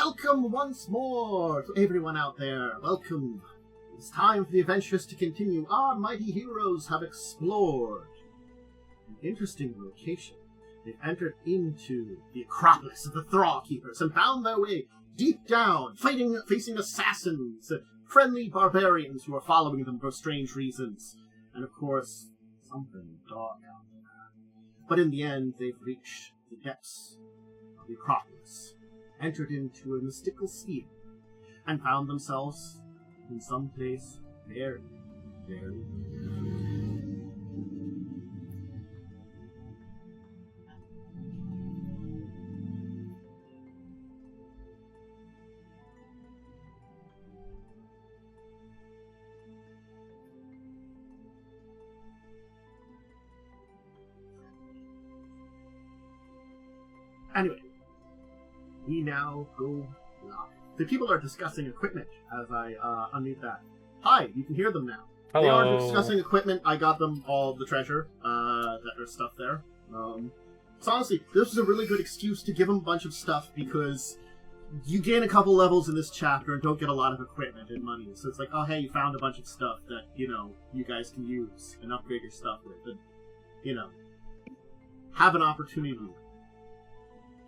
welcome once more to everyone out there. Welcome. It's time for the adventures to continue. Our mighty heroes have explored an interesting location. They've entered into the Acropolis of the Thrall Keepers and found their way deep down, facing assassins, friendly barbarians who are following them for strange reasons, and of course, something dark out there. But in the end, they've reached the depths of the Acropolis, entered into a mystical sphere, and found themselves in some place very, very Anyway, we now go live. The people are discussing equipment as I unmute that. Hi, you can hear them now. Hello. They are discussing equipment. I got them all the treasure. There's stuff there. So honestly, this was a really good excuse to give them a bunch of stuff because you gain a couple levels in this chapter and don't get a lot of equipment and money. So it's like, oh hey, you found a bunch of stuff that, you guys can use and upgrade your stuff with. And, have an opportunity.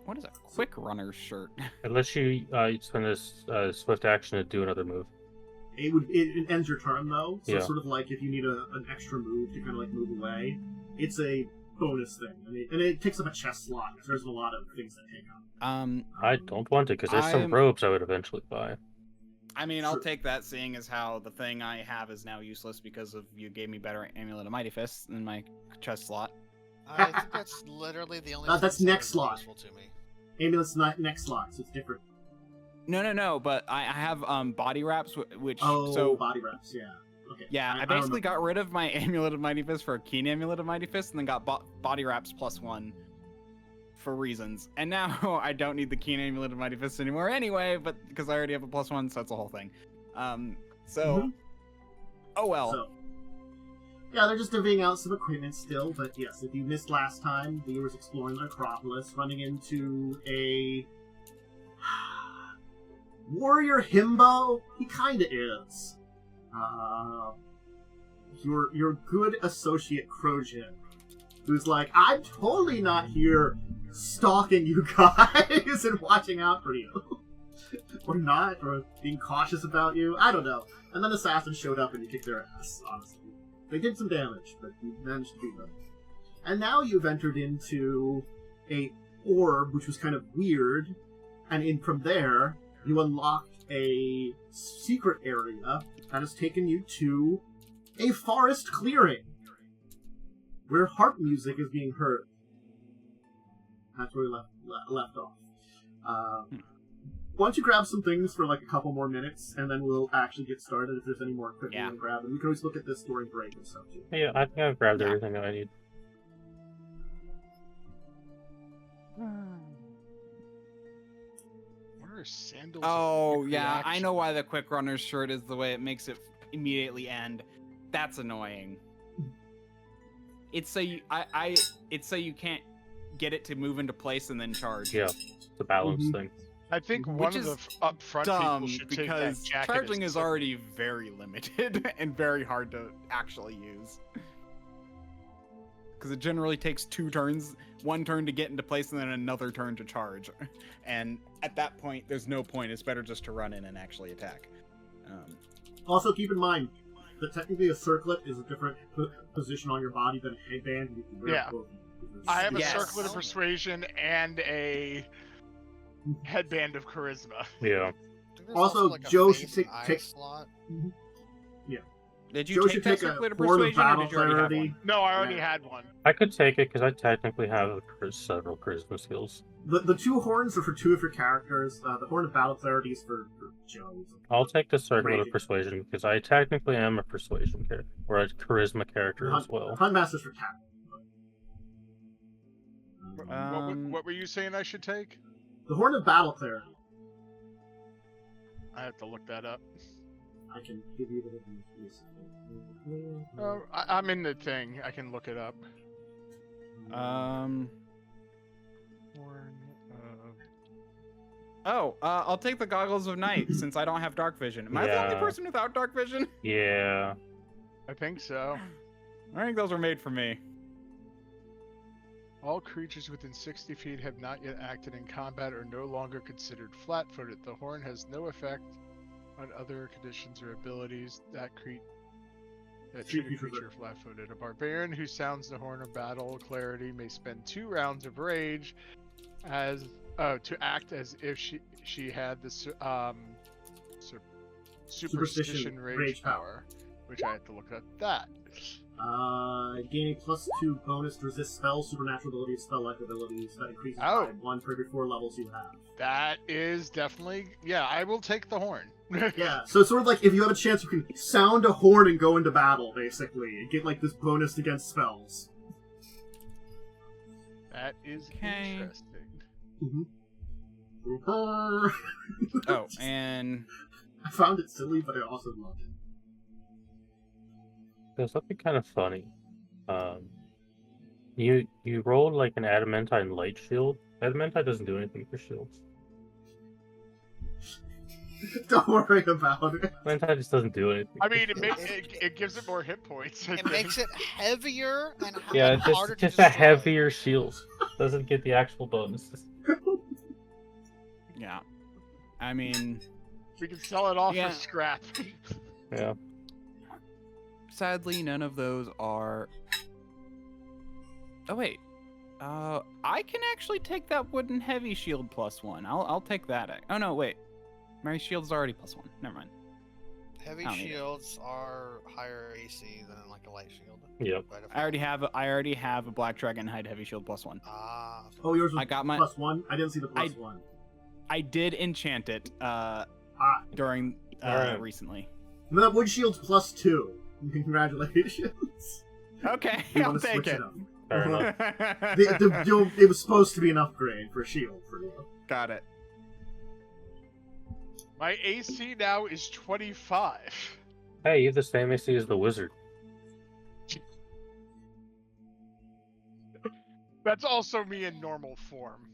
What is a quick runner shirt? Unless you spend this swift action to do another move. It ends your turn though, so yeah. It's sort of like if you need an extra move to kind of like move away, it's a bonus thing, and it takes up a chest slot because there's a lot of things that take up. I don't want it because there's some robes I would eventually buy. I mean, I'll take that, seeing as how the thing I have is now useless because of you gave me better Amulet of Mighty Fist in my chest slot. I think that's literally the only. That's next slot. To me. Amulet's not next slot, so it's different. No, but I have body wraps, which body wraps, yeah. Okay. Yeah, I basically got rid of my Amulet of Mighty Fist for a Keen Amulet of Mighty Fist, and then got body wraps +1 for reasons. And now I don't need the Keen Amulet of Mighty Fist anymore anyway, but because I already have a +1, so that's the whole thing. Oh well. So, yeah, they're just divvying out some equipment still, but yes, if you missed last time, we were exploring the Acropolis, running into a warrior himbo. He kinda is. Your good associate Krojin, who's like, I'm totally not here stalking you guys and watching out for you. Or not, or being cautious about you. I don't know. And then assassins showed up and you kicked their ass, honestly. They did some damage, but you managed to beat them. And now you've entered into a orb, which was kind of weird, and from there, you unlocked a secret area that has taken you to a forest clearing, where harp music is being heard. That's where we left off. Why don't you grab some things for like a couple more minutes, and then we'll actually get started if there's any more equipment you want to grab. And we can always look at this during break and stuff too. Yeah, I think I've grabbed everything that I need. What are sandals? Oh yeah, I know why the quick runner's shirt is the way it makes it immediately end. That's annoying. It's so you it's so you can't get it to move into place and then charge. Yeah, it's a balance thing. I think one of the upfront people should take that because jacket. charging is already very limited and very hard to actually use. Because it generally takes 2 turns, 1 turn to get into place and then another turn to charge. And at that point, there's no point. It's better just to run in and actually attack. Also, keep in mind that technically a circlet is a different position on your body than a headband. Yeah. I have a circlet of persuasion and a headband of charisma. Yeah. Also, like Joe should take slot. Yeah. Did you Joe take should that take circlet a of Horde of persuasion, or Battle did you already have Clarity. one? No, I already had one. I could take it because I technically have several charisma skills. The 2 horns are for 2 of your characters. The Horn of Battle Clarity is for Joe. I'll take the circle of persuasion because I technically am a persuasion character or a charisma character as well. Huntmaster's for Cat. What were you saying I should take? The Horn of Battle Clarity. I have to look that up. I can give you the I'm in the thing. I can look it up. Oh, I'll take the goggles of night since I don't have dark vision. Am I the only Yeah. person without dark vision? Yeah. I think so. I think those were made for me. All creatures within 60 feet have not yet acted in combat or no longer considered flat-footed. The horn has no effect on other conditions or abilities that treat a creature flat-footed. A barbarian who sounds the horn of battle clarity may spend 2 rounds of rage as to act as if she had the superstition rage power, which I have to look at that. Gaining +2 bonus to resist spells, supernatural abilities, spell-like abilities. That increases by 1 for every 4 levels you have. That is definitely... Yeah, I will take the horn. Yeah, so it's sort of like if you have a chance, you can sound a horn and go into battle, basically, and get like this bonus against spells. That is Okay. interesting. Oh, and I found it silly, but I also loved it. There's something kind of funny. You rolled like an adamantine light shield. Adamantine doesn't do anything for shields. Don't worry about it. Adamantine just doesn't do anything. I mean, it gives it more hit points. I It think. makes it heavier and Yeah, and harder just to a destroy. heavier shield. Doesn't get the actual bonuses. yeah. I mean, We can sell it off Yeah. for scrap. Yeah. sadly, none of those are... Oh, wait. I can actually take that wooden heavy shield +1. I'll take that. Oh, no, wait. My shield's already +1. Never mind. Heavy I don't need it. shields are higher AC than like a light shield. Yep. By default. I already have a Black Dragon Hide heavy shield +1. Ah. Oh, yours was I got my... +1? I didn't see the +1. I did enchant it during Alright. recently. No, that wood shield's +2. Congratulations. Okay, You I'll wanna take switch it. up. Fair enough. It was supposed to be an upgrade for a shield for you. Got it. My AC now is 25. Hey, you have the same AC as the wizard. That's also me in normal form.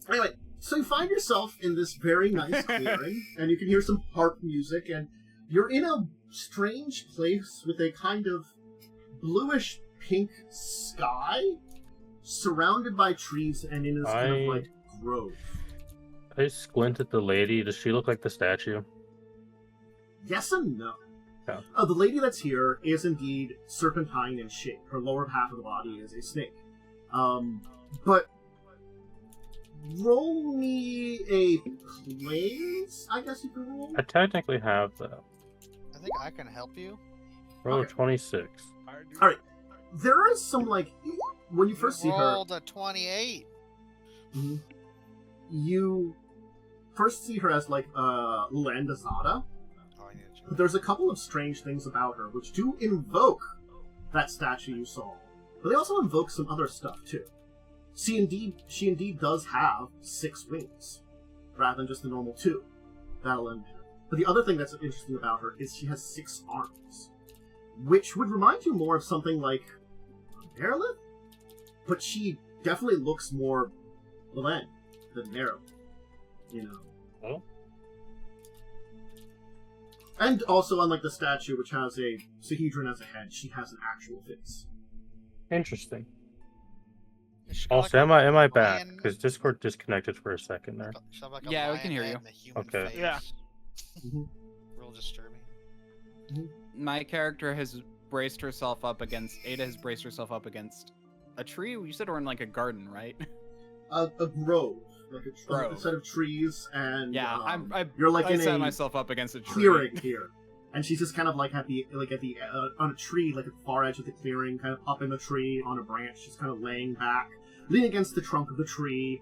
Anyway, so you find yourself in this very nice clearing, and you can hear some harp music, and you're in a strange place with a kind of bluish pink sky, surrounded by trees, and in this kind of like grove. I squint at the lady. Does she look like the statue? Yes and no. Yeah. The lady that's here is indeed serpentine in shape. Her lower half of the body is a snake. But roll me a plays, I guess you can roll. I technically have that. I think I can help you. Roll a Okay. 26. Alright. There is some, like, when you first see her, Rolled a 28. you first see her as, like, Landazada. Oh, I need to check. But there's a couple of strange things about her which do invoke that statue you saw. But they also invoke some other stuff, too. She indeed does have 6 wings, rather than just the normal 2. That'll end there. But the other thing that's interesting about her is she has 6 arms, which would remind you more of something like Marilyn, but she definitely looks more Belen than Marilyn, you know. Oh? And also, unlike the statue, which has a Sahedron as a head, she has an actual face. Interesting. Is she got, Also, like, am I a back? lion- Because Discord disconnected for a second there. she's got, like, a Yeah, we can lion hear head you. and a human Okay. face. Yeah. Real disturbing. My character has braced herself up against... Ada has braced herself up against a tree? You said we're in, like, a garden, right? A grove, like a Grove. set of trees, and Yeah, you're like I in set a myself up against a tree. clearing here, and she's just kind of like on a tree, like at the far edge of the clearing, kind of up in the tree on a branch, just kind of laying back, leaning against the trunk of the tree,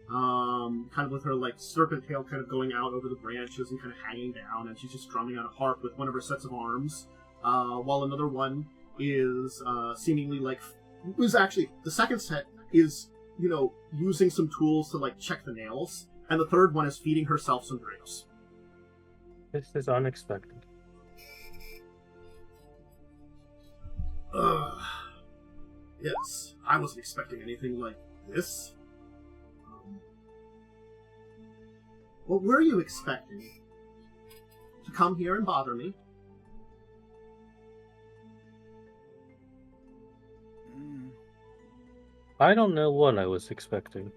kind of with her like serpent tail kind of going out over the branches and kind of hanging down, and she's just strumming on a harp with one of her sets of arms, while another one is seemingly like was actually the second set is, you know, using some tools to like check the nails, and the third one is feeding herself some grapes. This is unexpected. Yes, I wasn't expecting anything like this. What were you expecting? To come here and bother me? I don't know what I was expecting.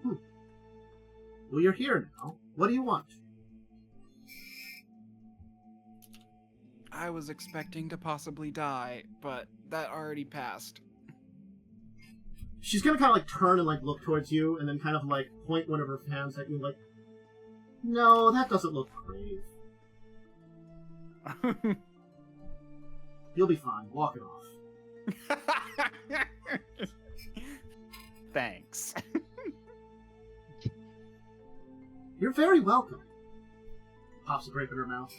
Well, you're here now. What do you want? I was expecting to possibly die, but that already passed. She's gonna kind of like turn and like look towards you, and then kind of like point one of her hands at you, like, no, that doesn't look brave. You'll be fine. Walk it off. Thanks. You're very welcome. Pops a grape in her mouth.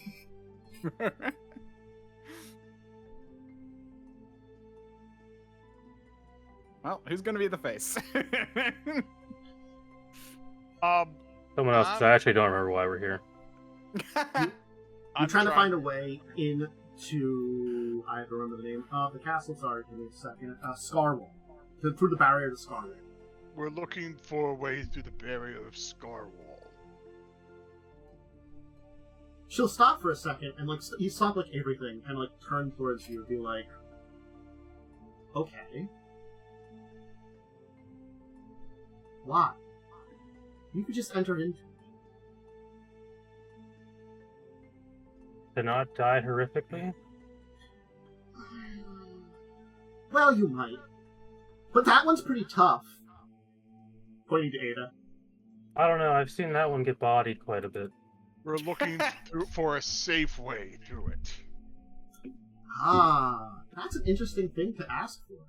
Well, who's gonna be the face? Someone else, 'cause I actually don't remember why we're here. I'm trying to find a way into... I have to remember the name of the castle. Sorry, give me a second. Scarwall. Through the barrier to Scarwall. We're looking for a way through the barrier of Scarwall. She'll stop for a second, and like you stop like everything, and like turn towards you and be like, okay. Why? You could just enter into it. To not die horrifically? Well, you might. But that one's pretty tough. Pointing to Ada. I don't know, I've seen that one get bodied quite a bit. We're looking for a safe way through it. Ah, that's an interesting thing to ask for.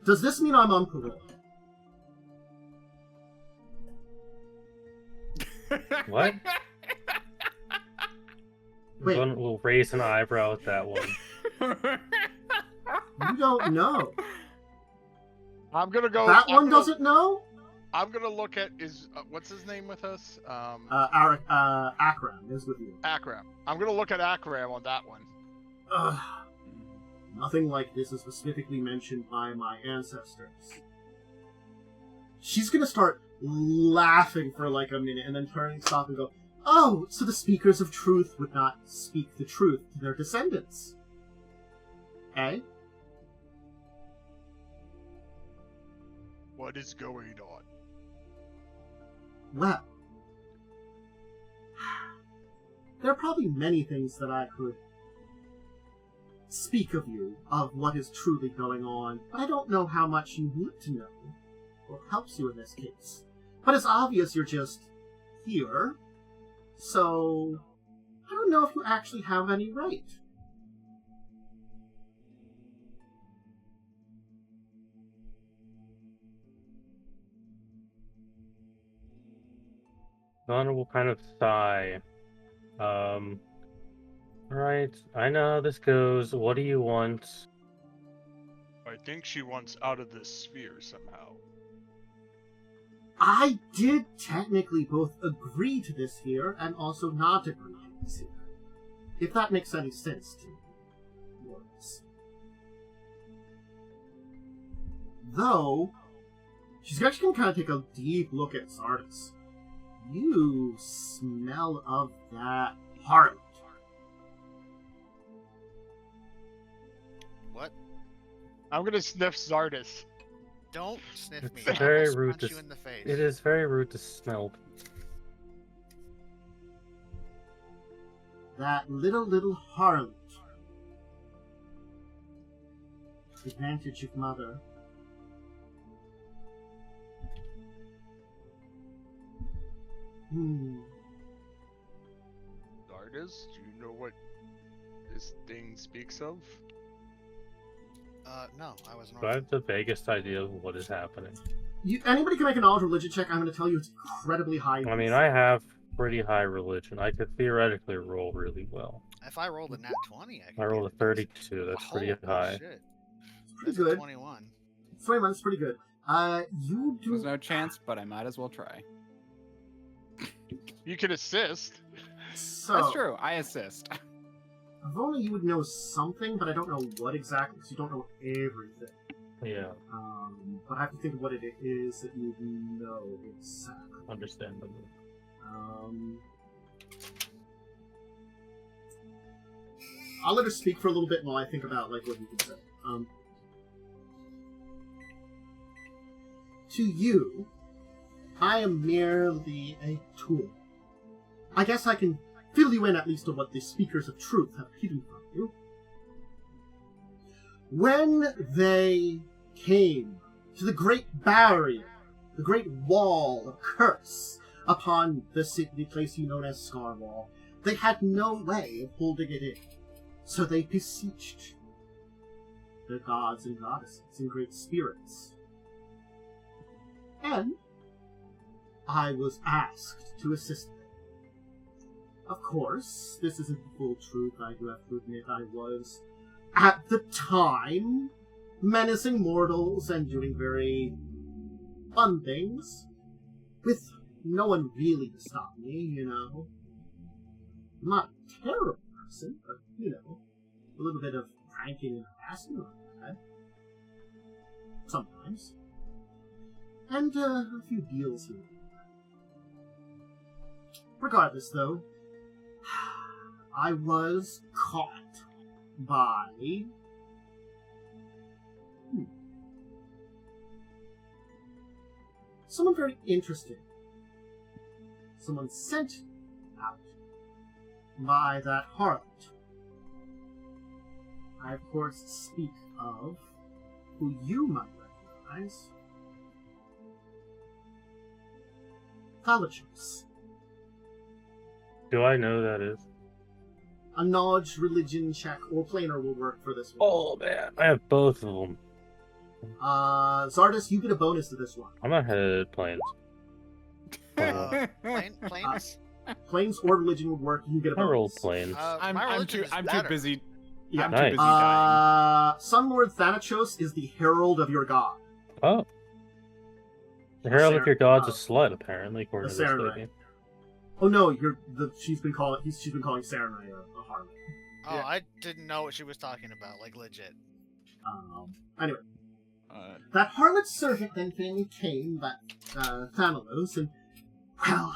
Does this mean I'm on parole? What? Wait. One will raise an eyebrow at that one. You don't know. I'm gonna go. That one doesn't know? I'm gonna look at what's his name with us? Akram is with you. Akram. I'm gonna look at Akram on that one. Nothing like this is specifically mentioned by my ancestors. She's gonna start laughing for like a minute and then turning stop and go, oh, so the speakers of truth would not speak the truth to their descendants. Eh? What is going on? Well, there are probably many things that I could speak of you, of what is truly going on, but I don't know how much you need to know, or helps you in this case. But it's obvious you're just here, so I don't know if you actually have any right. Donna will kind of sigh. Right, I know how this goes. What do you want? I think she wants out of this sphere somehow. I did technically both agree to this here and also not agree to this here. If that makes any sense to words. Though, she's actually going to kind of take a deep look at Zardris. You smell of that heart. What? I'm gonna sniff Zardis. Don't sniff me. It's very I'll rude punch to you in the face. It is very rude to smell. That little harlot. Advantage of mother. Zardis, do you know what this thing speaks of? No, I wasn't. Do I have the vaguest idea of what is happening? Anybody can make a knowledge religion check. I'm going to tell you it's incredibly high. I mean, I have pretty high religion. I could theoretically roll really well. If I rolled a nat 20, I rolled a 32. That's pretty high. Shit. It's pretty That's good. 21. 21 is pretty good. You do. There's no chance, but I might as well try. You can assist. So, That's true. I assist. If only you would know something, but I don't know what exactly, because you don't know everything. Yeah, But I have to think of what it is that you know exactly. understandable. I'll let her speak for a little bit while I think about like what you can say. To you, I am merely a tool. I guess I can fill you in at least on what the speakers of truth have hidden from you. When they came to the great barrier, the great wall of curse upon the place you know as Scarwall, they had no way of holding it in. So they beseeched their gods and goddesses and great spirits. And I was asked to assist them. Of course, this isn't the full truth. I do have to admit I was, at the time, menacing mortals and doing very fun things, with no one really to stop me, you know. I'm not a terrible person, but, you know, a little bit of pranking and harassing on that. Sometimes. And a few deals here. Regardless, though, I was caught by someone very interesting. Someone sent out by that harlot. I, of course, speak of who you might recognize. Kalachos. Do I know who that is? A knowledge, religion check, or planar will work for this one. Oh man, I have both of them. Zardris, you get a bonus to this one. I'm gonna head planes. Planes? Planes or religion would work. You get a I roll bonus. planes. I'm too busy. Yeah. I'm too Nice. busy dying. Sun Lord Thanachos is the herald of your god. Oh. The herald of your god's a slut, apparently, according to this Sarenrae. lady. Oh no, she's been calling Sarenrae a harlot. Oh, Yeah. I didn't know what she was talking about, like legit. Anyway, that harlot servant then came, that Thanalos, and well,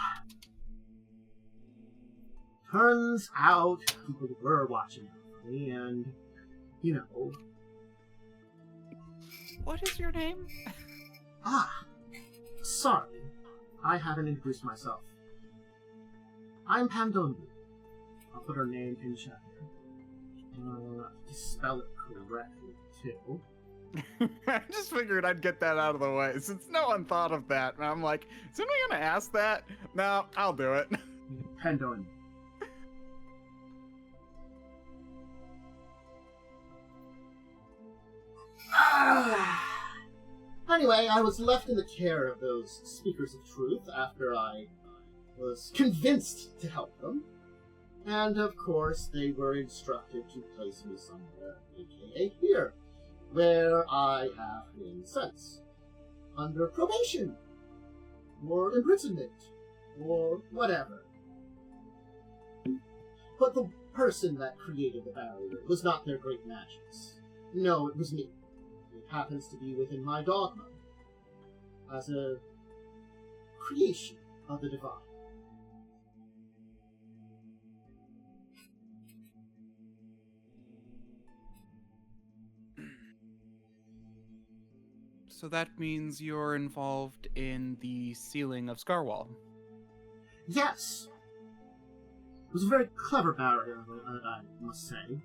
turns out people were watching me, and you know. What is your name? Sorry, I haven't introduced myself. I'm Pandondu. I'll put her name in chat here. Spell it correctly, too. I just figured I'd get that out of the way since no one thought of that. And I'm like, is anyone gonna ask that? No, I'll do it. Pandondu. Anyway, I was left in the care of those speakers of truth after I was convinced to help them. And of course, they were instructed to place me somewhere, aka here, where I have been since. Under probation, or imprisonment, or whatever. But the person that created the barrier was not their great magicians. No, it was me. It happens to be within my dogma, as a creation of the divine. So that means you're involved in the sealing of Scarwall. Yes! It was a very clever barrier, I must say.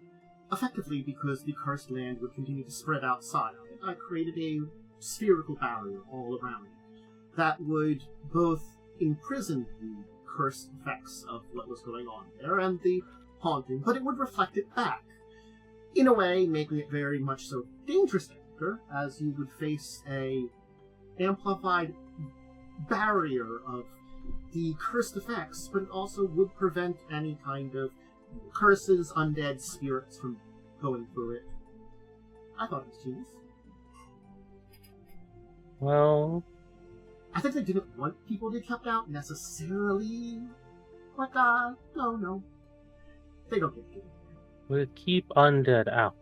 Effectively, because the cursed land would continue to spread outside of it, I created a spherical barrier all around it that would both imprison the cursed effects of what was going on there and the haunting, but it would reflect it back. In a way, making it very much so dangerous to enter, as you would face a amplified barrier of the cursed effects, but it also would prevent any kind of curses, undead spirits from going through it. I thought it was genius. Well, I think they didn't want people to be kept out necessarily, but no. They don't get it. would it keep undead out?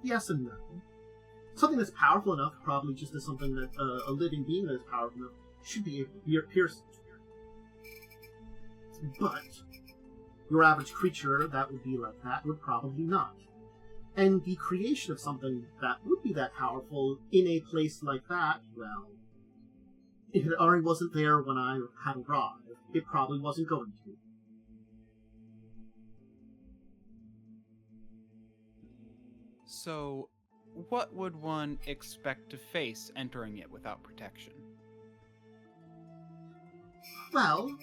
Yes and no. Something that's powerful enough, probably just as something that a living being that is powerful enough, should be able to pierce it. But your average creature that would be like that would probably not. And the creation of something that would be that powerful in a place like that, well, if it already wasn't there when I had arrived, it probably wasn't going to. So, what would one expect to face entering it without protection? Well,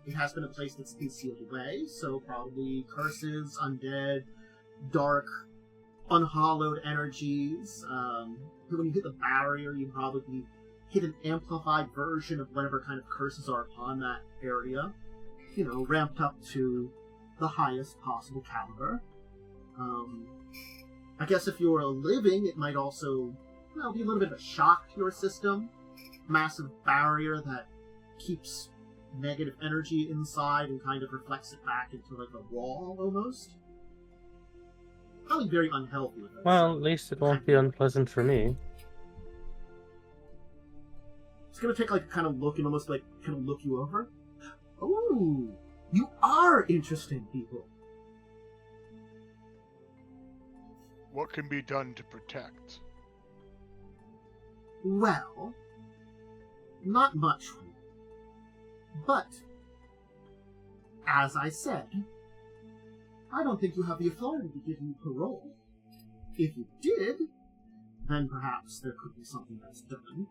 it has been a place that's been sealed away, so probably curses, undead, dark, unhallowed energies. When you hit the barrier, you probably hit an amplified version of whatever kind of curses are upon that area. You know, ramped up to the highest possible caliber. I guess if you're living, it might also, well, be a little bit of a shock to your system. Massive barrier that keeps negative energy inside and kind of reflects it back into like a wall, almost. Probably very unhealthy with it. Well, so. at least it won't be unpleasant for me. It's gonna take like a kind of look and almost like kind of look you over. Ooh, you are interesting people. What can be done to protect? Well, not much. But, as I said, I don't think you have the authority to give you parole. If you did, then perhaps there could be something that's done.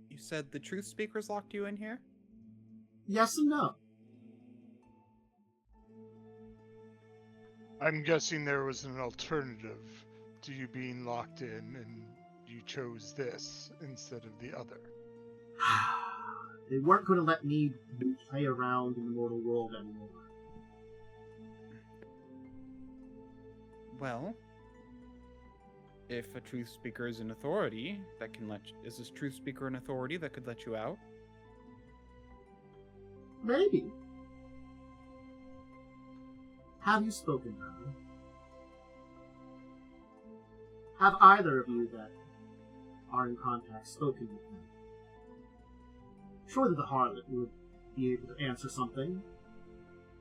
You said the truth speakers locked you in here? Yes and no. I'm guessing there was an alternative to you being locked in, and you chose this instead of the other. They weren't going to let me play around in the mortal world anymore. Well, if a truth speaker is an authority that can is this truth speaker an authority that could let you out? Maybe. Have you spoken to her? Have either of you that are in contact spoken with them? Surely the harlot would be able to answer something.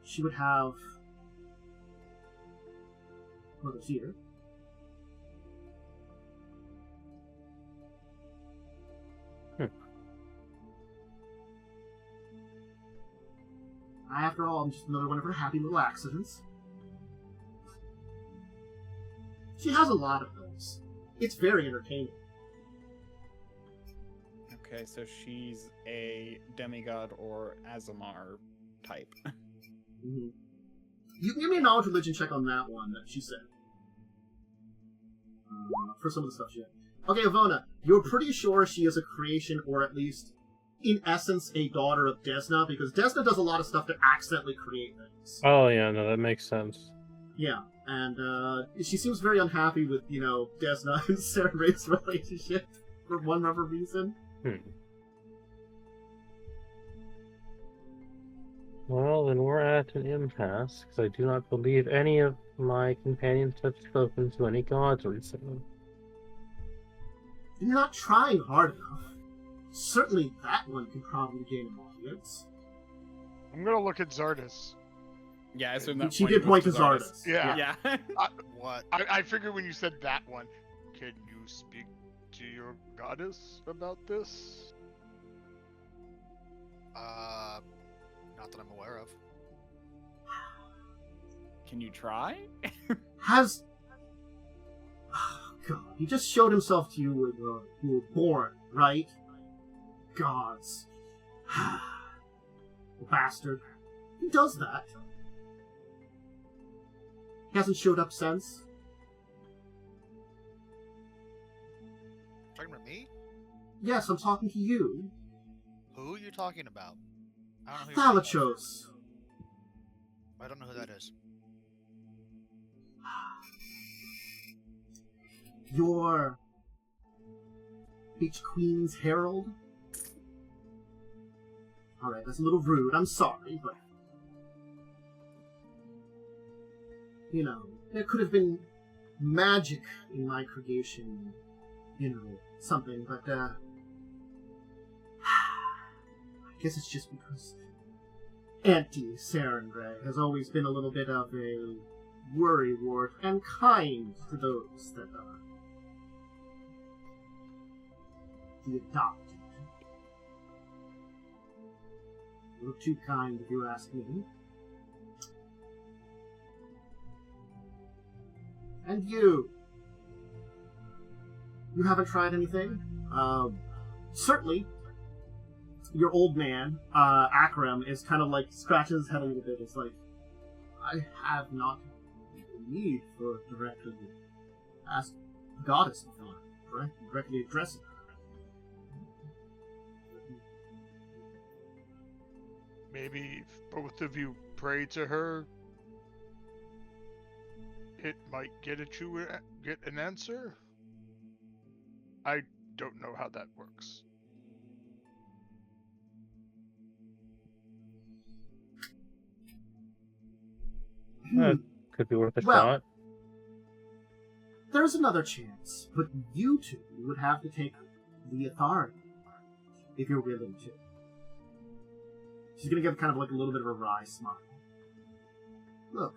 She would have Mother's ear. After all, I'm just another one of her happy little accidents. She has a lot of those. It's very entertaining. Okay, so she's a demigod or Aasimar type. Mm-hmm. You can give me a knowledge religion check on that one that she said. For some of the stuff she had. Okay, Ivona, you're pretty sure she is a creation, or at least, in essence, a daughter of Desna, because Desna does a lot of stuff to accidentally create things. Oh yeah, no, that makes sense. Yeah, and she seems very unhappy with, Desna and Sarenrae's relationship for one other reason. Well, then we're at an impasse, because I do not believe any of my companions have spoken to any gods recently. You're not trying hard enough. Certainly that one could probably gain an audience. I'm gonna look at Zardris. Yeah, I assume that She did point to Zardris. Zardris. Yeah. Yeah. What? I figured when you said that one, can you speak to your goddess about this? Not that I'm aware of. Can you try? Has... Oh, God, he just showed himself to you when you were born, right? Gods. Bastard. He does that. He hasn't showed up since. Talking about me? Yes, I'm talking to you. Who are you talking about? I don't know who you're talking about. Thalachos. I don't know who that is. Your Beach Queen's Herald? Alright, that's a little rude, I'm sorry, but... there could have been magic in my creation, something, but I guess it's just because Auntie Sarenrae has always been a little bit of a worrywart and kind to those that are the adopted. A little too kind, if you ask me. And you haven't tried anything? Certainly, your old man, Akram, is kind of like, scratches his head a little bit. It's like, I have not the need for directly ask the goddess before, right? Directly addressing her. Maybe if both of you pray to her, it might get an answer. I don't know how that works. Could be worth a Well, shot. There's another chance, but you two would have to take the authority if you're willing to. She's gonna give kind of like a little bit of a wry smile. Look,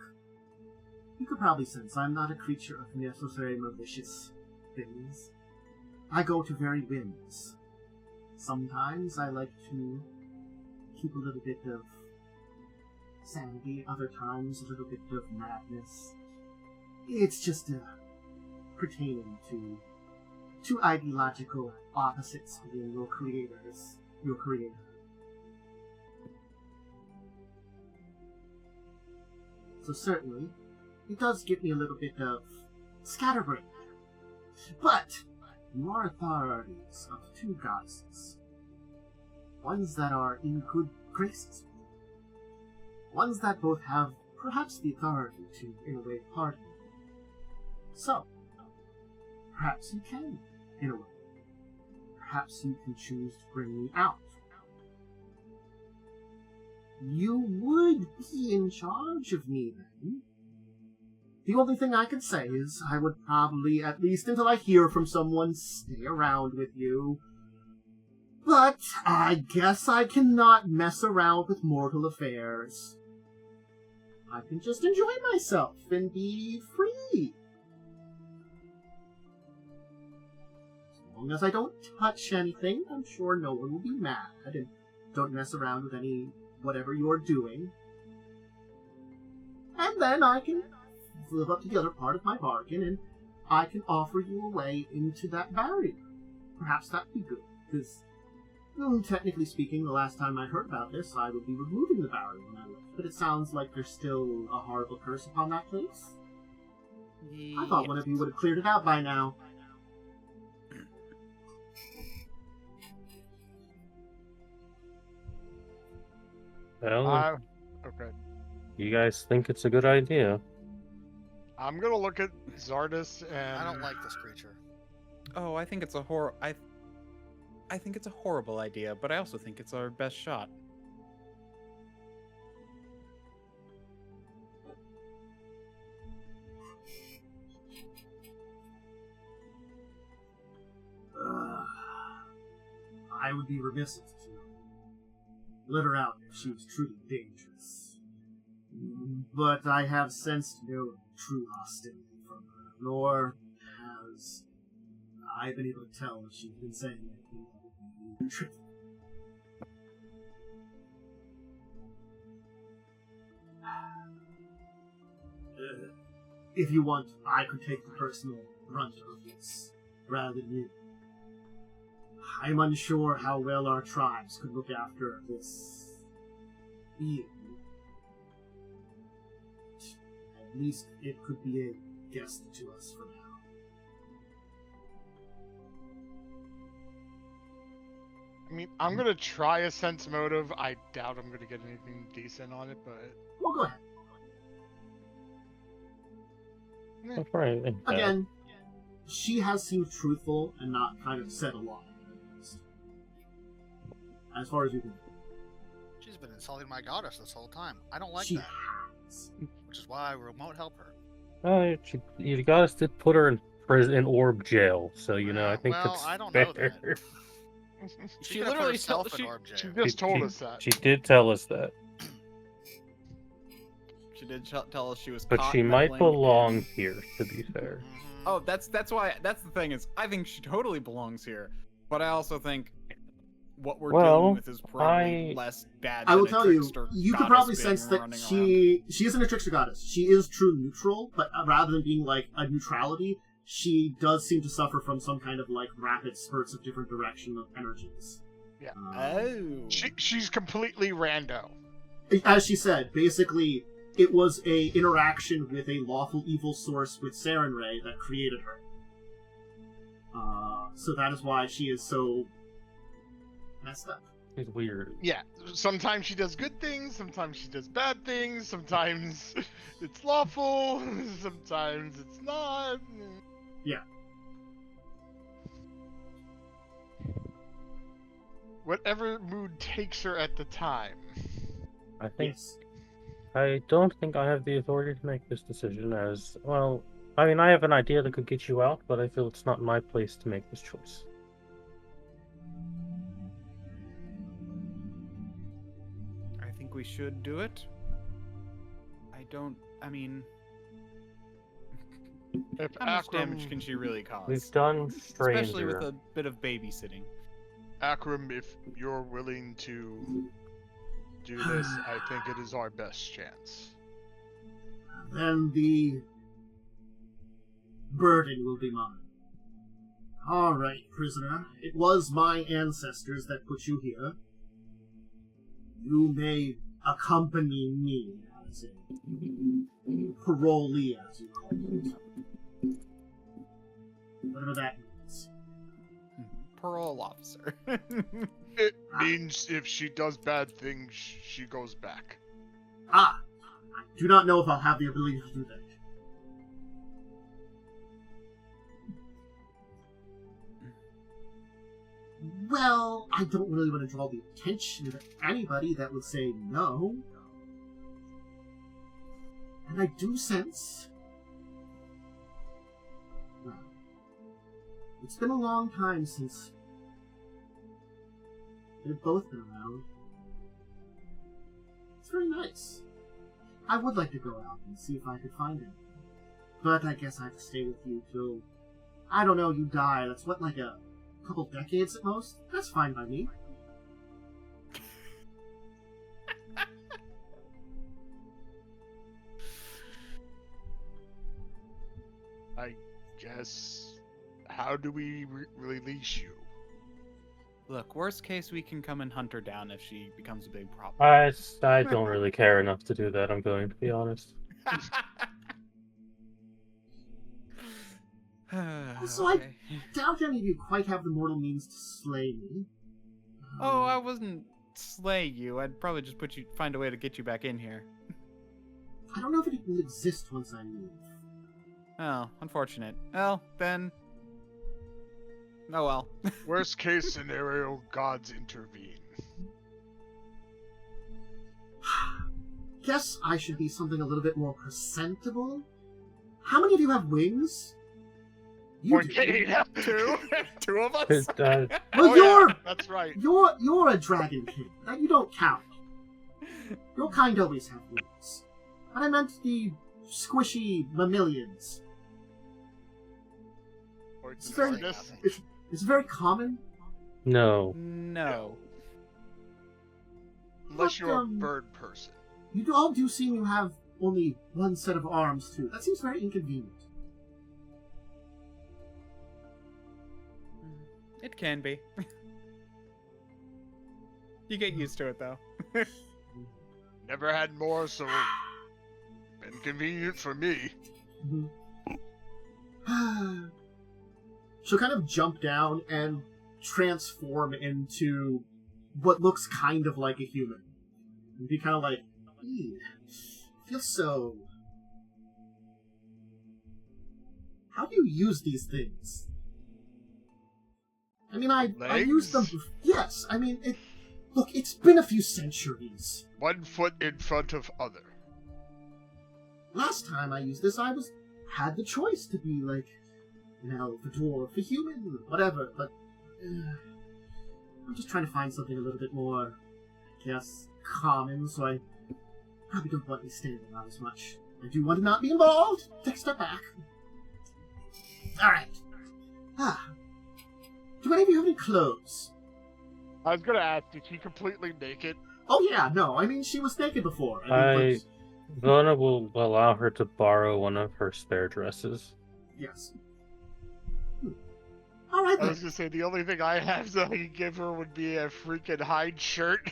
you could probably sense I'm not a creature of necessary malicious things. I go to very whims. Sometimes I like to keep a little bit of sanity, other times a little bit of madness. It's just pertaining to two ideological opposites within your creator. So certainly, it does give me a little bit of scatterbrain. But you are authorities of two goddesses. Ones that are in good graces. Ones that both have perhaps the authority to, in a way, pardon you. So, perhaps you can, in a way. Perhaps you can choose to bring me out. You would be in charge of me then. The only thing I can say is I would probably, at least until I hear from someone, stay around with you. But I guess I cannot mess around with mortal affairs. I can just enjoy myself and be free. As long as I don't touch anything, I'm sure no one will be mad, and don't mess around with any whatever you're doing. And then I can live up to the other part of my bargain, and I can offer you a way into that barrier. Perhaps that'd be good, because, technically speaking, the last time I heard about this, I would be removing the barrier when I left. But it sounds like there's still a horrible curse upon that place. I thought one of you would have cleared it out by now. Well, Okay. you guys think it's a good idea? I'm gonna look at Zardris and... I don't like this creature. Oh, I think it's a I think it's a horrible idea, but I also think it's our best shot. I would be remiss to let her out if she was truly dangerous. But I have sensed no true hostility from her, nor has I been able to tell if she's been saying anything that would be tricky. If you want, I could take the personal brunt of this, rather than you. I'm unsure how well our tribes could look after this being. At least it could be a guest to us for now. I mean, I'm gonna try a sense motive. I doubt I'm gonna get anything decent on it, but... Well, go ahead. That's right. Again, she has seemed truthful and not kind of said a lot. As far as you can. She's been insulting my goddess this whole time. I don't like She that. has. Which is why I won't help her. You got us to put her in prison, in orb jail. So I think well, that's I don't fair. know that. She could've put literally herself told- in she- orb jail. She just told us that. She did tell us that, She did tell us she was but caught she might meddling belong and- here. To be fair, Mhm. Oh, that's why. That's the thing is, I think she totally belongs here. But I also think what we're dealing with is probably less bad. I will than a tell you, trickster you could goddess probably being sense that running around. she isn't a trickster goddess. She is true neutral, but rather than being like a neutrality, she does seem to suffer from some kind of like rapid spurts of different direction of energies. Yeah. Oh. She's completely rando. As she said, basically, it was a interaction with a lawful evil source with Sarenrae that created her. So that is why she is so messed up. it's weird. Yeah, sometimes she does good things, sometimes she does bad things, sometimes it's lawful, sometimes it's not. Yeah. Whatever mood takes her at the time. I think Yes. I don't think I have the authority to make this decision. As well, I mean, I have an idea that could get you out, but I feel it's not my place to make this choice. I think we should do it. I mean, If how much Akram, damage can she really cause? We've done stranger. Especially with a bit of babysitting. Akram, if you're willing to do this, I think it is our best chance. Then the burden will be mine. Alright, prisoner. It was my ancestors that put you here. You may accompany me as a parolee, as you call it. Whatever that means. Parole officer. It means if she does bad things, she goes back. I do not know if I'll have the ability to do that. Well, I don't really want to draw the attention of anybody that would say no. And I do sense... Well, it's been a long time since they've both been around. It's very nice. I would like to go out and see if I could find him. But I guess I have to stay with you till, I don't know, you die. That's what, like a couple decades at most? That's fine by me. I guess. How do we release you? Look, worst case, we can come and hunt her down if she becomes a big problem. I don't really care enough to do that. I'm going to be honest. Also, I doubt any of you quite have the mortal means to slay me. Oh, I wasn't slay you. I'd probably just find a way to get you back in here. I don't know if it will exist once I leave. Oh, unfortunate. Well, then. Oh well. Worst case scenario, gods intervene. Guess I should be something a little bit more presentable. How many of you have wings? You do. Two? Two of us? Well, Oh, you're yeah, that's right. you're a dragon king. That you don't count. Your kind always have wings. But I meant the squishy mammalians. It's very, it's very common. No. No. Unless you're a But, bird person. You all do seem to have only one set of arms, too. That seems very inconvenient. It can be. You get used to it, though. Never had more, so inconvenient for me. She'll kind of jump down and transform into what looks kind of like a human. And be kind of like, feels so... How do you use these things? I mean, I use them... Yes, I mean, look, it's been a few centuries. 1 foot in front of other. Last time I used this, I was had the choice to be like an elf, a dwarf, a human, whatever, but I'm just trying to find something a little bit more, I guess, common, so I probably don't want to be standing out as much. I do want to not be involved. Take a step back. Alright. Do any of you have any clothes? I was gonna ask, is she completely naked? Oh yeah, no, I mean, she was naked before. I Vona will allow her to borrow one of her spare dresses. Yes. Alright I then. was gonna say, the only thing I have that I could give her would be a freaking hide shirt.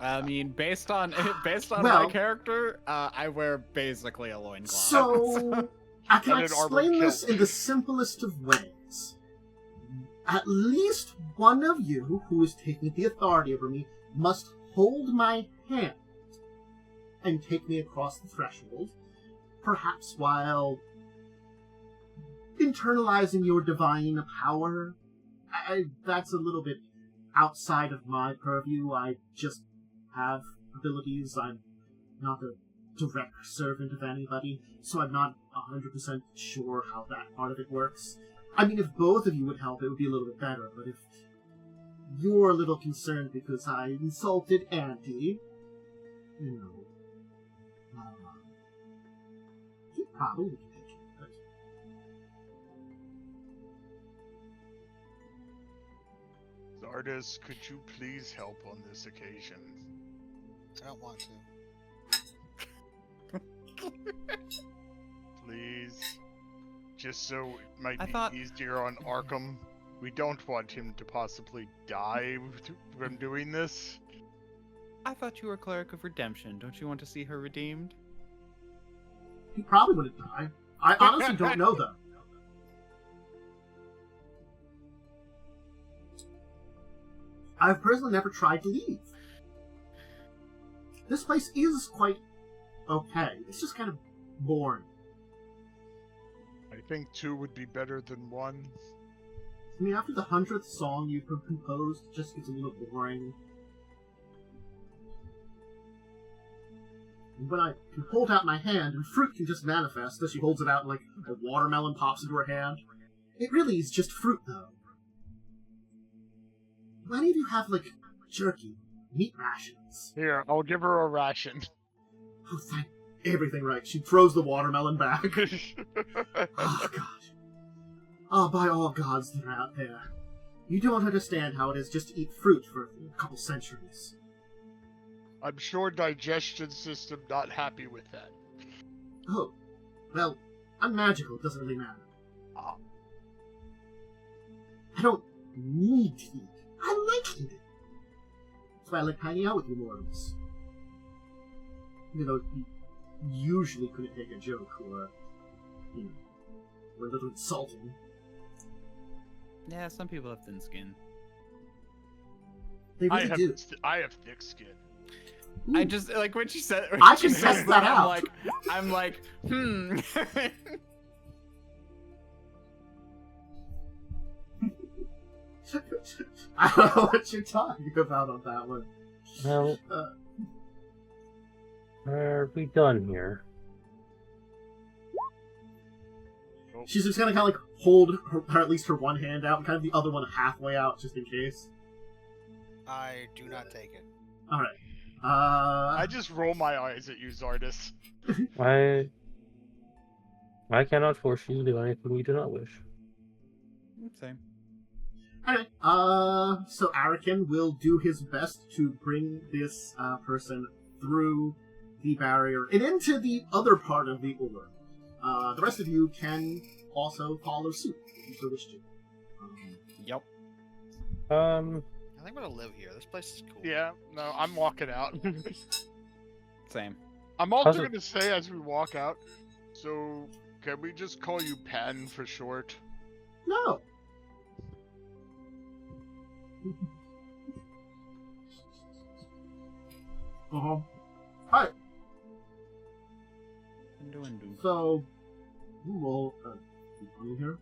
I mean, based on Well- my character, I wear basically a loincloth. So, I can And an armored explain this kilt. in the simplest of ways. At least one of you, who is taking the authority over me, must hold my hand and take me across the threshold, perhaps while internalizing your divine power. That's a little bit outside of my purview. I just have abilities. I'm not a direct servant of anybody, so I'm not 100% sure how that part of it works. I mean, if both of you would help, it would be a little bit better, but if you're a little concerned because I insulted Auntie, you know, you probably can take it. Zardris, could you please help on this occasion? I don't want to. Please. Just so it might I be thought- easier on Arkham. We don't want him to possibly die from doing this. I thought you were Cleric of Redemption. Don't you want to see her redeemed? He probably wouldn't die. I honestly don't know, though. I've personally never tried to leave. This place is quite okay. It's just kind of boring. I think 2 would be better than 1. I mean, after the 100th song you've composed, it just gets a little boring. And when I can hold out my hand, and fruit can just manifest as she holds it out, and like a watermelon pops into her hand. It really is just fruit, though. Do any of you have, like, jerky, meat rations? Here, I'll give her a ration. Oh, thank everything right. She throws the watermelon back. Oh, God. Oh, by all gods that are out there. You don't understand how it is just to eat fruit for a couple centuries. I'm sure digestion system not happy with that. Oh, well, I'm magical. It doesn't really matter. Ah. I don't need to eat. I like eating. That's why I like hanging out with you mortals. You know, you usually couldn't take a joke or, you know, or a little insulting. Yeah, some people have thin skin. They really do. I have thick skin. I Ooh. just like when she said. I she can says test that out. I'm like, I don't know what you're talking about on that one. Well, are we done here? She's just gonna kind of like hold her, at least her one hand out, and kind of the other one halfway out, just in case. I do not take it. All right. I just roll my eyes at you, Zardris. I cannot force you to do anything you do not wish. Same. Anyway, so Arakin will do his best to bring this person through the barrier and into the other part of the orb. The rest of you can also follow suit if you so wish to. Yep. I think I'm gonna live here. This place is cool. Yeah, no, I'm walking out. Same. I'm also How's it- going to say as we walk out, so can we just call you Pan for short? No. Hi. Undo. So, we'll keep on here.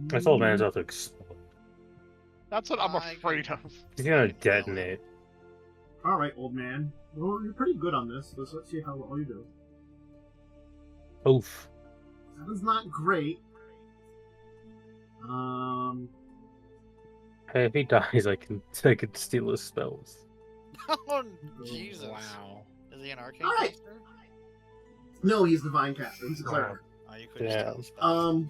This old man's about to explode. That's what I'm I afraid of. He's gonna detonate. All right, old man. Well, you're pretty good on this. Let's see how well you do. Oof. That was not great. Hey, if he dies, I can steal his spells. Oh, Jesus. Wow. Is he an arcane All right. caster? No, he's Divine Caster. He's a cleric. Oh, you couldn't Yeah. steal spells.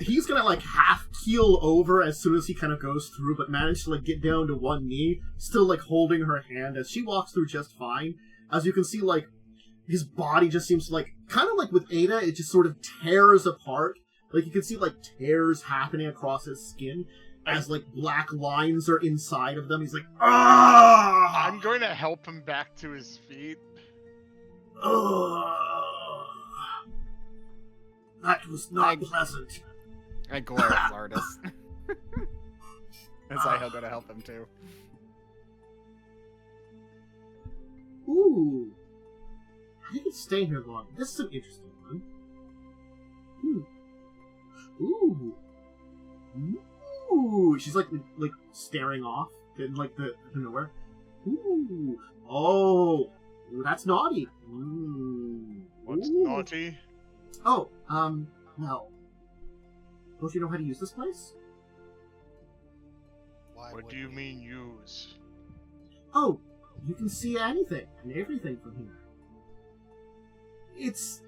He's gonna like half keel over as soon as he kind of goes through, but manage to like get down to one knee, still like holding her hand as she walks through just fine. As you can see, like his body just seems to like kind of like with Ada, it just sort of tears apart. Like you can see like tears happening across his skin as like black lines are inside of them. He's like, ah! I'm going to help him back to his feet. That was not pleasant. I glare at Zardris. As I go to help him too. Ooh. I didn't stay here long. This is an interesting one. Ooh. Ooh. She's like staring off in like the nowhere. Ooh. Oh. Ooh, that's naughty. What's Ooh. naughty? Oh, well. Don't you know how to use this place? Why What do you mean use? Oh, you can see anything and everything from here. It's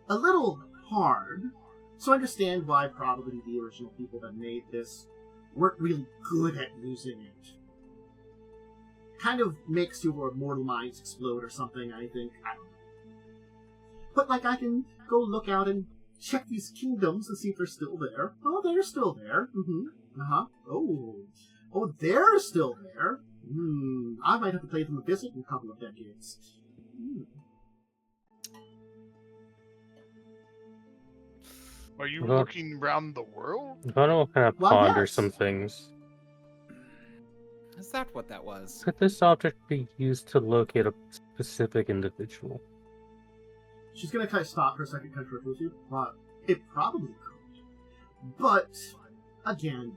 a little hard, so I understand why probably the original people that made this weren't really good at using it. Kind of makes your mortal minds explode or something, I think. I don't know. But, like, I can go look out and check these kingdoms and see if they're still there. Oh, they're still there. Oh, they're still there. I might have to play them a visit in a couple of decades. Are you Well- looking around the world? I don't know what kind of Well, ponder yes. some things. Is that what that was? Could this object be used to locate a specific individual? She's gonna kind of stop for a second, kind of with you. It probably could. But, again,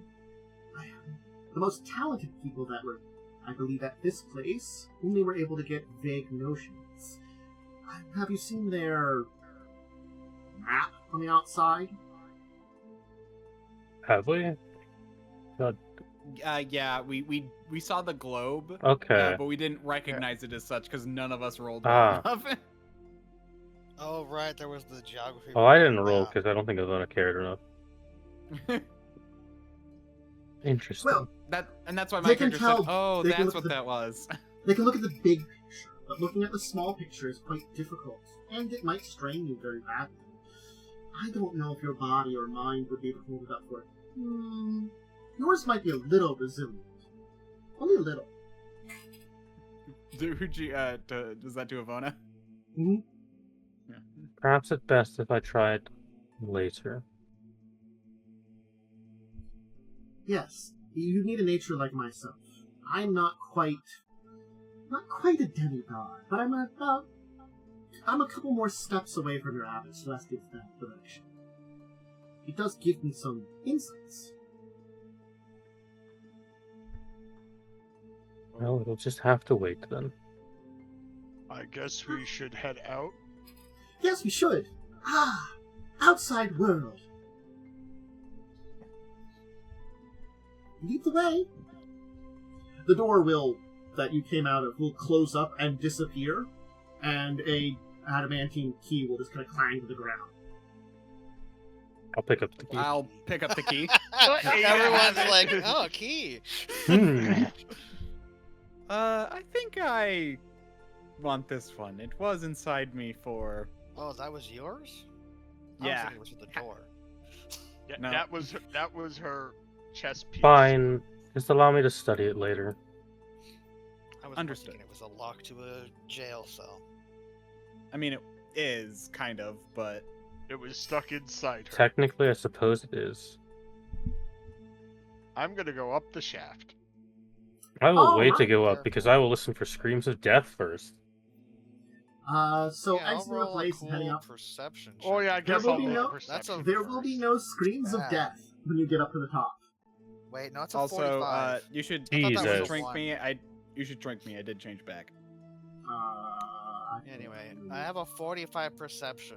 the most talented people that were, I believe, at this place only were able to get vague notions. Have you seen their map on the outside? Have we? Yeah, we saw the globe, Okay. but we didn't recognize it as such because none of us rolled Ah. well enough. Oh, right, there was the geography. Oh, I didn't roll map. because I don't think I was gonna care enough. Interesting. Well, that's why They my can character tell- said, "Oh, they can that's look what at the- that was." they can look at the big picture, but looking at the small picture is quite difficult, and it might strain you very badly. I don't know if your body or mind would be able to hold it up for it. Yours might be a little resilient. Only a little. Does that do Avona? Mm-hmm. Yeah. Perhaps it's best if I try it later. Yes, you need a nature like myself. I'm not quite a demigod, but I'm a couple more steps away from your average celestial that direction. It does give me some insights. Well, it'll just have to wait then. I guess we should head out. Yes, we should. Outside world. Lead the way. The door that you came out of will close up and disappear, and a adamantine key will just kind of clang to the ground. I'll pick up the key. I'll pick up the key. Everyone's like, oh, key. I think I want this one. It was inside me for... Oh, that was yours? I was Yeah. thinking it was with the door. Yeah, No. that was her chess piece. Fine. Just allow me to study it later. I was more Understood. thinking it was a lock to a jail cell. I mean, it is, kind of, but... It was stuck inside her. Technically, I suppose it is. I'm gonna go up the shaft. I will Oh, wait to right go up there. because I will listen for screams of death first. So Yeah, I'll exiting the roll a place and heading cool up. perception Oh check. yeah, I guess will I'll be roll no- a perception. That's a- There will be no screams of Bad. death when you get up to the top. Wait, no, it's a Also, 45. you should... I thought that was a Jesus. drink one. me. You should drink me. I did change back. Anyway, I have a 45 perception.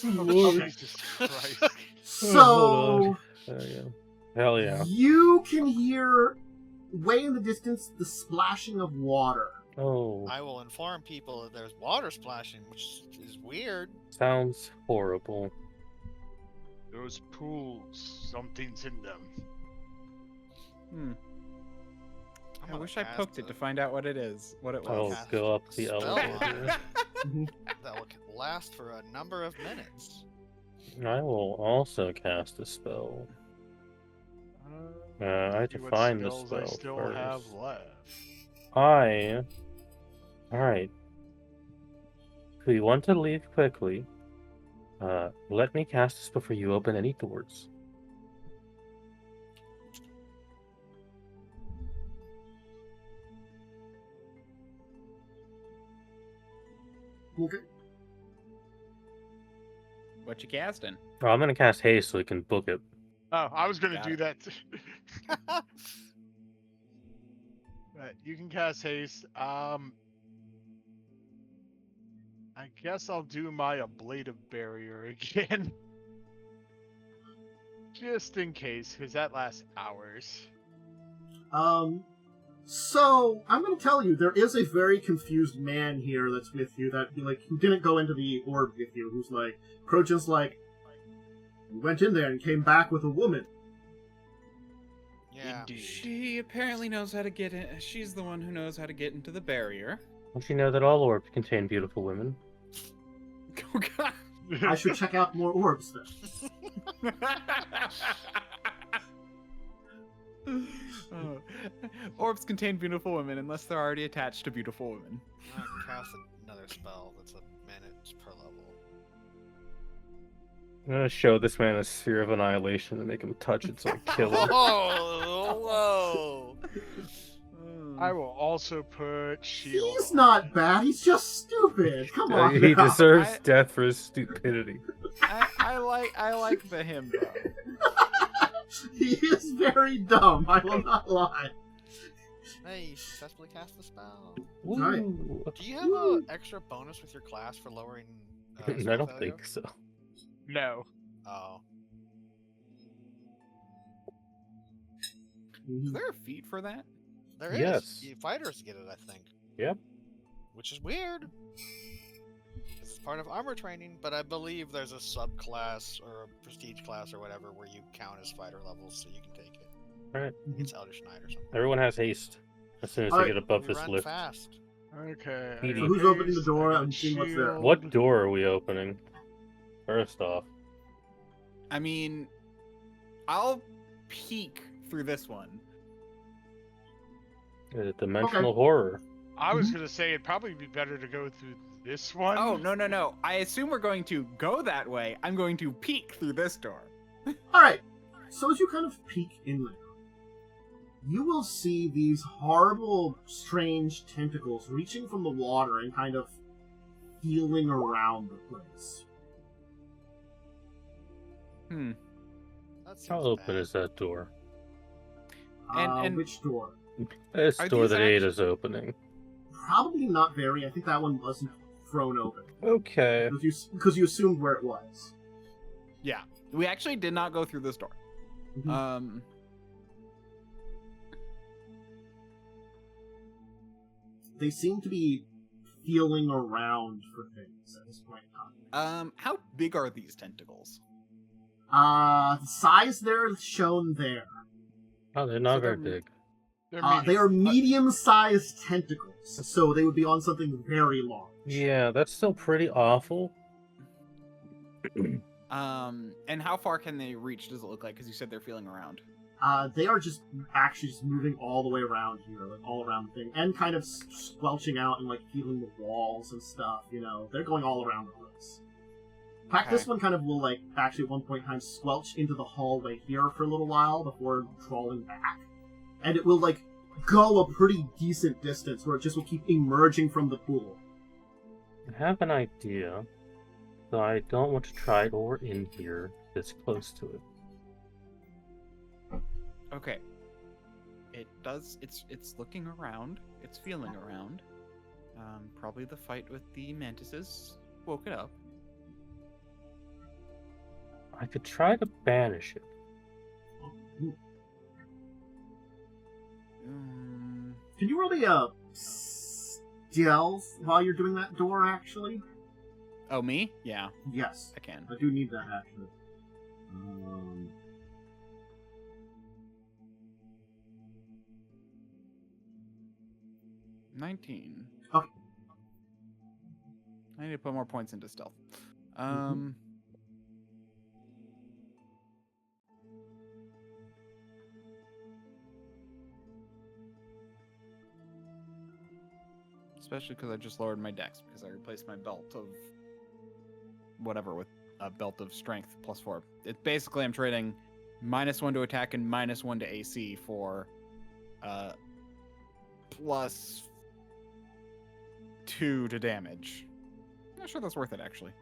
Jesus Christ. So There you go. Hell yeah. you can hear way in the distance the splashing of water. Oh, I will inform people that there's water splashing, which is weird. sounds horrible. Those pools, something's in them. Hmm. I'm I gonna wish I cast poked it to find out what it is. What it I'll was. cast go up the spell elevator. that will last for a number of minutes. I will also cast a spell. I have to See what find the spells I spell still first. have left. Alright. If we want to leave quickly, let me cast this before you open any doors. Okay. What you casting? Oh, I'm gonna cast haste so we can book it. Oh, I was gonna Got do it. that too. Right, you can cast haste. I guess I'll do my ablative barrier again. Just in case, because that lasts hours. So I'm going to tell you, there is a very confused man here that's with you that, like, who didn't go into the orb with you, who's like, Crojan's like, you went in there and came back with a woman. Yeah. Indeed. She apparently knows how to get in. She's the one who knows how to get into the barrier. Don't you know that all orbs contain beautiful women? Oh god. I should check out more orbs then. Oh. Orbs contain beautiful women unless they're already attached to beautiful women. I'm gonna cast another spell that's a minute per level. I'm gonna show this man a sphere of annihilation and make him touch it so I kill him. Whoa! I will also put shield. He's not bad, he's just stupid. Come on. He now. deserves death for his stupidity. I like the him though. He is very dumb, I will not lie. Hey, you successfully cast the spell. Right. Woo. Do you have an extra bonus with your class for lowering? I spell don't failure? think so. No. Oh, Is there a feat for that? there is. Yes. Fighters get it, I think. Yep. Which is weird. It's part of armor training, but I believe there's a subclass or a prestige class or whatever where you count as fighter levels, so you can take it. Alright. I think it's Eldish Knight or something. Everyone has haste as soon as Alright. they get above We this run lift. fast. Okay. I Petey. got Who's opening the haste, door I got and seeing what's there? shield. What door are we opening? First off. I mean, I'll peek through this one. Is it dimensional horror? I was gonna say it'd probably be better to go through this one. Oh, no. I assume we're going to go that way. I'm going to peek through this door. Alright, so as you kind of peek in there, you will see these horrible, strange tentacles reaching from the water and kind of feeling around the place. That seems How open bad. is that door? And- Which door? This Are door these that Ada's opening. Probably not very. I think that one wasn't thrown open. Okay. Because you assumed where it was. Yeah, we actually did not go through this door. Mhm. They seem to be feeling around for things at this point in time. How big are these tentacles? The size they're shown there. Oh, they're not So very they're- big. They're They are medium. medium-sized tentacles, so they would be on something very large. Yeah, that's still pretty awful. And how far can they reach? Does it look like? Because you said they're feeling around. They are just actually just moving all the way around here, like all around the thing, and kind of squelching out and like feeling the walls and stuff. You know, they're going all around the place. In fact, this Okay. one kind of will like actually at one point in time squelch into the hallway here for a little while before crawling back, and it will like go a pretty decent distance where it just will keep emerging from the pool. I have an idea, though I don't want to try it over in here this close to it. Okay. It does. It's looking around. It's feeling around. Probably the fight with the mantises woke it up. I could try to banish it. Can you roll me a stealth while you're doing that door, actually? Oh, me? Yeah, Yes. I can. I do need that, actually. 19. Okay. I need to put more points into stealth. Especially because I just lowered my dex because I replaced my belt of whatever with a belt of strength +4. It's basically I'm trading -1 to attack and -1 to AC for +2 to damage. I'm not sure that's worth it actually.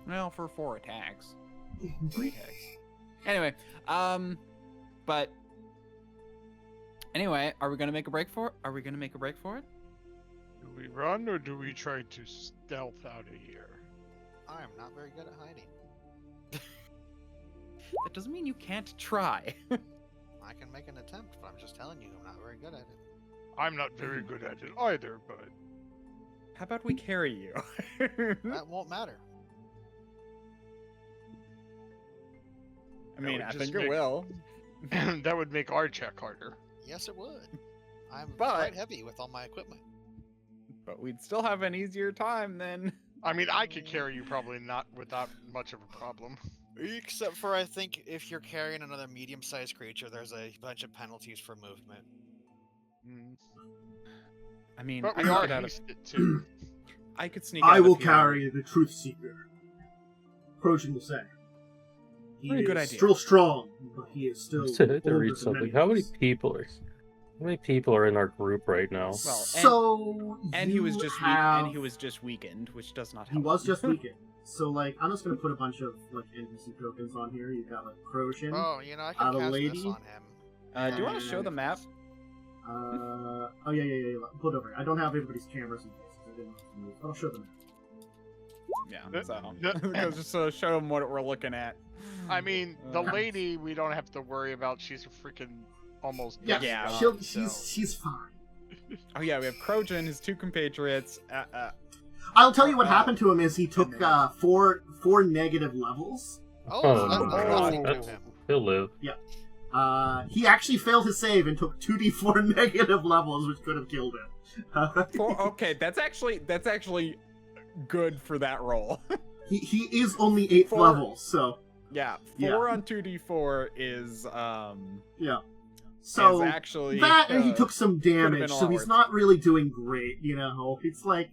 Well, for 4 attacks. 3 attacks. Anyway, but anyway, are we gonna make a break for it? Are we gonna make a break for it? Do we run or do we try to stealth out of here? I am not very good at hiding. That doesn't mean you can't try. I can make an attempt, but I'm just telling you, I'm not very good at it. I'm not very good at it either, but How about we carry you? That won't matter. I mean, would I just think it make- will. that would make our check harder. Yes, it would. I'm But- quite heavy with all my equipment. But we'd still have an easier time then. I mean, I could carry you probably not without much of a problem. Except for, I think, if you're carrying another medium-sized creature, there's a bunch of penalties for movement. I mean, But I we could are get out of- hasted too. I could sneak I out will of here. carry the Truth Seeker. Crojan will say. He Pretty good is idea. still strong, but he is still. To older read than something. many How of many us. people are in our group right now? Well, So And he was you just have... and he was just weakened, which does not He help. was just weakened. So like, I'm just gonna put a bunch of like NPC tokens on here. You've got like Crojan. Oh, you know, I can the cast lady? this on him. Do you want to show the map? Oh yeah. Put over. I don't have everybody's cameras in place. I didn't know what to move. I'll show them. Yeah, so the- just to show them what we're looking at. I mean, the Uh, lady we don't have to worry about. She's a freaking almost Yeah, Yeah. she's fine. Oh yeah, we have Crojan, his 2 compatriots. I'll tell you what Uh, happened to him is he took and then- four negative levels. Oh, Oh, that's no. nothing to That's- him. He'll live. He actually failed his save and took 2d4 negative levels, which could have killed him. Okay, that's actually good for that roll. he is only 8th 4 level, so Yeah, 4 Yeah. on 2d4 is yeah. So is actually that and he took some been damage, a so lot he's worse. not really doing great. You know, it's like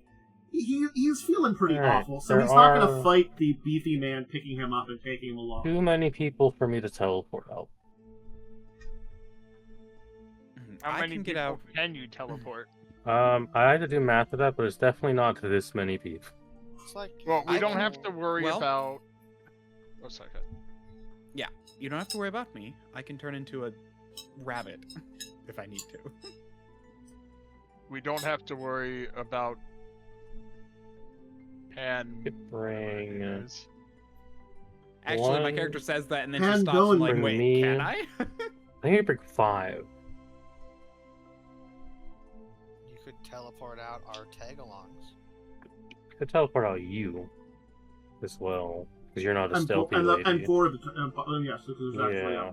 he's feeling pretty Alright, awful. So there he's not going are- to fight the beefy man picking him up and taking him along. Too many people for me to teleport out. How I many can get people out. can you teleport? I had to do math of that, but it's definitely not this many people. It's like Well, we I don't can- have to worry well- about. Oh, sorry. go ahead. You don't have to worry about me. I can turn into a rabbit if I need to. We don't have to worry about Pan. Could bring, whatever it is. Actually, my One- character says that and then Can she stops go and like, and wait, me. can I? I think I bring 5. you could teleport out our tag-alongs. I could teleport out you as well, because you're not a And stealthy and lady. 4 of the yes, this is actually. Yeah.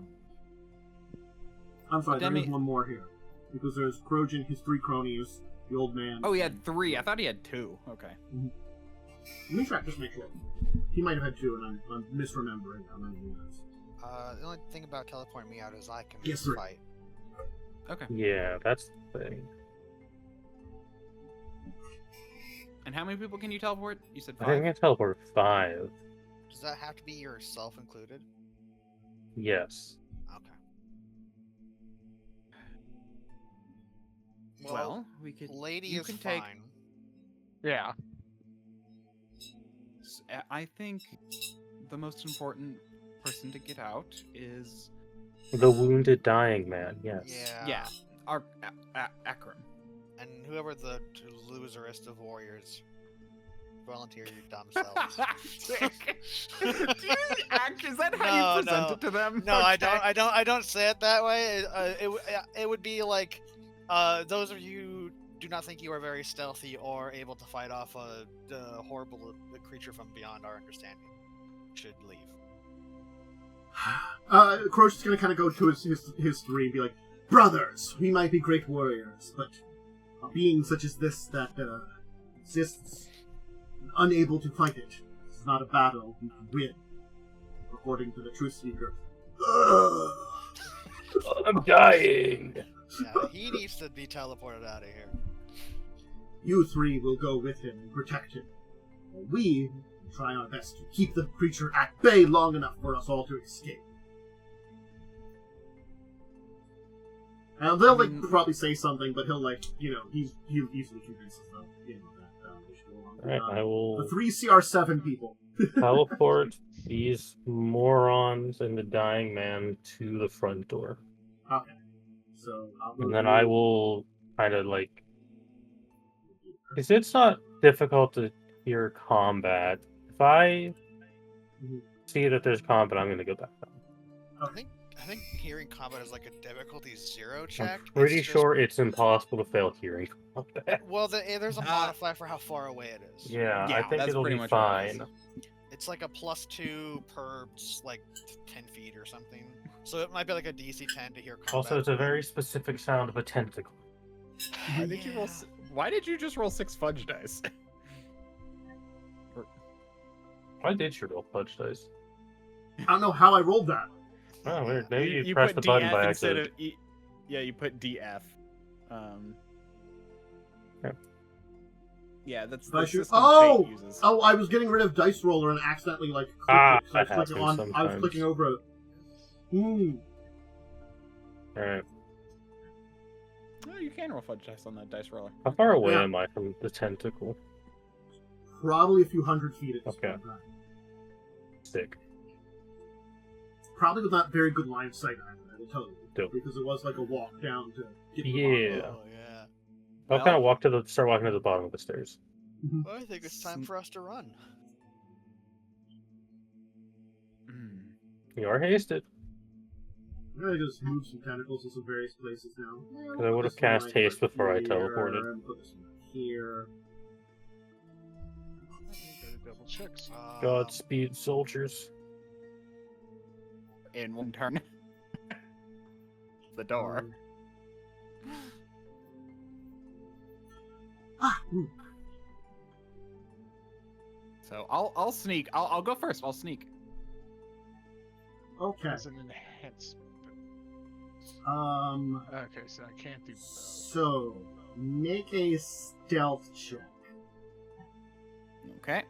I'm sorry, there Demi- is one more here because there's Crojan, his 3 cronies, the old man. Oh, he had 3. I thought he had 2. Okay. Let me check, just make sure. He might have had 2, and I'm misremembering how many he has. The only thing about teleporting me out is I can Yes, sir. fight. Okay. Yeah, that's the thing. And how many people can you teleport? You said I think 5? I teleport 5. Does that have to be yourself included? Yes. Okay. Well, we could. Lady you is can fine. take- Yeah. I think the most important person to get out is The wounded dying man, yes. Yeah. yeah, our Akram. And whoever the loserest of warriors, volunteer your dumb selves. Is that how you present it to them? No, Okay. I don't say it that way. It would be like, those of you who do not think you are very stealthy or able to fight off a horrible creature from beyond our understanding should leave. Croce is gonna kind of go to his three and be like, brothers, we might be great warriors, but a being such as this that exists, unable to fight it, is not a battle we can win, according to the truth speaker. I'm dying. Yeah, he needs to be teleported out of here. You three will go with him and protect him, while we will try our best to keep the creature at bay long enough for us all to escape. And they'll probably say something, but he'll he'll easily convince them that they should go along. Alright, I will The 3 CR7 people. teleport these morons and the dying man to the front door. Okay. So And then I will kind of because it's not difficult to hear combat. If I see that there's combat, I'm going to go back down. I think hearing combat is like a difficulty 0 check. I'm pretty It's just- sure it's impossible to fail hearing combat. Well, there's a modifier for how far away it is. Yeah, I think that's it'll pretty be much what it is. fine. It's like a +2 per 10 feet or something. So it might be like a DC 10 to hear combat. Also, it's a very specific sound of a tentacle. Why did you roll? Why did you just roll 6 fudge dice? Why did you roll fudge dice? I don't know how I rolled that. Oh, weird. Maybe you You pressed put the button DF by instead accident. of yeah, you put DF. Yeah. Yeah, that's If I the shoot- system Oh! Fate uses. Oh, I was getting rid of Dice Roller and accidentally clicked Ah, it, so I was that clicking happens I was sometimes. clicking over it. Alright. Oh, you can roll fudge dice on that dice roller. How far away Yeah. am I from the tentacle? Probably a few hundred feet at this Okay. point in time. Stick. Probably with not very good line of sight either, I will tell you. Dope. Because it was like a walk down to get to the Yeah. Oh, yeah. I'll Well- kind of start walking to the bottom of the stairs. bottom. Well, I think it's time for us to run. You are hasted. I'm gonna just move some tentacles to some various places now. Because I would have cast haste before I teleported. And put this one here. Gotta double checks. Godspeed, soldiers. In one turn. The door. So I'll sneak. I'll go first. I'll sneak. Okay. As an enhancement. Um. Okay, so I can't do both. So make a stealth check. Okay.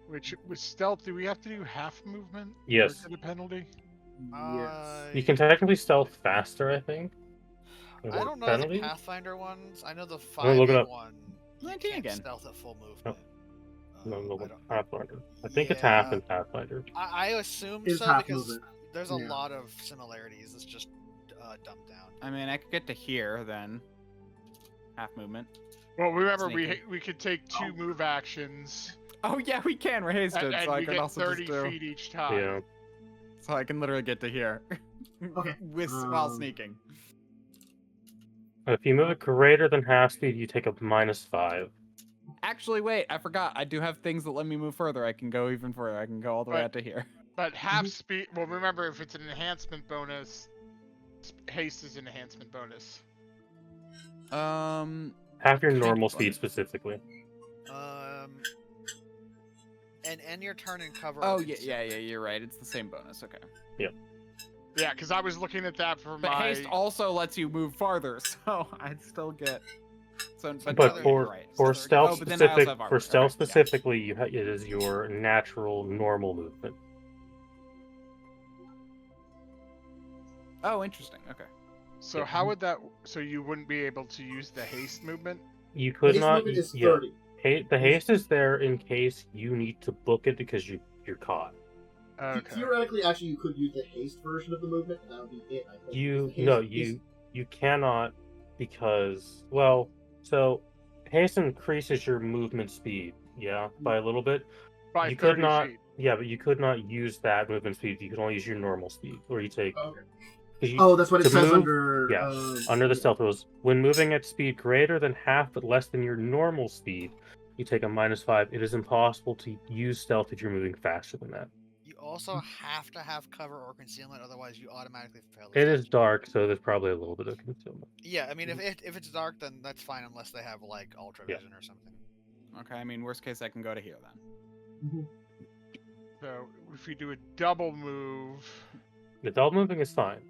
Which, with stealth, do we have to do half movement? Yes. For the penalty? Yes. You can technically stealth faster, I think. Is I that don't know penalty? the Pathfinder ones. I know the I'm looking 5e up. one. 19 can't again. Stealth at full movement. No, I no, don't- Pathfinder. I think it's half Yeah. in Pathfinder. I assume Is so half because movement. there's a Yeah. lot of similarities. It's just dumbed down. I mean, I could get to here then. Half movement. Well, remember, Sneaky. we could take 2 move actions, Oh yeah, we can. We're hasted, and so I we could get also 30 just do. feet each time. Yeah. So I can literally get to here. Okay, While sneaking. If you move it greater than half speed, you take a -5. Actually, wait. I forgot. I do have things that let me move further. I can go even further. I can go all the way Right. out to here. But half speed. Well, remember, if it's an enhancement bonus, haste is an enhancement bonus. Half your Think normal about speed it. specifically. And end your turn and cover. Oh up yeah. You're right. It's the same bonus. Okay. Yeah, because I was looking at that for But my. haste also lets you move farther, so I'd still get. So, But you're for right. for So stealth oh, but then I also specific have armor. for stealth Okay, yeah. specifically, it is your natural normal movement. Oh, interesting. Okay. So Yeah. how would that? So you wouldn't be able to use the haste movement? You could Haste not. movement is Yeah, 30. the haste is there in case you need to book it because you're caught. Okay. Theoretically, actually, you could use the haste version of the movement. That would be it. I think. You The haste no is- you cannot because well So, haste increases your movement speed, yeah, by a little bit. By You 30 could not, feet. yeah, but you could not use that movement speed. You could only use your normal speed, or you take. Okay. 'Cause you- Oh, that's what it to says move- under. yeah, Under the stealth rules, when moving at speed greater than half but less than your normal speed, you take a -5. It is impossible to use stealth if you're moving faster than that. You also have to have cover or concealment, otherwise you automatically fail. It is dark, so there's probably a little bit of concealment. Yeah, I mean, if it's dark, then that's fine, unless they have like ultra Yeah. vision or something. Okay, I mean, worst case, I can go to here then. Mhm. So if we do a double move, The double moving is fine.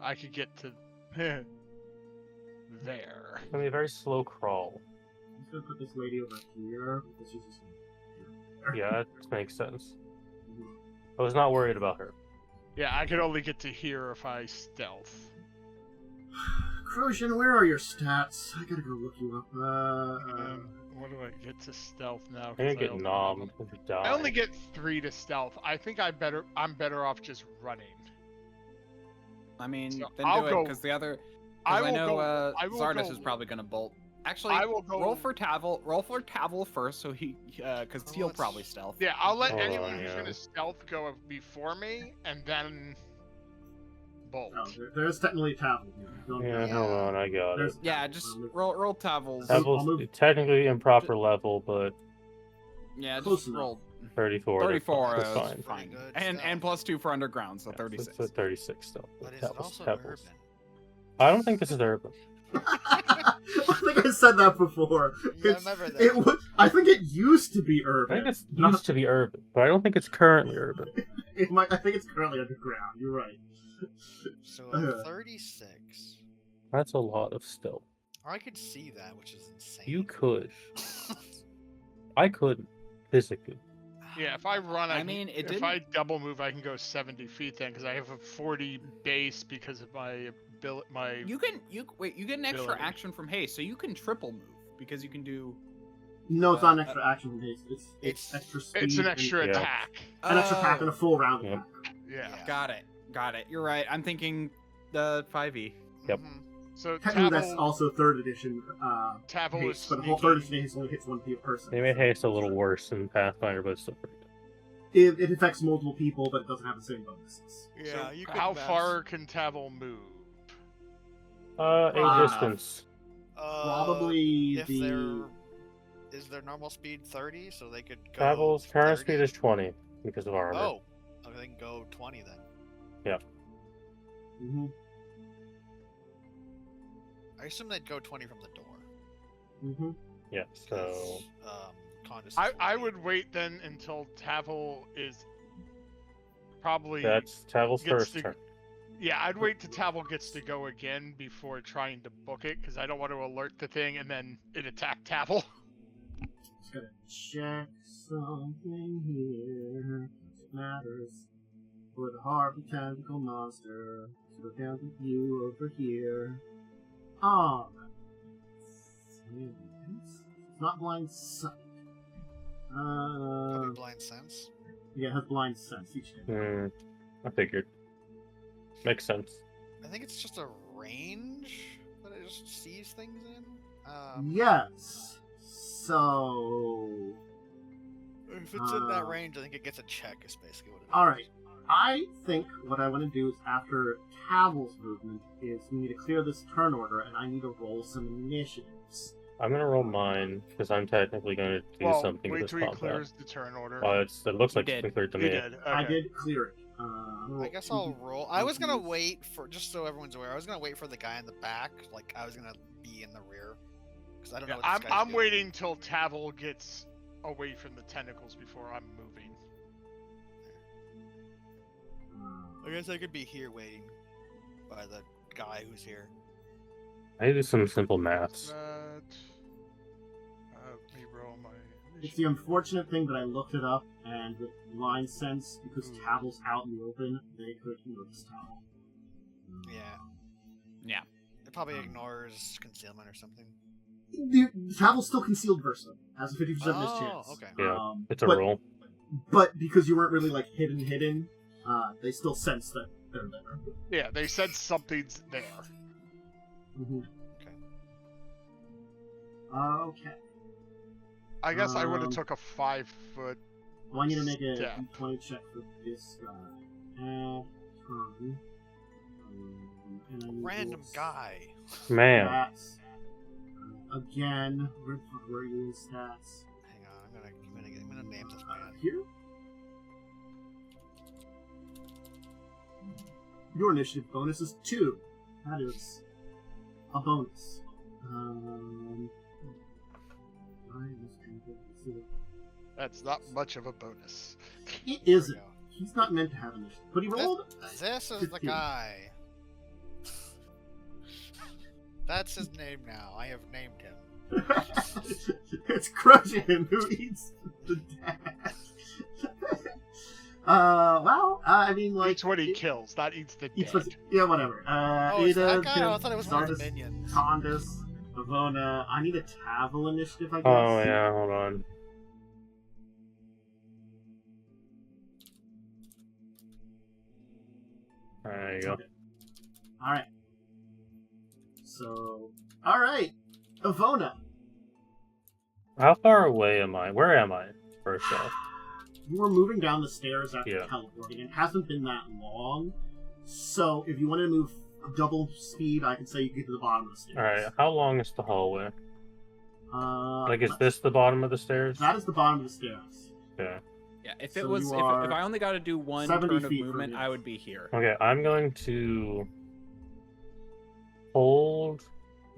I could get to there. It's gonna be a very slow crawl. I'm just gonna put this lady over here because she's just. Yeah, that makes sense. I was not worried about her. Yeah, I could only get to here if I stealth. Crozian, where are your stats? I gotta go look you up. What do I get to stealth now? I'm gonna 'Cause I get only- nommed if you die. I only get 3 to stealth. I think I'm better off just running. I mean, So then I'll do it, go- because the other... I Because I, will know go- I will Zardris go- is probably going to bolt. Actually, I will go. roll for Tavel first, so because Oh, he'll let's- probably stealth. Yeah, I'll let Hold anyone on, who's yeah. gonna stealth go before me, and then bolt. Oh, there's technically Tavel here. Don't Yeah, worry. hold on, I got it. There's Yeah, Tavel. just I'll move- roll Tavel's. I'll Tavel's move- technically improper level, but Yeah, Close just enough. roll 34. 34 That's is fine. fine. Pretty good And stealth. +2 for underground, so Yeah, 36. So 36 still. But is it Tavel's- also Tavel's. urban? I don't think this is urban. I think I said that before. Yeah, I It's- remember that. It was, I think it used to be I urban. think it's Not- used to be urban, but I don't think it's currently urban. It might. I think it's currently underground. You're right. So Uh. 36. That's a lot of stealth. Or I could see that, which is insane. You could. I couldn't. Physically. Yeah, if I run, I can- mean, it if I didn't- double move, I can go 70 feet then, because I have a 40 base because of my ability. You get an extra Ability. action from haste, so you can triple move because you can do. No, it's not an extra action from haste. It's It's- extra speed. It's an extra Yeah. attack. An extra attack and a full round Yep. attack. Yeah. Got it. You're right. I'm thinking the 5e. Yep. Mhm. So Technically, that's Tavel, also third edition Tavel is haste, but the whole third edition sneaky. haste only hits one person. They made haste a little worse than Pathfinder, but it's still pretty good. It affects multiple people, but it doesn't have the same bonuses. Yeah, So you could how mass- far can Tavel move? A Ah. distance. Probably if the. Is their normal speed 30, so they could go. Tavel's current 30? speed is 20 because of armor. Oh, okay, they can go 20 then. Mm-hmm. I assume they'd go 20 from the door. Mm-hmm. Yeah, so. Khandes is I 40. would wait then until Tavel is probably. That's Tavel's gets first to- turn. Yeah, I'd wait till Tavel gets to go again before trying to book it, because I don't want to alert the thing and then it attack Tavel. Just gotta check something here. It matters. For the heart of tentacle monster. So look down to you over here. Ah. It's not blind sight. Probably blind sense. Yeah, it has blind sense each day. I figured. Makes sense. I think it's just a range that it just sees things in. Yes. So. If it's in that range, I think it gets a check. Is basically what it is. All right. I think what I want to do is after Tavel's movement is we need to clear this turn order, and I need to roll some initiatives. I'm gonna roll mine because I'm technically gonna do Well, something wait with till this he combat. clears the turn order. It looks You like it's did. been cleared to He me. did. I Okay. did clear it. I guess I'll roll. I was gonna wait for, just so everyone's aware, I was gonna wait for the guy in the back. Like I was gonna be in the rear, because I don't know. Yeah, What this guy's I'm doing. waiting till Tavel gets away from the tentacles before I'm moving. I guess I could be here waiting by the guy who's here. I do some simple maths. Let me roll my. It's the unfortunate thing that I looked it up, and with line sense, because Tavel's out in the open, they could notice Tavel. Yeah. It probably ignores concealment or something. Tavel's still concealed versa, has a 50% miss Oh, chance. okay. Yeah, It's a but, roll. But because you weren't really like hidden, they still sense that they're there. Yeah, they said something's there. Mm-hmm. Okay. I guess I would have took a 5-foot. I want you to make a step. d20 check for this guy. Add turn. And I need Random those guy. Man. stats. Again, where are you in stats? Hang on, I'm gonna name this man. Here? Your initiative bonus is 2. That is a bonus. That's not much of a bonus. It There we isn't. go. He's not meant to have initiative. But he rolled. This is the 15. guy. That's his name now. I have named him. It's Crushing who eats the dad. Well, I mean, like. Eats what he kills, not eats the eats dead. what- yeah, whatever. Oh, is that Ada, guy? Oh, I thought it was one of Zardris, his minions. Khandes, Avona. I need a Tavel initiative, I guess. Oh yeah, hold on. There you go. Okay. Alright. So, alright. Avona. How far away am I? Where am I? First off. You were moving down the stairs after Yeah. teleporting. It hasn't been that long. So, if you wanted to move double speed, I could say you could get to the bottom of the stairs. Alright, how long is the hallway? Like, is let's- this the bottom of the stairs? That is the bottom of the stairs. Okay. Yeah, if So it was you if are I only got to do one 70 turn of feet from movement, you. I would be here. Okay, I'm going to hold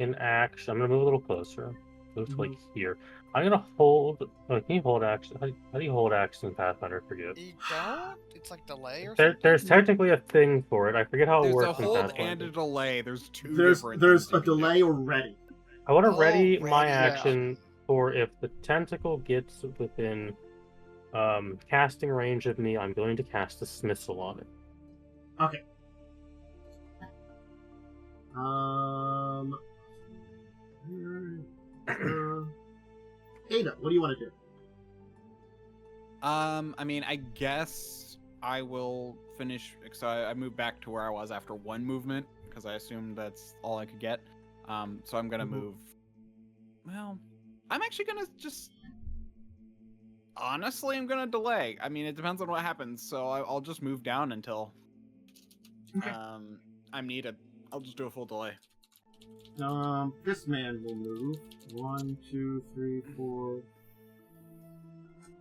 in action. I'm gonna move a little closer. Move to like here. I'm gonna hold. Oh, can you hold action? How do you hold action in Pathfinder? I forget. You don't? It's like delay or There, something? there's technically a thing for it. I forget how it There's works a in hold Pathfinder. and a delay. There's two There's different. there's things a you can do. delay or ready. I want to Oh, ready my ready, yeah. action for if the tentacle gets within casting range of me. I'm going to cast a dismissal on it. Okay. Ada, what do you want to do? I mean, I guess I will finish. So I moved back to where I was after one movement because I assumed that's all I could get. So I'm gonna Mhm. move. Well, I'm actually gonna just. Honestly, I'm gonna delay. I mean, it depends on what happens. So I'll just move down until. Okay. I'm needed. I'll just do a full delay. This man will move. 1, 2, 3, 4.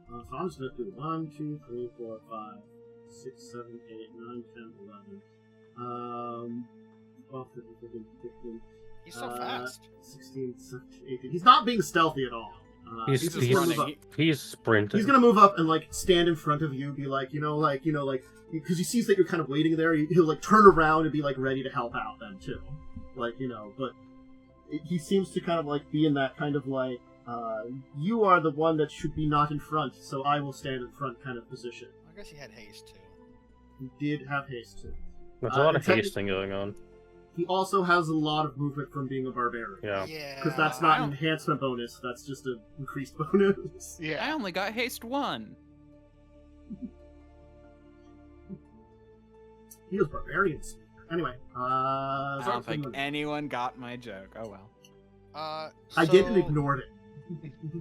So I'm just gonna do 1, 2, 3, 4, 5, 6, 7, 8, 9, 10, 11. 12, 13, 14, 15. He's so fast. 16, 17, 18. He's not being stealthy at all. He's just he's gonna move running. up. He's sprinting. He's gonna move up and like stand in front of you, be like, because he sees that you're kind of waiting there. He'll like turn around and be like ready to help out then too, But he seems to kind of like be in that kind of like, you are the one that should be not in front, so I will stand in front kind of position. I guess he had haste too. He did have haste too. There's a lot of and hasting going on. He also has a lot of movement from being a barbarian. Yeah. Yeah. Because that's not I an don't- enhancement bonus, that's just an increased bonus. I Yeah. only got haste 1. He was barbarian. Anyway, I don't think anyone got my joke. Oh well. I so didn't ignore it.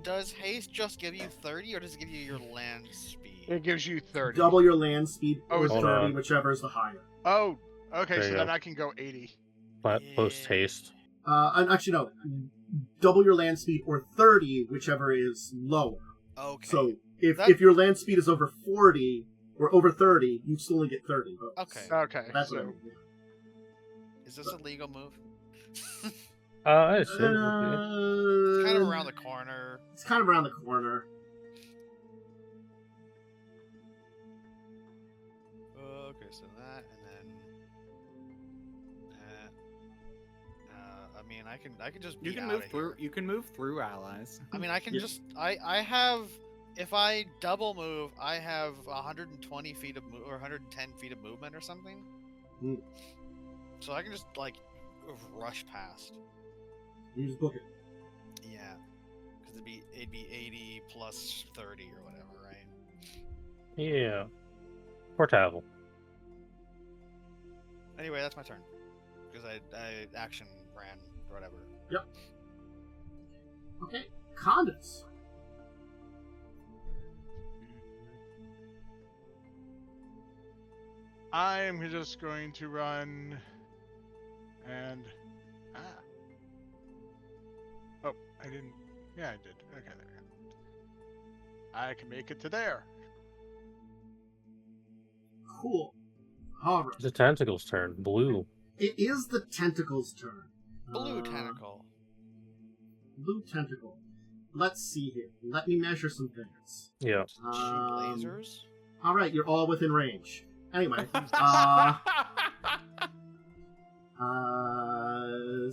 Does haste just give you 30, or does it give you your land speed? It gives you 30. Double your land speed Oh, or is it- 30, Hold on. whichever is the higher. Oh, okay, There so you then go. I can go 80. Post haste. And actually, no. Double your land speed or 30, whichever is lower. Okay. So if That- if your land speed is over 40 or over 30, you still only get 30 votes. Okay. Okay, That's what I so mean. Is this a legal move? I assume. it would It's kind of around the corner. It's kind of around the corner. Okay, so that and then that. I mean, I can just You be can outta move through. here. You can move through allies. I mean, I can Yeah. just I have, if I double move, I have 120 feet of or 110 feet of movement or something. Hmm. So I can just like rush past. You just book it. Yeah, because it'd be 80 plus 30 or whatever, right? Yeah. Poor Tavel. Anyway, that's my turn because I action ran or whatever. Okay, Khandes. I'm just going to run and oh, I didn't. Yeah, I did. Okay, there we go. I can make it to there. Cool. Alright. It's the tentacle's turn. Blue. It is the tentacle's turn. Blue tentacle. Blue tentacle. Let's see here. Let me measure some things. Yeah. Shoot lasers. Alright, you're all within range. Anyway,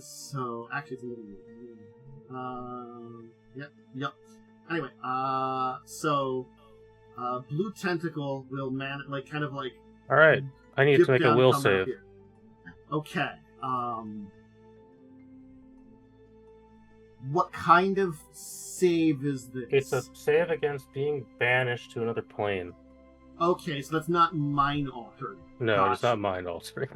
so actually it's a little yep. Anyway, blue tentacle will All right. I need dip to make down a will come out save. here. Okay. What kind of save is this? It's a save against being banished to another plane. Okay, so that's not mind altering. No, it's not mind altering.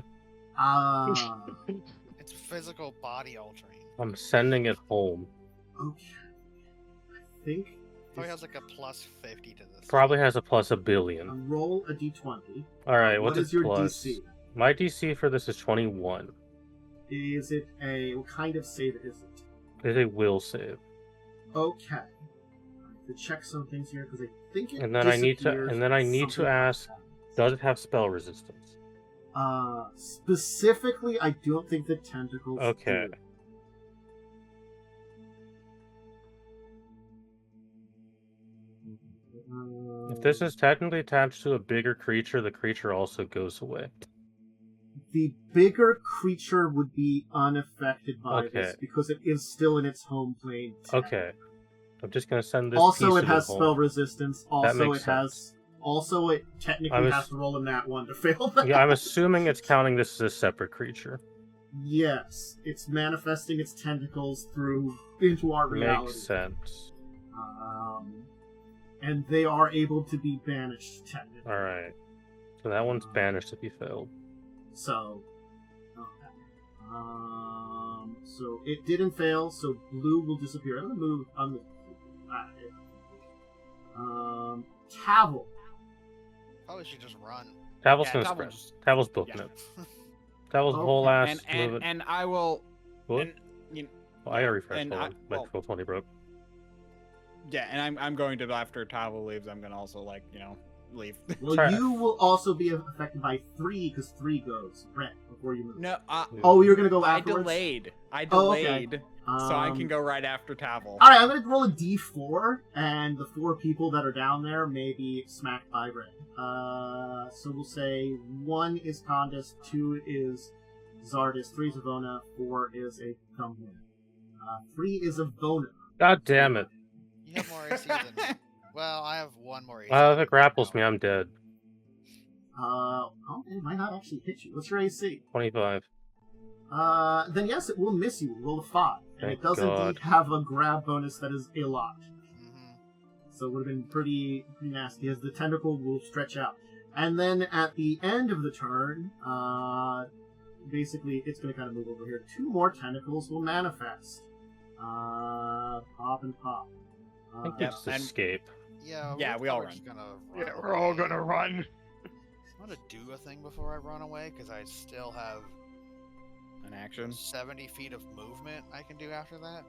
It's physical body altering. I'm sending it home. Okay. I think Probably has like a plus 50 to this. Probably has a plus a billion. roll a d20. All right, What what's is its your plus? DC? My DC for this is 21. Is it what kind of save is it? It's a will save. Okay. I have to check some things here because I think it And then I need to disappears something ask, does it have spell resistance? Specifically, I don't think the tentacles Okay. do. If this is technically attached to a bigger creature, the creature also goes away. The bigger creature would be unaffected by this Okay. because it is still in its home plane. Okay. I'm just gonna send this Also, piece it of has home. spell resistance. Also, makes it has. sense. Also, it technically I was- has to roll a nat 1 to fail that. Yeah, I'm assuming it's counting this as a separate creature. Yes, it's manifesting its tentacles into our reality. Makes sense. And they are able to be banished technically. Alright. So that one's banished if he failed. So, okay. So it didn't fail. So blue will disappear. I'm gonna move. Tavel. Probably should just run. Tavel's Yeah, gonna Tavel spread. just- Tavel's booking yeah. it. Tavel's Okay. whole ass And moving. and I will. What? And, you know, Oh, I gotta refresh. and Hold I- on. My well- 1220 broke. yeah, and I'm going to, after Tavel leaves, I'm gonna also leave. Well, Sorry. you will also be affected by 3 because 3 goes red before you move. No, Oh, you're gonna go I afterwards. delayed. Oh, okay. So I can go right after Tavel. All right, I'm gonna roll a d4, and the 4 people that are down there may be smacked by red. So we'll say 1 is Khandes, 2 is Zardris, 3 is Avona, 4 is a thumbnail. 3 is Avona. God damn it. You have more AC than. Well, I have one more AC. If it grapples me, I'm dead. It might not actually hit you. What's your AC? 25. Then yes, it will miss you. Roll a 5, and Thank it does God. indeed have a grab bonus that is a lot. Mhm. So it would have been pretty nasty, as the tentacle will stretch out. And then at the end of the turn, basically it's going to kind of move over here. 2 more tentacles will manifest. Pop and pop. I think Yeah, it's and- escape. Yeah, Yeah, we're we all probably just gonna run Yeah, we're all away. gonna run. I'm gonna do a thing before I run away because I still have An action. 70 feet of movement I can do after that.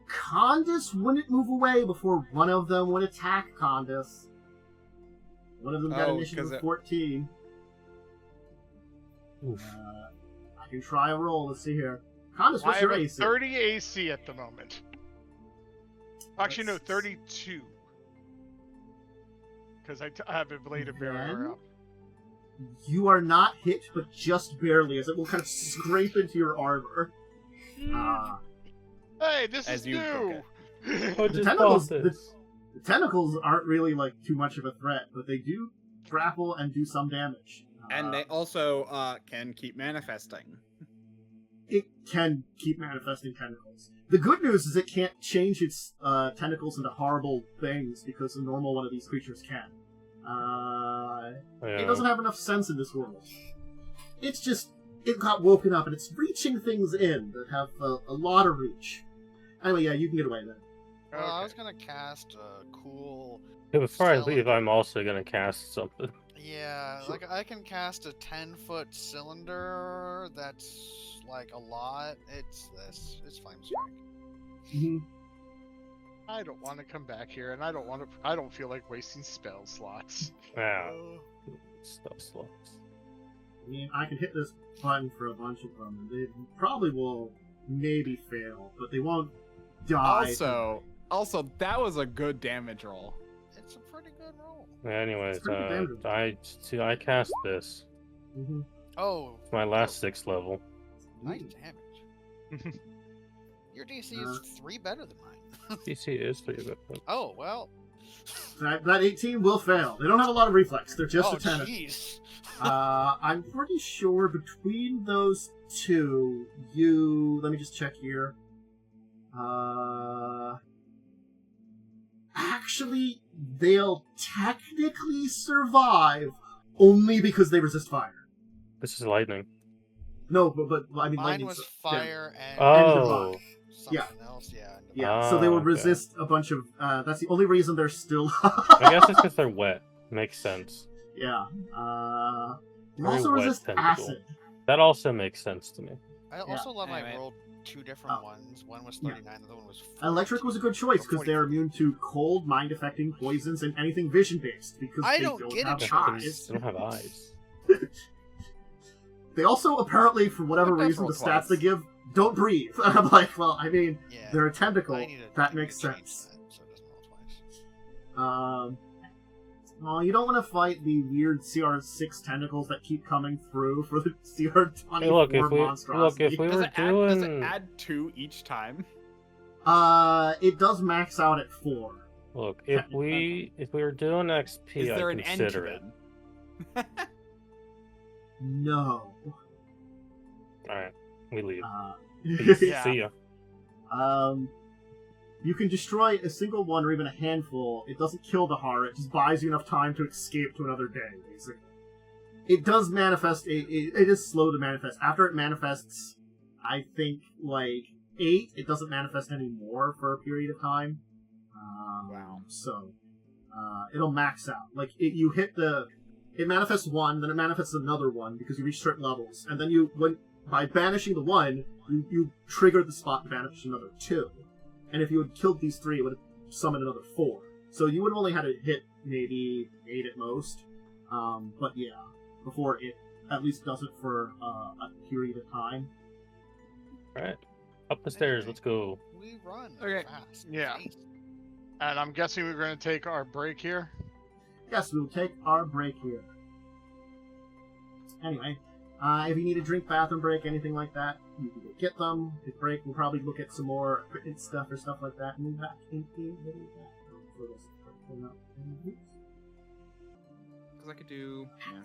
Khandes wouldn't move away before one of them would attack Khandes. One of them got Oh, initiative 'cause of it- 14. Oof. I can try a roll. Let's see here. Khandes, I what's have your a AC? 30 AC at the moment. Actually, no, Let's- 32. Because I have a blade of barrier Then- up. You are not hit, but just barely, as it will kind of scrape into your armor. Hey, this As is you new! Oh, The just tentacles, bosses. the tentacles aren't really like too much of a threat, but they do grapple and do some damage. And they also can keep manifesting. It can keep manifesting tentacles. The good news is it can't change its tentacles into horrible things because a normal one of these creatures can. It Yeah. doesn't have enough sense in this world. It's just it got woken up, and it's reaching things in that have a lot of reach. Anyway, yeah, you can get away then. Well, I was gonna cast a cool. Yeah, before I leave, cylinder. I'm also gonna cast something. Yeah, Sure. like I can cast a 10-foot cylinder. That's like a lot. It's this. It's flame strike. Mm-hmm. I don't want to come back here, and I don't feel like wasting spell slots. Yeah, stuff slots. I mean, I can hit this button for a bunch of them. They probably will maybe fail, but they won't die. Also, that was a good damage roll. It's a pretty good roll. Anyways, It's pretty damaging. I cast this. Mm-hmm. Oh, It's my last 6th level. nice damage. Your DC is 3 better than mine. DC is 3 of it. Oh well. That 18 will fail. They don't have a lot of reflex. They're just Oh a 10. jeez. I'm pretty sure between those two, let me just check here. Actually, they'll technically survive only because they resist fire. This is lightning. No, but I mean, Mine lightning's was fire and Oh. something Yeah. else. Yeah. and Yeah, so they will okay. resist a bunch of. That's the only reason they're still. I guess it's because they're wet. Makes sense. Yeah. They Very also wet resist tentacle. acid. That also makes sense to me. I also love Anyway. I rolled 2 different Oh. ones. One was Yeah. 39, the other one was 40. Electric was a good choice because they're immune to cold, mind-affecting poisons and anything vision-based because I they don't don't get a have choice. eyes. They don't have eyes. They also apparently, for whatever Looked up reason, roll the stats twice. they give don't breathe. And I'm like, well, I mean, Yeah. they're a tentacle. I need to- That I need makes to change sense. that so it doesn't roll twice. Well, you don't want to fight the weird CR6 tentacles that keep coming through for the CR24 Hey, look, if we monstrosity. were Does it doing, add 2 each time? It does max out at 4. look, if we were doing XP, Is there I'd an end to consider it. them? No. All right, we leave. Peace. Yeah. See ya. You can destroy a single one or even a handful. It doesn't kill the horror. It just buys you enough time to escape to another day, basically. It does manifest. It is slow to manifest. After it manifests, I think, like, 8, it doesn't manifest anymore for a period of time. Wow. So, it'll max out. Like, you hit it manifests 1, then it manifests another 1 because you reach certain levels. And then by banishing the 1, you trigger the spot to banish another 2. And if you had killed these 3, it would have summoned another 4. So you would have only had to hit maybe 8 at most. But yeah, before it at least does it for a period of time. Alright. Up the stairs, Anyway. let's go. We run Okay. fast. Yeah. Jeez. And I'm guessing we're going to take our break here. Yes, we'll take our break here. Anyway, if you need a drink, bathroom break, anything like that, you can go get them. If break, we'll probably look at some more equipment stuff or stuff like that and move back into the bathroom for this. Because I could do. Yeah.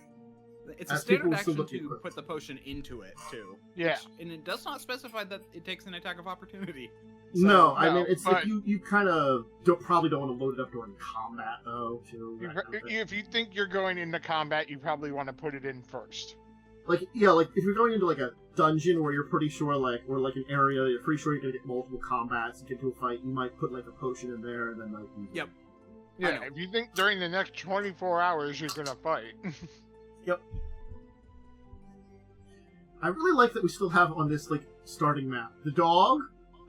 It's As a standard people still action look to equipped. put the potion into it too. Yeah. And it does not specify that it takes an attack of opportunity. No, I no, mean, it's but- you kind of probably don't want to load it up during combat, though, too. that kind of thing. If you think you're going into combat, you probably want to put it in first. Like, yeah, like, if you're going into, like, a dungeon where you're pretty sure, like, or, like, an area, you're pretty sure you're gonna get multiple combats and get into a fight, you might put, like, a potion in there, and then, like... Yep. I Yeah, know. if you think during the next 24 hours you're going to fight. Yep. I really like that we still have on this, like, starting map. The dog,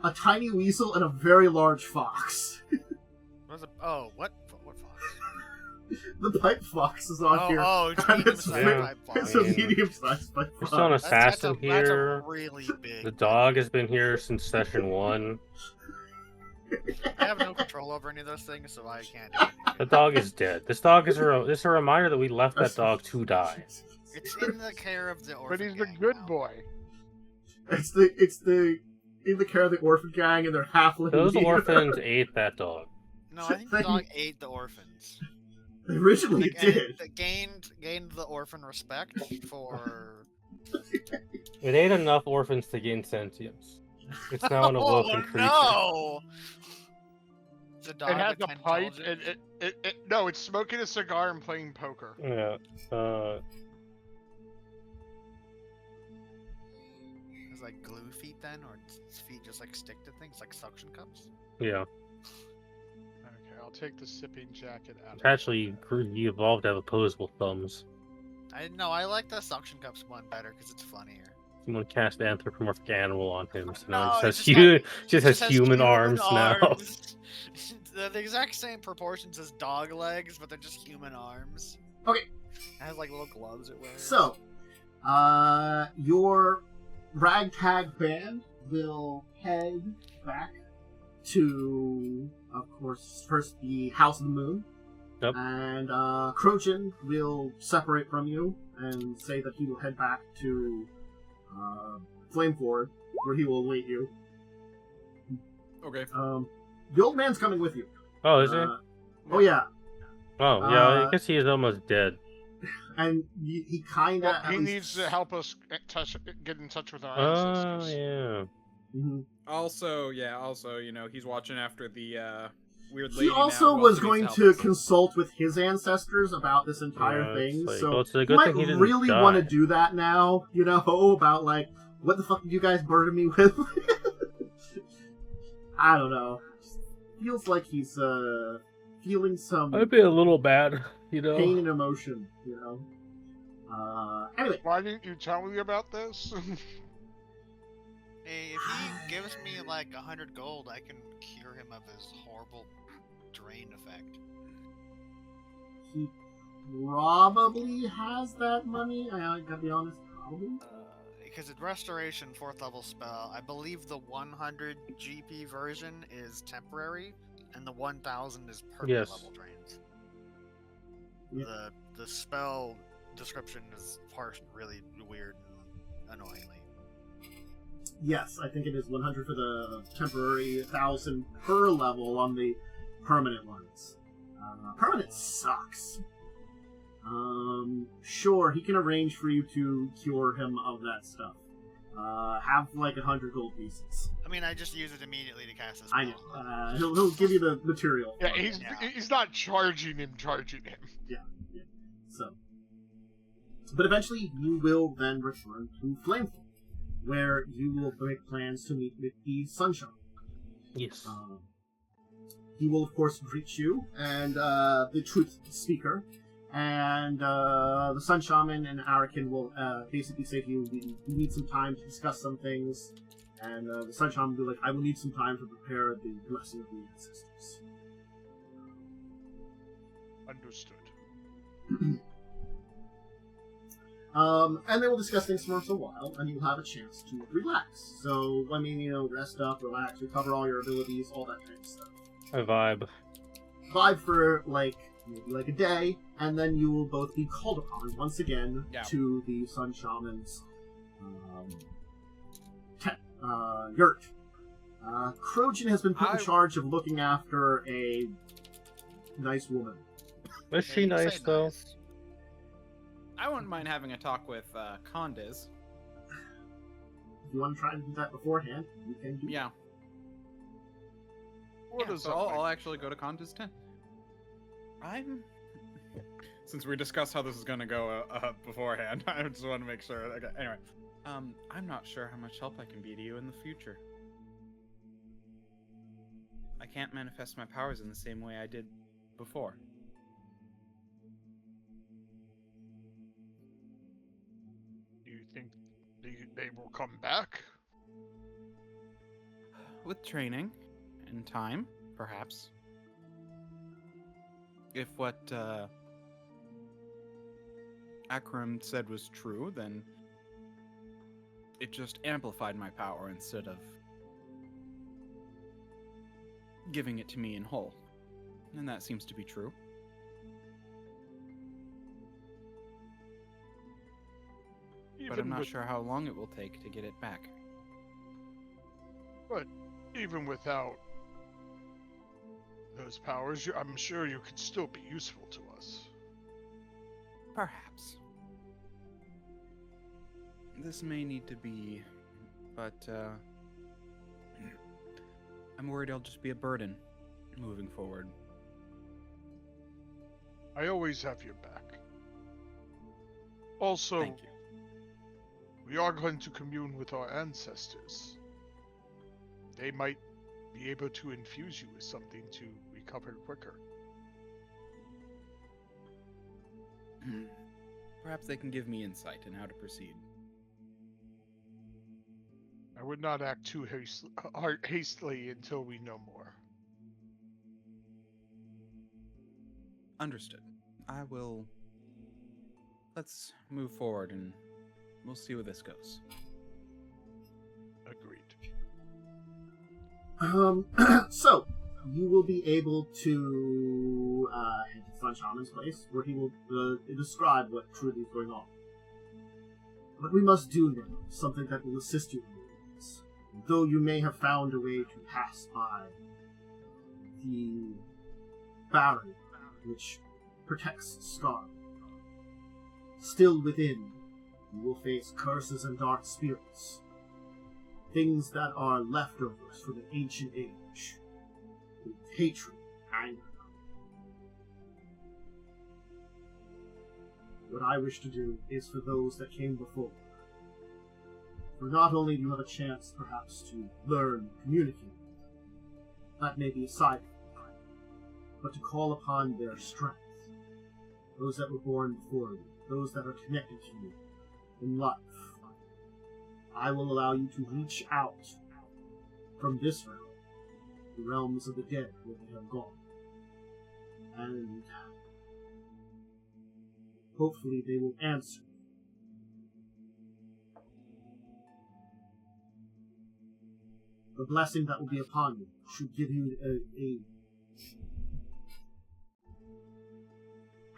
a tiny weasel, and a very large fox. What is it? Oh, what? What fox? The pipe fox is on here. Oh, And it's medium-sized big. pipe It's fox. a medium-sized pipe We're fox. still an That's assassin a, that's here. a really big. The dog has been here since session 1. I have no control over any of those things, so I can't do anything. The dog is dead. This dog is a reminder that we left that dog to die. It's in the care of the orphan But he's the gang good now. boy. It's in the care of the orphan gang and their halfling. Those leader. orphans ate that dog. No, I think the dog ate the orphans. They originally Like, and did. it gained the orphan respect for. It ate enough orphans to gain sentience. It's now an awoken creature. No! The dog It has like, a pipe. intelligent? No, it's smoking a cigar and playing poker. Yeah. things like glue feet then, or feet just like stick to things like suction cups? Yeah. Okay, I'll take the sipping jacket out. of Actually, it. you evolved to have opposable thumbs. I like the suction cups one better because it's funnier. You want to cast anthropomorphic animal on him, so now No, he it just just has human arms now. They're the exact same proportions as dog legs, but they're just human arms. Okay. It has like little gloves it wears. So, your ragtag band will head back to, of course, first the House of the Moon. Yep. And Crojan will separate from you and say that he will head back to Flameford, where he will await you. Okay. The old man's coming with you. Oh, is he? Oh, yeah. Oh, yeah. I guess he is almost dead. And he kind of... Well, he needs to help us get in touch with our Oh, ancestors. yeah. Mhm. Also, he's watching after the weird lady. He also now, was who going needs to help, so- consult with his ancestors about this entire thing, it's like, so well, it's a he good might thing he didn't really die. want to do that now, about, like, what the fuck did you guys burden me with? I don't know. Feels like he's, feeling some I'd be a little bad, pain and emotion, Anyway. Why didn't you tell me about this? Hey, if he gives me like 100 gold, I can cure him of his horrible drain effect. He probably has that money. I gotta be honest, probably. Because it's restoration 4th level spell. I believe the 100 GP version is temporary, and the 1000 is permanent Yes. level drains. Yeah. The spell description is parsed really weird and annoyingly. Yes, I think it is 100 for the temporary, 1000 per level on the permanent ones. Permanent sucks. Sure, he can arrange for you to cure him of that stuff. Have like 100 gold pieces. I mean, I just use it immediately to cast this spell. I know. He'll give you the material. Yeah, for it. he's not charging him. Yeah. So, but eventually you will then return to Flamefall, where you will make plans to meet with the Sun Shaman. Yes. He will, of course, greet you, and the Truth Speaker, and the Sun Shaman and Arakin will basically say to you, we need some time to discuss some things, and the Sun Shaman will be like, I will need some time to prepare the blessing of the ancestors. Understood. And they will discuss things for a while, and you'll have a chance to relax. So, rest up, relax, recover all your abilities, all that kind of stuff. A vibe. Vibe for, maybe a day, and then you will both be called upon once again to the Sun Shaman's yurt. Crojan has been put in charge of looking after a nice woman. Was she nice, though? Nice. I wouldn't mind having a talk with Khandes. If you want to try and do that beforehand, you can do Yeah. What I'll actually go to Khandes 10. Since we discussed how this is gonna go beforehand, I just want to make sure. Okay, anyway, I'm not sure how much help I can be to you in the future. I can't manifest my powers in the same way I did before. Do you think they will come back? With training and time, perhaps. If what Akram said was true, then it just amplified my power instead of giving it to me in whole. And that seems to be true. But I'm not sure how long it will take to get it back. But even without those powers, I'm sure you could still be useful to us. Perhaps. This may need to be, but I'm worried I'll just be a burden moving forward. I always have your back. Also, Thank you. We are going to commune with our ancestors. They might be able to infuse you with something to recover quicker. Perhaps they can give me insight in how to proceed. I would not act too hastily until we know more. Understood. I will... Let's move forward and we'll see where this goes. Agreed. So, you will be able to head to Sun Shaman's place, where he will describe what truly is going on. But we must do now something that will assist you in this. Though you may have found a way to pass by the barrier which protects Scar, still within, you will face curses and dark spirits. Things that are leftovers from an ancient age. With hatred, anger. What I wish to do is for those that came before. For not only do you have a chance, perhaps, to learn, communicate, that may be a side, but to call upon their strength. Those that were born before you, those that are connected to you in life. I will allow you to reach out from this realm, the realms of the dead where they have gone. And hopefully they will answer. The blessing that will be upon you should give you a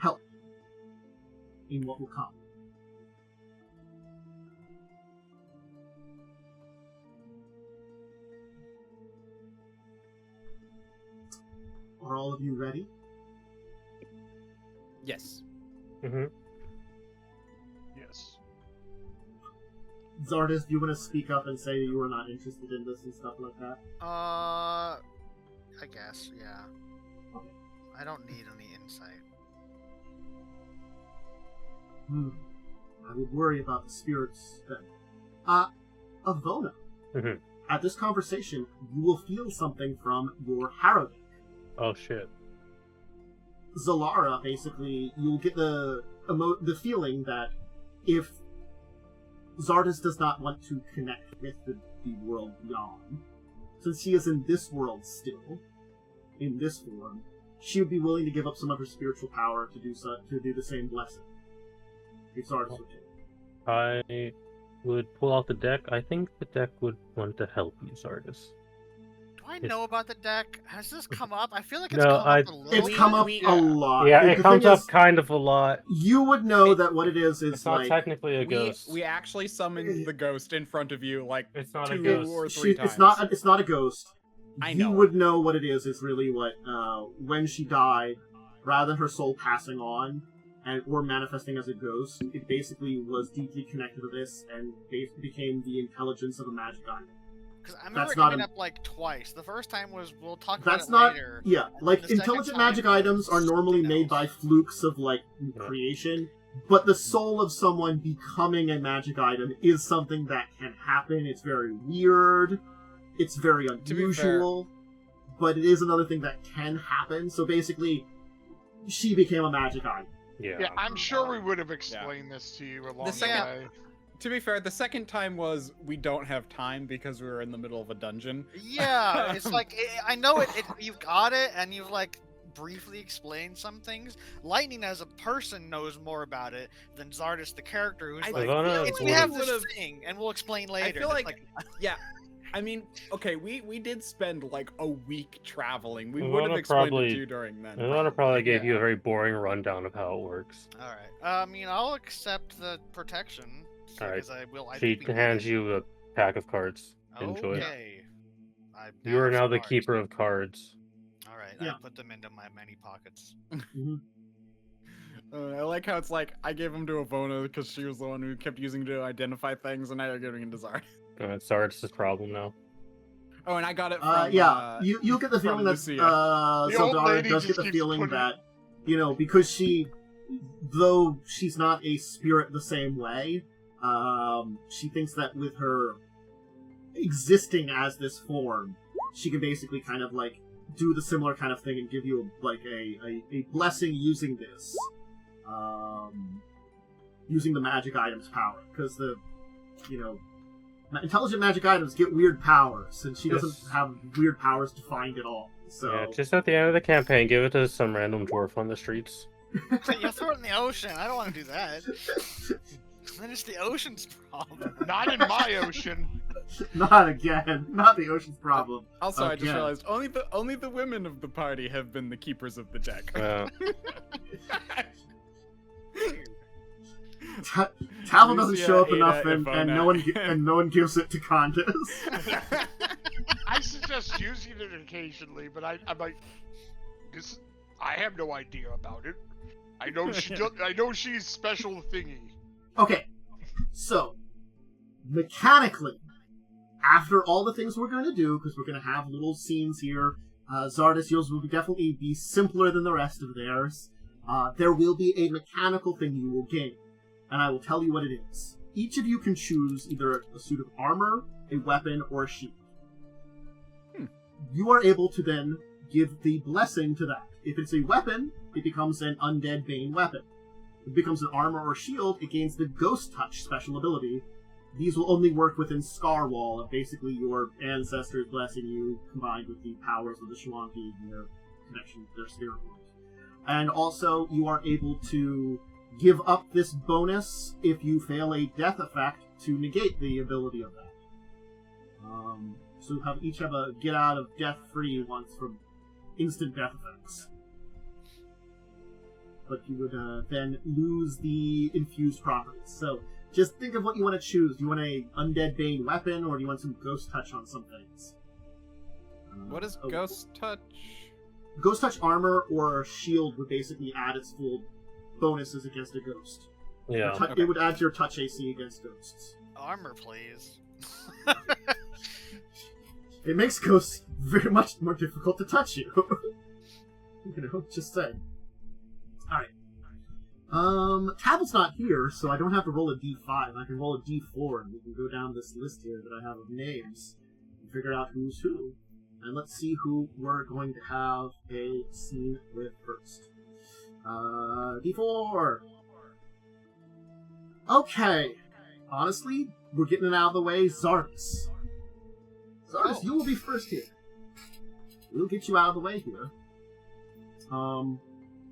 help in what will come. Are all of you ready? Yes. Mm-hmm. Yes. Zardris, do you want to speak up and say you are not interested in this and stuff like that? I guess, yeah. Okay. I don't need any insight. I would worry about the spirits then. Avona. Mm-hmm. At this conversation, you will feel something from your Harrowing. Oh shit. Zalara, basically, you'll get the feeling that if Zardris does not want to connect with the world beyond, since he is in this world still, in this form, she would be willing to give up some of her spiritual power to do the same blessing. If Zardris would take. I would pull out the deck. I think the deck would want to help you, Zardris. Do I know about the deck? Has this come up? I feel like it's No, come up a little. It's come up a lot. Yeah, The it thing comes up is, kind of a lot. You would know that what it is It's not like technically a ghost. We actually summoned the ghost in front of you like It's not a 2 ghost. or 3 times. It's not a ghost. I You know. would know what it is really what when she died, rather than her soul passing on or manifesting as a ghost, it basically was deeply connected to this and became the intelligence of a magic item. Because I remember That's it not coming a- up like twice. The first time was we'll talk about That's it not later. yeah, and like then the second intelligent time magic items are was normally something made by else. flukes of like creation, but the soul of someone becoming a magic item is something that can happen. It's very weird. It's very be fair- unusual, but it is another thing that can happen. So basically, she became a magic item. Yeah. Yeah, I'm sure we would have explained this to you along the second- way. To be fair, the second time was we don't have time because we were in the middle of a dungeon. Yeah, it's like I know it. You've got it, and you've like briefly explained some things. Lightning, as a person, knows more about it than Zardris, the character, who's I like, Ivana we would've- have this would've- thing, and we'll explain later. feel It's like- Yeah, I mean, okay, we did spend like a week traveling. We Ivana would have explained probably- it to you during then. Ivana probably gave you a very boring rundown of how it works. all right. I mean, I'll accept the protection. All right. Because I will. I She think we need hands it. you a pack of cards. Enjoy. Okay. You are now the smart. keeper of cards. All right. Yeah. I put them into my many pockets. I like how it's like I gave him to Ivona because she was the one who kept using it to identify things, and now you're giving it to Zard. It's Zardris' problem now. Oh, and I got it from. You get the from feeling that Lucia. The old Sildara lady does get just the keeps feeling putting- that, because though she's not a spirit the same way, She thinks that with her existing as this form, she can basically kind of like do the similar kind of thing and give you a blessing using this, using the magic item's power, because the intelligent magic items get weird powers, and she doesn't have weird powers defined at all. So Yeah, just at the end of the campaign, give it to some random dwarf on the streets. You throw it in the ocean. I don't want to do that. Then it's the ocean's problem. Not in my ocean. Not again. Not the ocean's problem. Also, I just Again. realized only the women of the party have been the keepers of the deck. Tavel doesn't Lucia, show up Ada, enough, and Ivona. no one gives it to Khandes. I suggest using it occasionally, but I'm like, I have no idea about it. I know she's special thingy. Okay, so mechanically, after all the things we're going to do, because we're going to have little scenes here, Zardris, yours will definitely be simpler than the rest of theirs. There will be a mechanical thing you will gain, and I will tell you what it is. Each of you can choose either a suit of armor, a weapon, or a shield. You are able to then give the blessing to that. If it's a weapon, it becomes an Undead Bane weapon. If it becomes an armor or shield, it gains the Ghost Touch special ability. These will only work within Scarwall, of basically your ancestors blessing you, combined with the powers of the Shwanti and their connection with their spirit world. And also, you are able to give up this bonus if you fail a death effect to negate the ability of that. So each have a get out of death free once from instant death effects. But you would then lose the infused properties. So just think of what you want to choose. Do you want a Undead Bane weapon, or do you want some Ghost Touch on some things? What is Ghost Touch? Ghost Touch armor or shield would basically add its full bonuses against a ghost. Yeah. It would add your touch AC against ghosts. Armor, please. It makes ghosts very much more difficult to touch you. Just saying. Alright. Tavel's not here, so I don't have to roll a d5. I can roll a d4, and we can go down this list here that I have of names and figure out who's who. And let's see who we're going to have a scene with first. D4! Okay. Honestly, we're getting it out of the way. Zardris. Zardris, you will be first here. We'll get you out of the way here.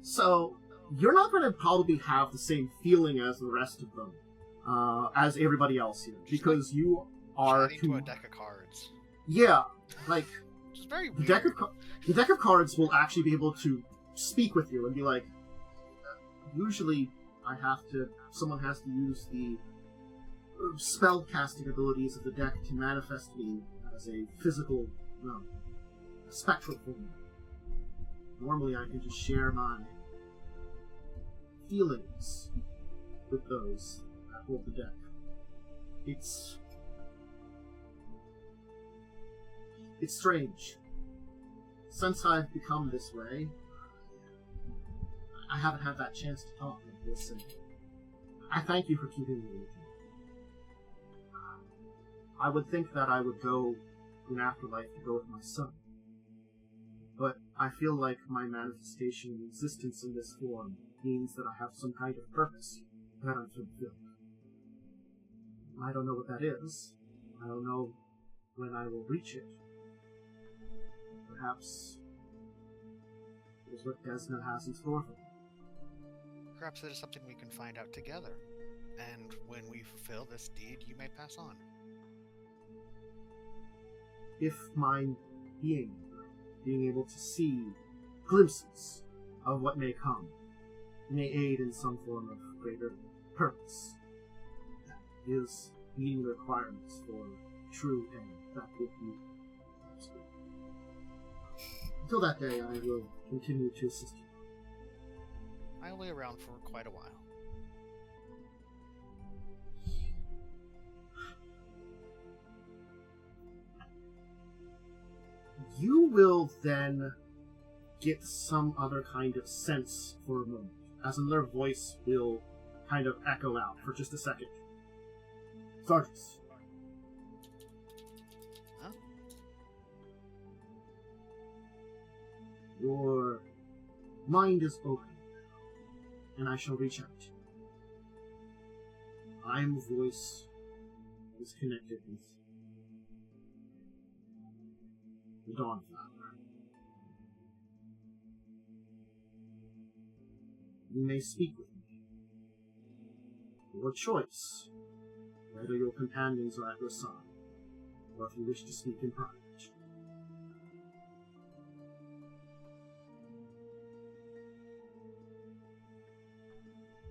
So, you're not going to probably have the same feeling as the rest of them, as everybody else here, because you are... Into a deck of cards. Yeah, like... Which is very The weird. deck of cards will actually be able to speak with you and be like, usually someone has to use the spell casting abilities of the deck to manifest me as a physical, a spectral form. Normally I can just share my feelings with those that hold the deck. It's strange. Since I've become this way, I haven't had that chance to talk like this, and I thank you for keeping me with you. I would think that I would go to an afterlife to go with my son, but I feel like my manifestation and existence in this form means that I have some kind of purpose that I'm fulfilled. I don't know what that is. I don't know when I will reach it. Perhaps it is what Desna has in store for me. Perhaps it is something we can find out together. And when we fulfill this deed, you may pass on. If my being able to see glimpses of what may come, may aid in some form of greater purpose, that is meeting the requirements for true end, that would be absolute. Until that day, I will continue to assist you. I will be around for quite a while. You will then get some other kind of sense for a moment, as another voice will kind of echo out for just a second. Zardris. Huh? Your mind is open, and I shall reach out. I am a voice that is connected with the Dawnflower. You may speak with me. Your choice, whether your companions are at your side, or if you wish to speak in private.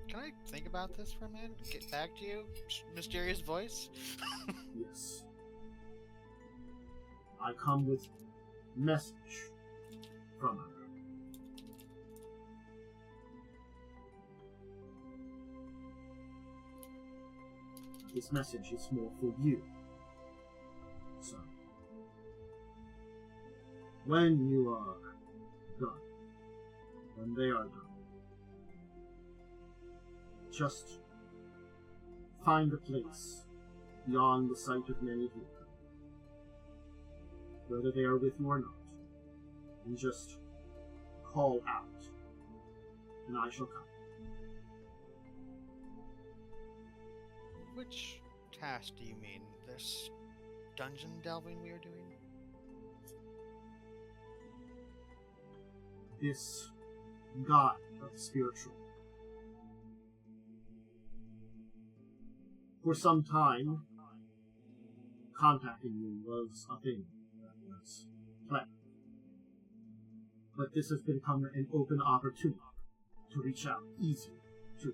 Can I think about this for a minute? Get back to you, mysterious voice. Yes. I come with message from her. This message is more for you. So, when you are done, when they are done, just find a place beyond the sight of many here, whether they are with you or not, and just call out, and I shall come. Which task do you mean? This dungeon delving we are doing? This God of the spiritual. For some time, contacting you was a thing that was planned. But this has become an open opportunity to reach out easily to you.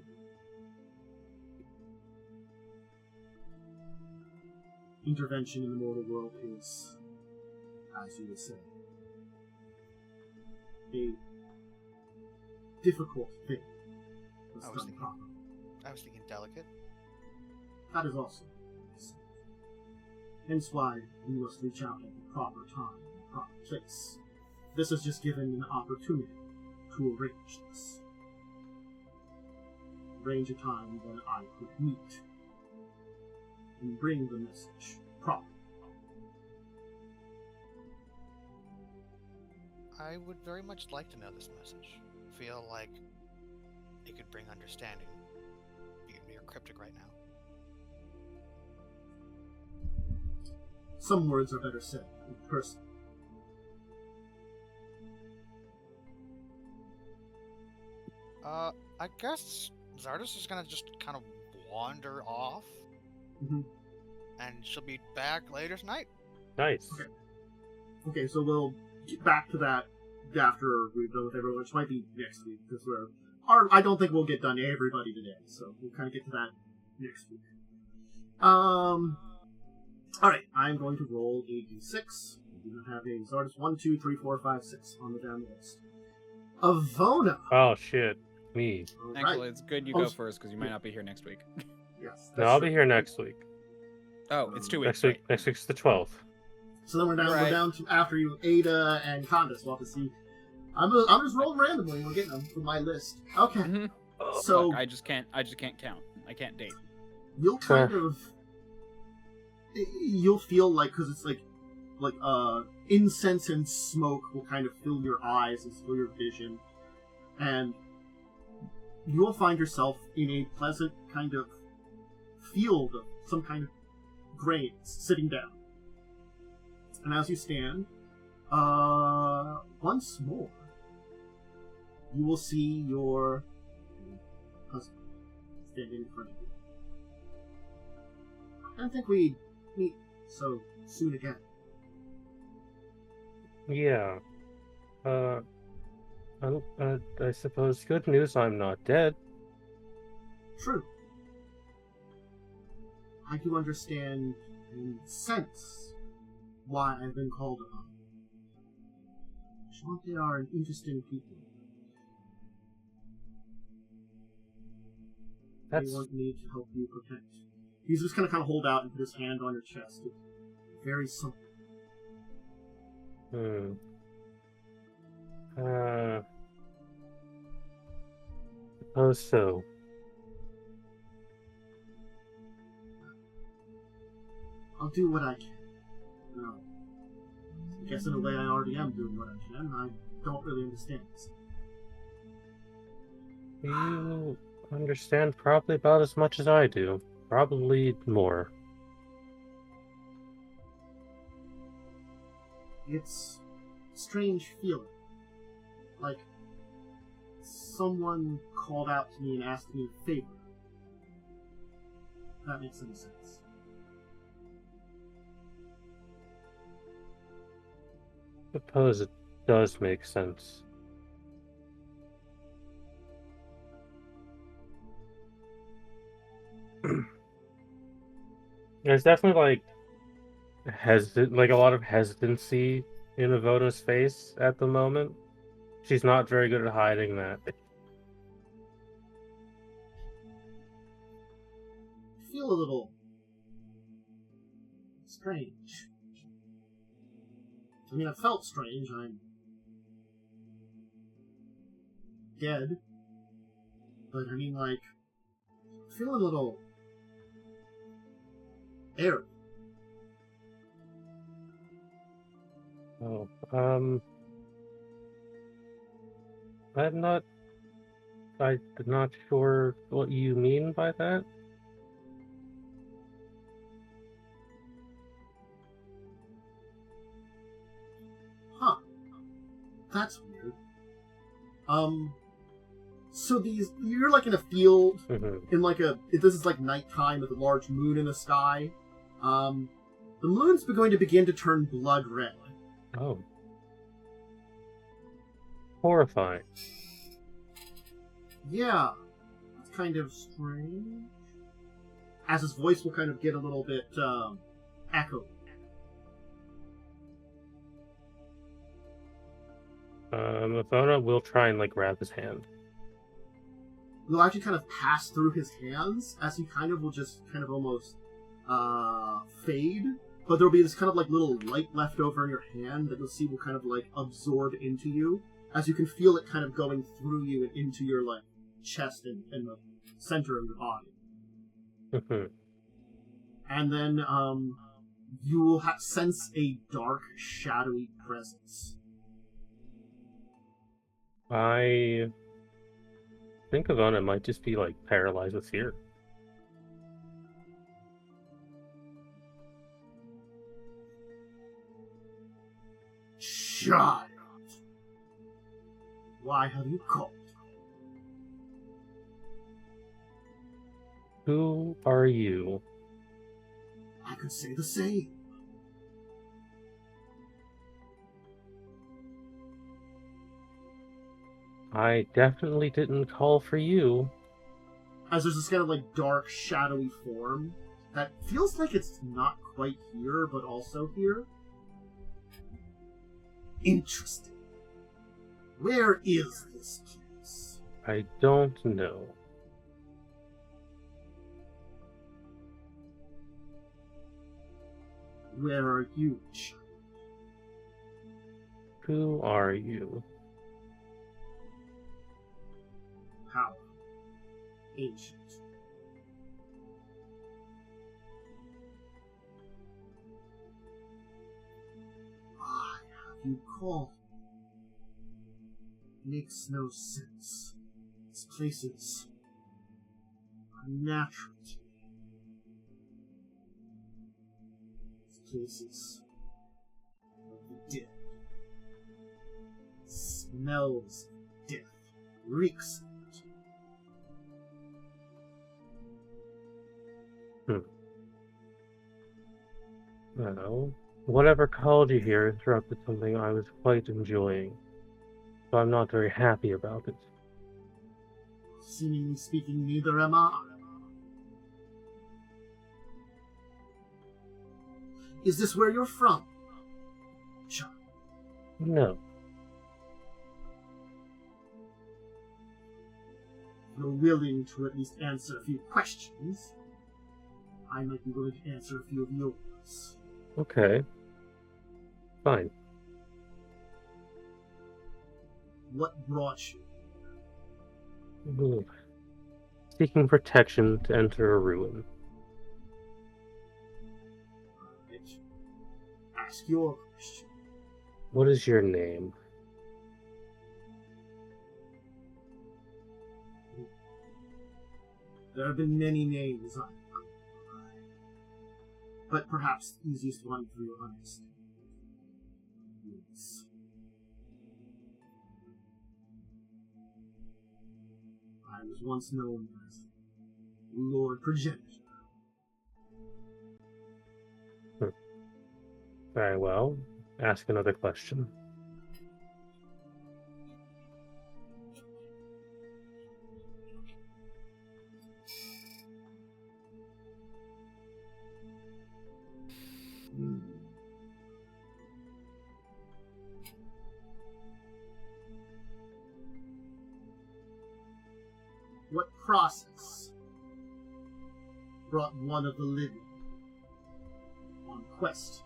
Intervention in the mortal world is, as you would say, a difficult thing. I was thinking delicate. That is also. Hence why we must reach out at the proper time and the proper place. This is just given an opportunity to arrange this. Arrange a time when I could meet and bring the message properly. I would very much like to know this message. Feel like it could bring understanding. You're cryptic right now. Some words are better said in person. I guess Zardris is gonna just kind of wander off, and she'll be back later tonight. Nice. Okay, so we'll get back to that after we're done with everyone, which might be next week, because I don't think we'll get done everybody today, so we'll kind of get to that next week. Alright, I'm going to roll a d6. We do not have a Zardris 1, 2, 3, 4, 5, 6 on the down list. Avona! Oh shit, me. Actually, it's good you go first because you might not be here next week. Yes. No, I'll be here next week. Oh, it's 2 weeks. Next week's the 12th. So then we're down to after you, Ada and Khandes. We'll have to see. I'm just rolling randomly and we're getting them from my list. Okay. Mm-hmm. So look, I just can't count. I can't date. You'll kind of you'll feel like, because it's like incense and smoke will kind of fill your eyes and fill your vision, and you'll find yourself in a pleasant kind of field of some kind of grains, sitting down. And as you stand, once more, you will see your husband standing in front of you. I don't think we meet so soon again. Yeah. I suppose good news I'm not dead. True. I do understand and sense why I've been called upon. They are an interesting people. They want me to help you protect. He's just gonna kind of hold out and put his hand on your chest. It's very simple. Oh, so. I'll do what I can. No. I guess in a way I already am doing what I can. I don't really understand this. You understand probably about as much as I do. Probably more. It's a strange feeling. Like someone called out to me and asked me a favor. If that makes any sense. Suppose it does make sense. There's definitely like a lot of hesitancy in Avoda's face at the moment. She's not very good at hiding that. I feel a little strange. I mean, I felt strange. I'm dead. But I mean, like, I feel a little airy. Oh, I'm not sure what you mean by that. Huh. That's weird. So you're like in a field, in like this is like nighttime with a large moon in the sky. The moon's going to begin to turn blood red. Oh. Horrifying. Yeah. That's kind of strange. As his voice will kind of get a little bit, echoed. Avoda will try and, like, grab his hand. Will actually kind of pass through his hands, as he kind of will just kind of almost, fade. But there'll be this kind of, like, little light left over in your hand that you'll see will kind of, like, absorb into you, as you can feel it kind of going through you and into your, like, chest and the center of your body. And then, you will sense a dark, shadowy presence. I think Avoda might just be, like, paralyzed with fear. Child, why have you called? Who are you? I could say the same. I definitely didn't call for you. As there's this kind of like dark, shadowy form that feels like it's not quite here, but also here. Interesting. Where is this place? I don't know. Where are you, child? Who are you? Power. Ancient. Why have you called? Makes no sense. These places are natural to me. These places of the dead. Smells of death. Reeks of it. Well, whatever called you here interrupted something I was quite enjoying. So I'm not very happy about it. Seemingly speaking, neither am I. Is this where you're from? Child. No. If you're willing to at least answer a few questions, I might be willing to answer a few of yours. Okay. Fine. What brought you? Ooh. Seeking protection to enter a ruin. Ask your question. What is your name? There have been many names on but perhaps the easiest one for you to understand is I was once known as Lord Progenitor. Very well. Ask another question. What process brought one of the living on quest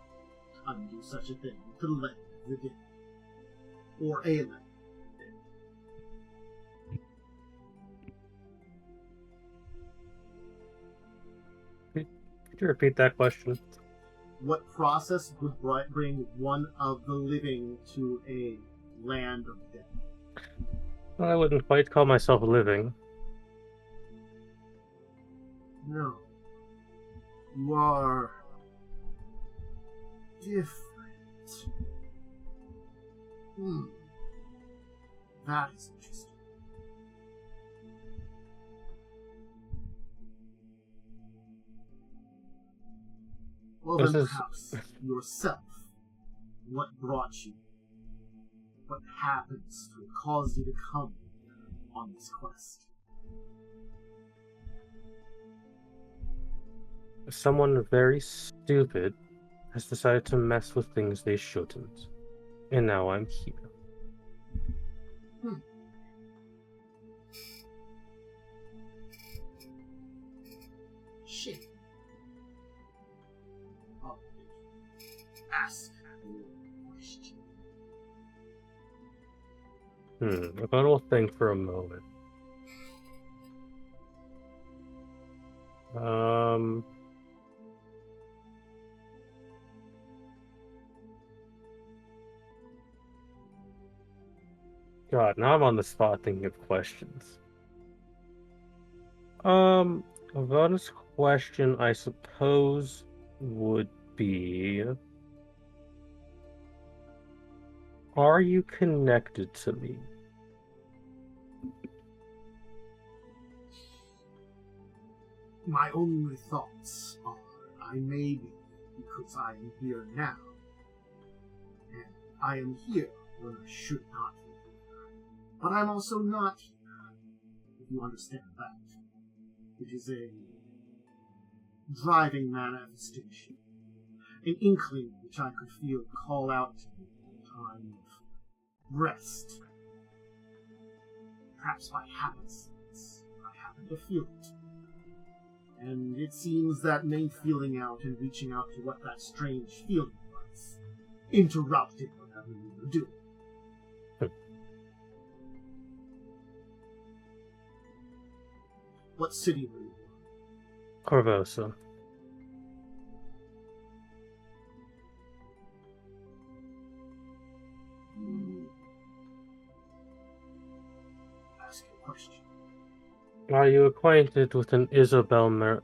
to undo such a thing, to let the dead, or a let? Could you repeat that question? What process would bring one of the living to a land of death? Well, I wouldn't quite call myself living. No. You are different. That is interesting. Well, then perhaps yourself. What brought you? What happens to cause you to come on this quest? Someone very stupid has decided to mess with things they shouldn't. And now I'm here. Shit. Oh, ask a question. If I don't think for a moment. God, now I'm on the spot thinking of questions. A bonus question, I suppose, would be... Are you connected to me? My only thoughts are I may be because I am here now. And I am here when I should not be here. But I'm also not here, if you understand that. It is a driving manifestation. An inkling which I could feel call out to me in time of rest. Perhaps by happenstance, I happen to feel it. And it seems that main feeling out and reaching out to what that strange feeling was interrupted whatever we were doing. What city were you in? Korvosa. Ask a question. Are you acquainted with an Isabel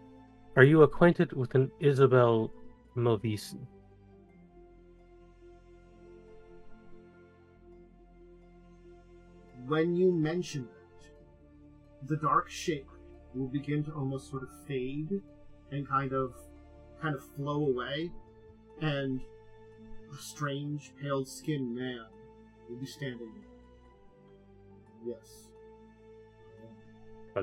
Are you acquainted with an Isabel Movisi? When you mention it, the dark shape will begin to almost sort of fade and kind of flow away, and a strange, pale-skinned man will be standing there. Yes.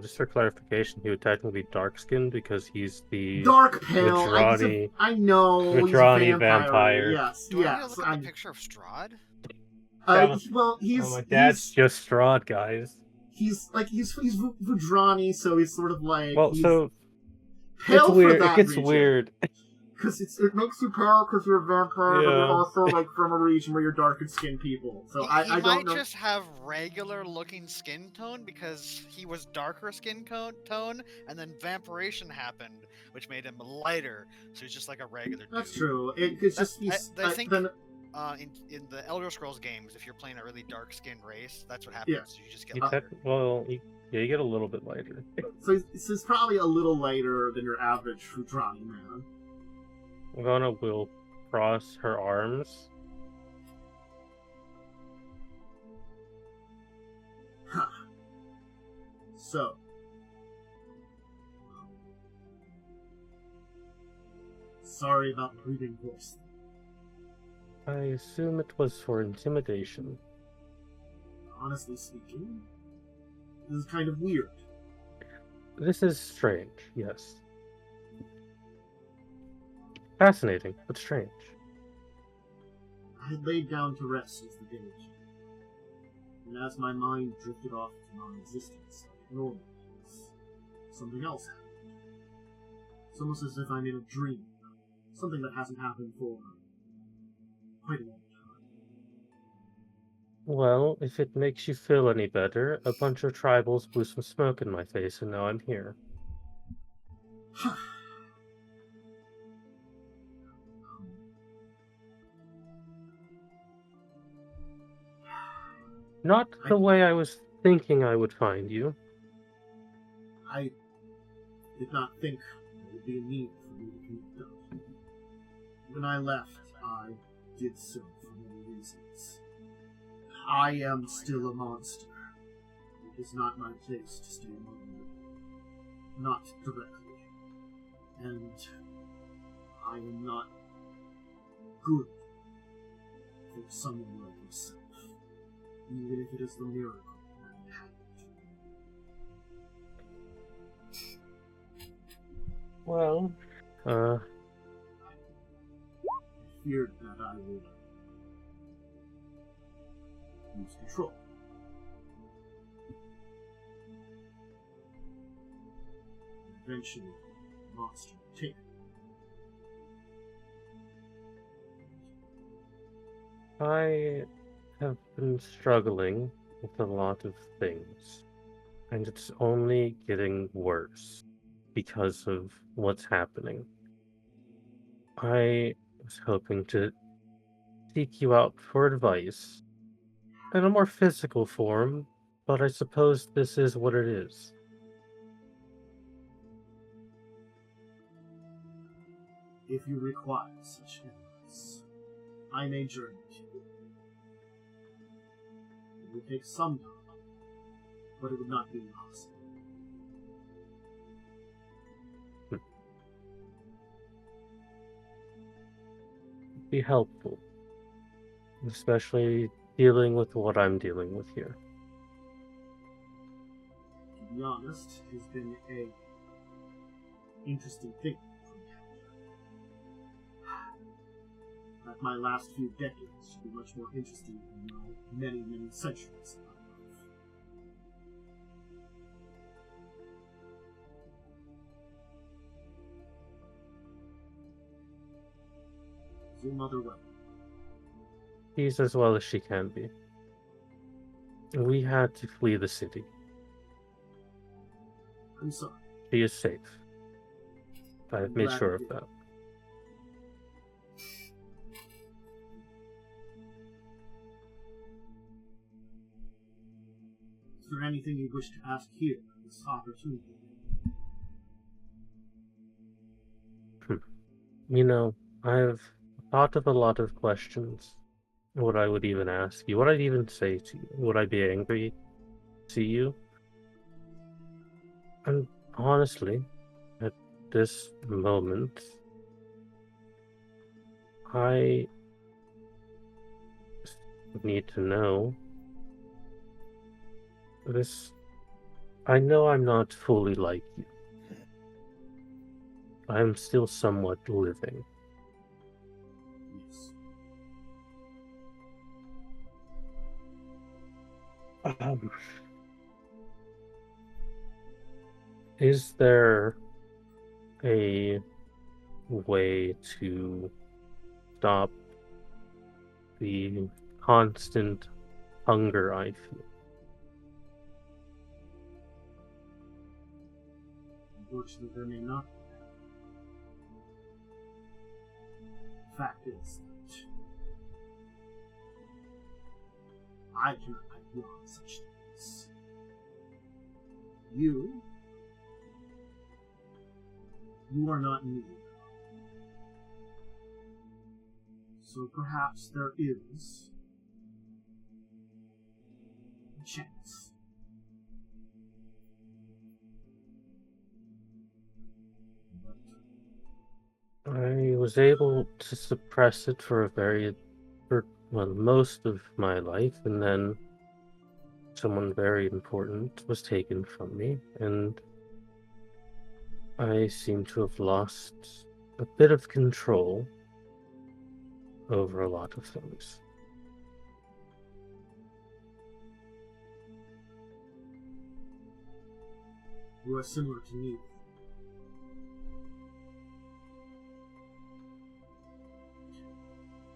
Just for clarification, he would technically be dark-skinned because he's the Dark pale. Vitrani, I know. Vitrani he's a vampire. Yes. Do I need yes. to look at the picture of Strahd? Well, he's. my dad's just Strahd, guys. He's Vudrani, so he's sort of like. Well, so pale it's weird. For It that gets region. weird. because it makes you pale because you're a vampire, but you're Yeah. also like from a region where you're darker skinned people. So He I don't might know. just have regular looking skin tone because he was darker skin tone, and then vampiration happened, which made him lighter. So he's just like a regular dude. That's true. It could just be. I think then, in the Elder Scrolls games, if you're playing a really dark skinned race, that's what happens. Yeah. You just get You lighter. you get a little bit lighter. so he's probably a little lighter than your average Fudrani man. Ivana will cross her arms. Huh. So. Sorry about the breathing voice. I assume it was for intimidation. Honestly speaking, this is kind of weird. This is strange, yes. Fascinating, but strange. I had laid down to rest as the day changed, and as my mind drifted off to non-existence, I ignored it. Something else happened. It's almost as if I'm in a dream, something that hasn't happened for quite a long time. Well, if it makes you feel any better, a bunch of tribals blew some smoke in my face and now I'm here. Not the way I was thinking I would find you. I did not think there would be a need for me to commit that. When I left, I did so for many reasons. I am still a monster. It is not my place to stay among them. Not directly. And I am not good for someone like yourself. Even if it is the miracle that happened. Well, I feared that I would lose control. Eventually, the monster would take me. I have been struggling with a lot of things, and it's only getting worse because of what's happening. I was hoping to seek you out for advice in a more physical form, but I suppose this is what it is. If you require such advice, I may journey to you. It will take some time, but it would not be impossible. Be helpful, especially dealing with what I'm dealing with here. To be honest, it has been a interesting thing for me. That my last few decades should be much more interesting than my many, many centuries of my life. Is your mother well? She's as well as she can be. We had to flee the city. I'm sorry. She is safe. I've made Glad sure to of hear. that. Is there anything you wish to ask here at this opportunity? You know, I've thought of a lot of questions. What I would even ask you, what I'd even say to you. Would I be angry to see you? And honestly, at this moment, I need to know this. I know I'm not fully like you. I'm still somewhat living. Yes. Is there a way to stop the constant hunger I feel. Unfortunately, there may not be. The fact is that I cannot fight beyond such things. You are not me. So perhaps there is a chance. I was able to suppress it for most of my life, and then someone very important was taken from me, and I seem to have lost a bit of control over a lot of things. You are similar to me.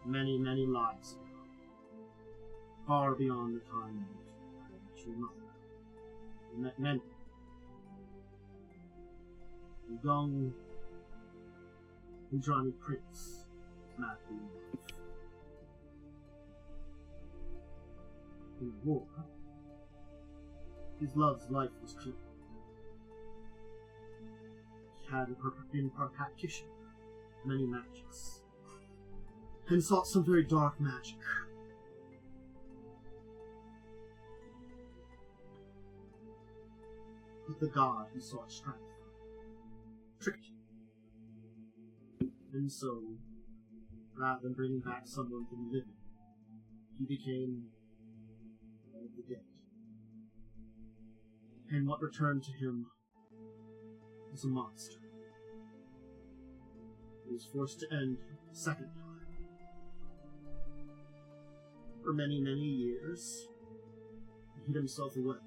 Many, many lives ago, far beyond the time that your mother. You met many. A young Ujrani prince, madly in love. In war, his love's life was killed. He had been a practitioner of many magics, and sought some very dark magic. But the god who sought strength tricked him. And so, rather than bringing back someone from the living, he became one of the dead. And what returned to him was a monster. He was forced to end a second time. For many, many years, he hid himself away.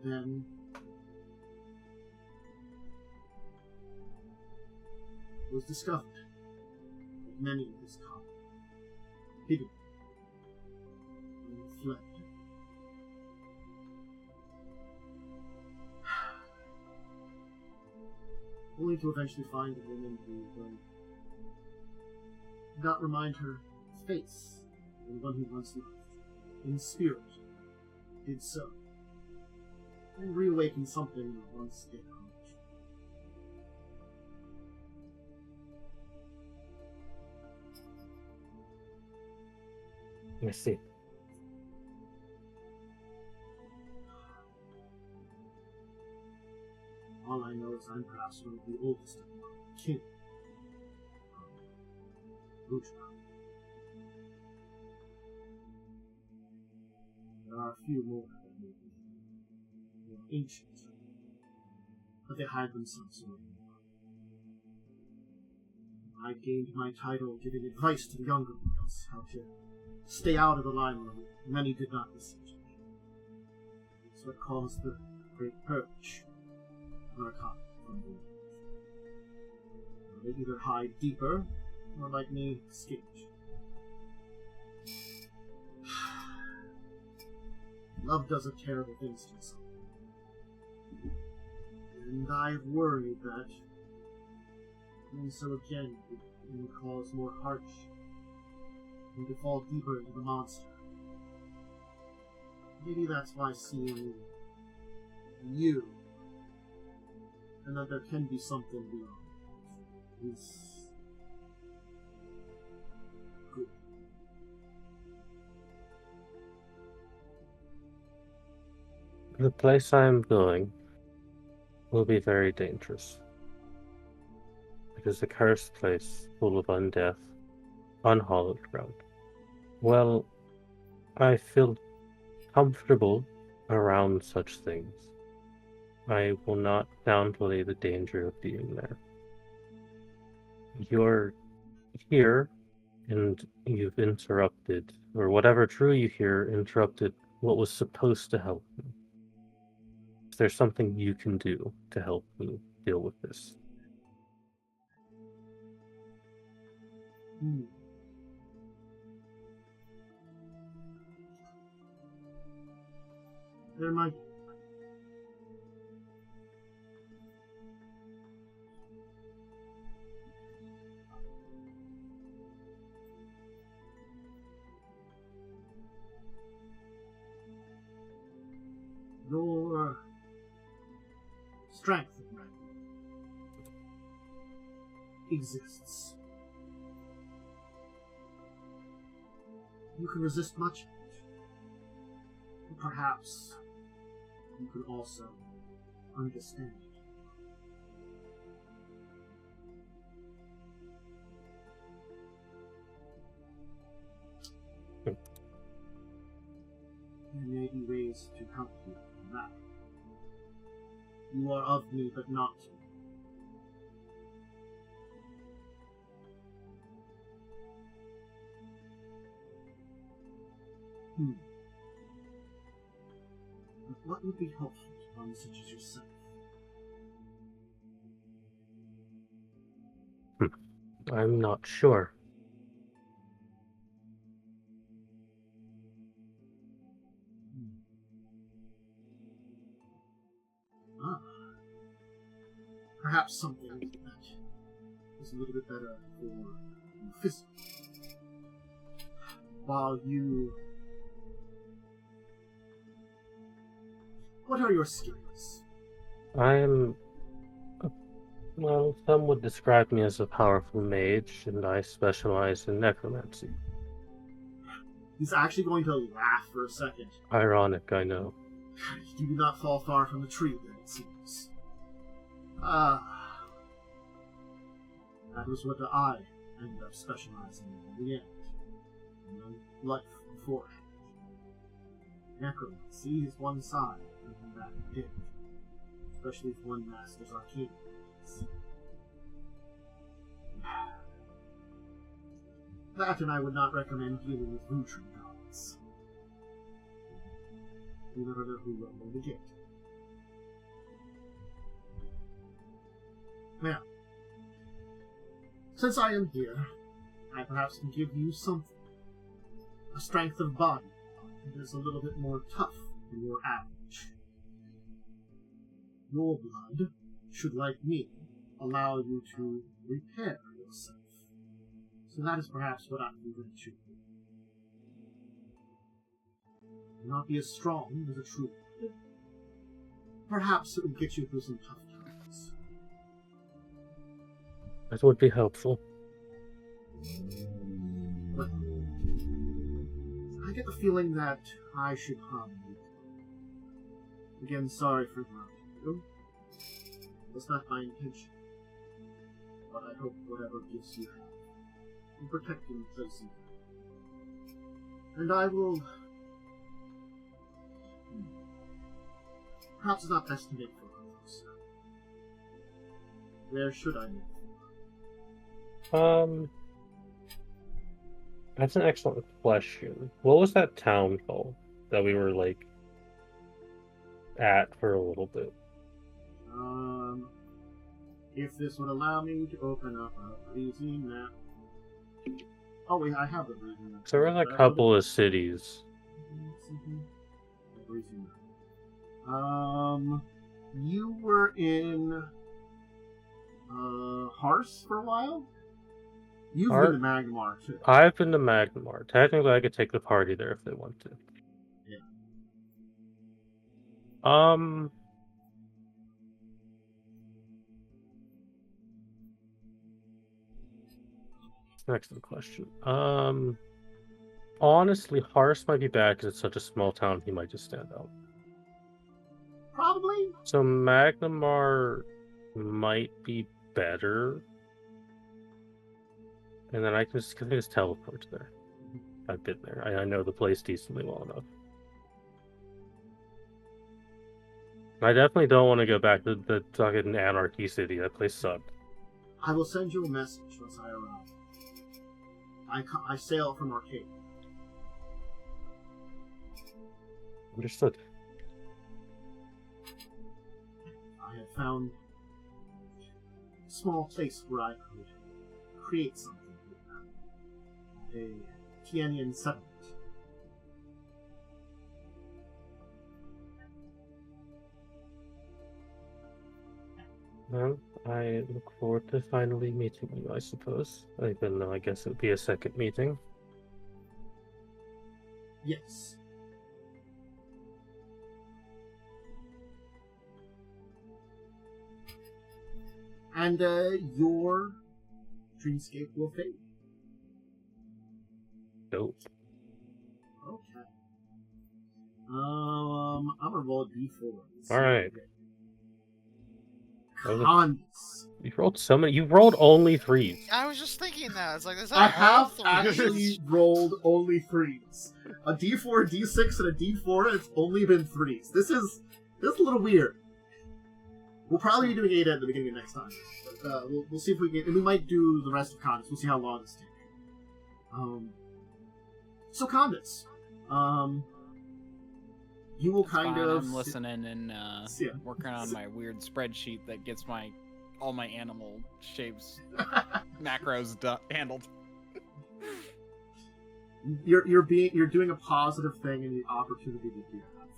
Then, it was discovered that many of his kind hidden and fled. Only to eventually find a woman who did not remind her face of the one he once loved. In spirit, did so, and reawaken something that once dead. I see. All I know is I'm perhaps one of the oldest of my kin. There are a few more that may be more ancient, but they hide themselves away. I gained my title giving advice to the younger ones how to stay out of the limelight. Many did not listen to me. That's what caused the Great Purge of our kind from the world. They either hide deeper, or like me, escape. Love does a terrible things to us. And I've worried that doing so again would cause more hardship and to fall deeper into the monster. Maybe that's why seeing you and that there can be something beyond is good. The place I am going will be very dangerous. It is a cursed place full of undeath, unhallowed ground. Well, I feel comfortable around such things. I will not downplay the danger of being there. You're here, and you've interrupted, or whatever drew you here interrupted what was supposed to help me. there something you can do to help me deal with this? There might. Your strength of magic exists. You can resist much of it. Perhaps you can also understand it. There may be ways to help you in that. You are of me, but not to me. But what would be helpful to one such as yourself? I'm not sure. Perhaps something that is a little bit better for physical. While you... What are your skills? I'm... Well, some would describe me as a powerful mage, and I specialize in necromancy. He's actually going to laugh for a second. Ironic, I know. You do not fall far from the tree, then, it seems. That was what I ended up specializing in the end. In my life beforehand. Necromancy is one side of that dish, especially if one masters arcane. That, and I would not recommend dealing with Vootrin gods. You never know who you're going to get. Now, since I am here, I perhaps can give you something. A strength of body that is a little bit more tough than your average. Your blood should, like me, allow you to repair yourself. So that is perhaps what I can bring to you. Not be as strong as a true blood. Perhaps it will get you through some tough times. That would be helpful. But I get the feeling that I should harm you. Again, sorry for harming you. That's not my intention. But I hope whatever gifts you have will protect you and place you. And I will... Perhaps it's not best to make for Korvosa. Where should I make? That's an excellent question. What was that town called that we were, like, at for a little bit? If this would allow me to open up a Varisian map. Oh wait, I have the Varisian map. So there was a couple of cities. You were in Hars for a while? You've been to Magmar too. I've been to Magmar. Technically, I could take the party there if they want to. Yeah. Excellent question. Honestly, Hars might be bad because it's such a small town. He might just stand out. Probably. So Magmar might be better. And then I can just teleport there. I've been there. I know the place decently well enough. I definitely don't want to go back to the fucking Anarchy City. That place sucked. I will send you a message once I arrive. I sail from Arcade. Understood. I had found a small place where I could create something. A Tianian settlement. Well, I look forward to finally meeting you, I suppose. Even though I guess it would be a second meeting. Yes. And your dreamscape will fade. Dope. Okay. I'm gonna roll a d4. Alright. Khandes. You rolled so many. You rolled only 3s. I was just thinking that. It's like, is that I all have threes? actually rolled only 3s. A d4, a d6, and a d4, and it's only been 3s. This is a little weird. We'll probably be doing Ada at the beginning of next time. But, we'll see if we can... And we might do the rest of Khandes. We'll see how long this takes. So Khandes. You will kind Fine, of... I'm listening and Yeah. working on my weird spreadsheet that gets all my animal shapes macros handled. You're doing a positive thing in the opportunity that you have.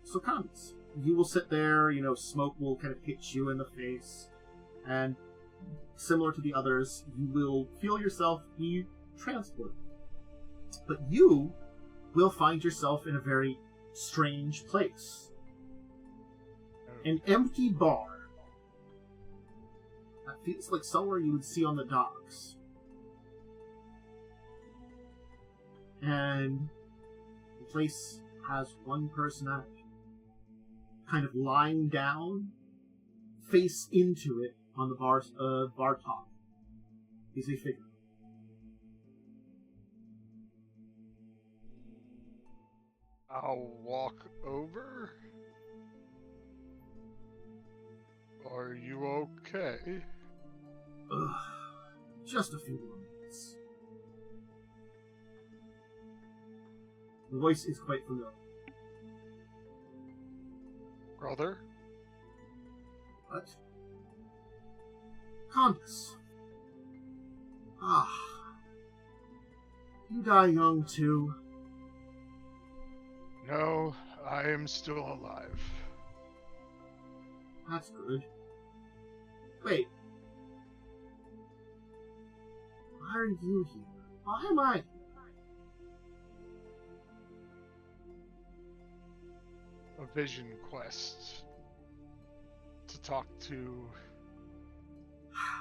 So Khandes. You will sit there, smoke will kind of hit you in the face, and similar to the others, you will feel yourself be transported. But you will find yourself in a very strange place. An empty bar. That feels like somewhere you would see on the docks. And the place has one person at it. Kind of lying down, face into it on the bar top. Is a figure. I'll walk over. Are you okay? Ugh, just a few more minutes. The voice is quite familiar. Brother? What? Khandes. Ah. You die young too. No, I am still alive. That's good. Wait. Why are you here? Why am I here? A vision quest to talk to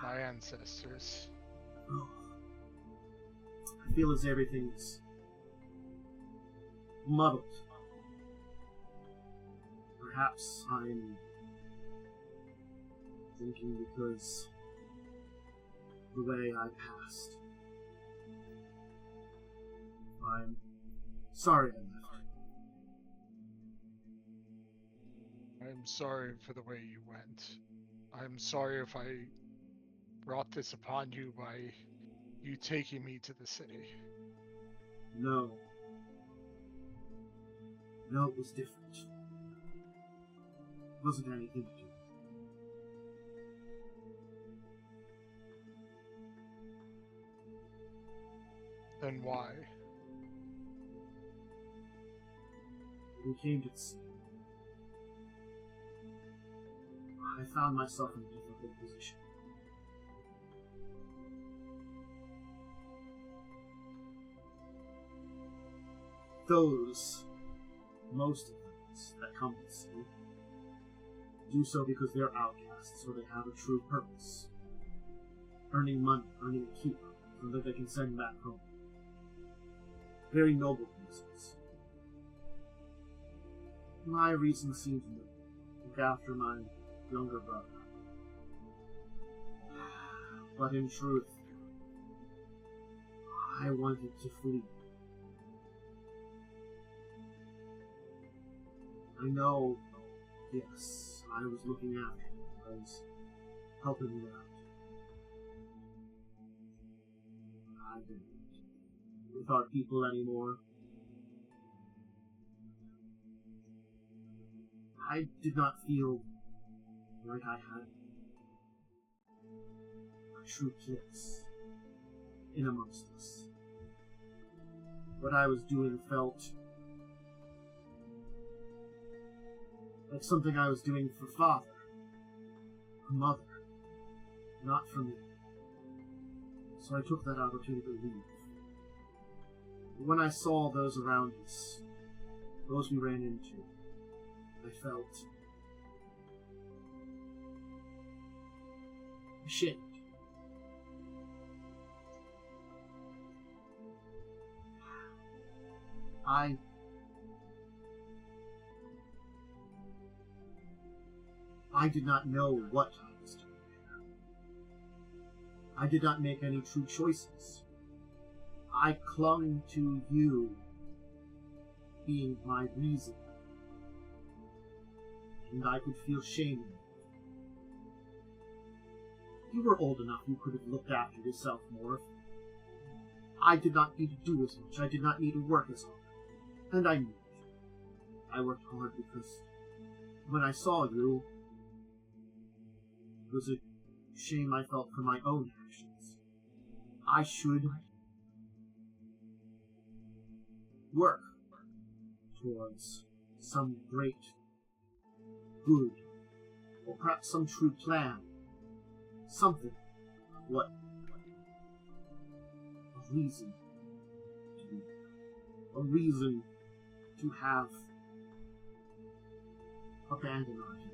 my ancestors. Oh. I feel as everything's muddled. Perhaps I'm thinking because the way I passed. I'm sorry I left. I'm sorry for the way you went. I'm sorry if I brought this upon you by you taking me to the city. No. No, it was different. It wasn't anything to do. Then why? We came to the sea. I found myself in a difficult position. Most of those that come to the sea, do so because they're outcasts or they have a true purpose. Earning money, earning a keep, so that they can send back home. Very noble reasons. My reason seemed to look after my younger brother. But in truth, I wanted to flee. I know, yes, I was looking after him. I was helping him out. I didn't with our people anymore. I did not feel like I had a true place in amongst us. What I was doing felt like something I was doing for father, for mother, not for me. So I took that opportunity to leave. When I saw those around us, those we ran into, I felt ashamed. I did not know what I was doing. I did not make any true choices. I clung to you being my reason, and I could feel shame in it. You were old enough you could have looked after yourself more. I did not need to do as much. I did not need to work as hard. And I knew it. I worked hard because when I saw you, it was a shame I felt for my own actions. I should work towards some great good, or perhaps some true plan. Something. What? A reason to be. A reason to have abandoned our him.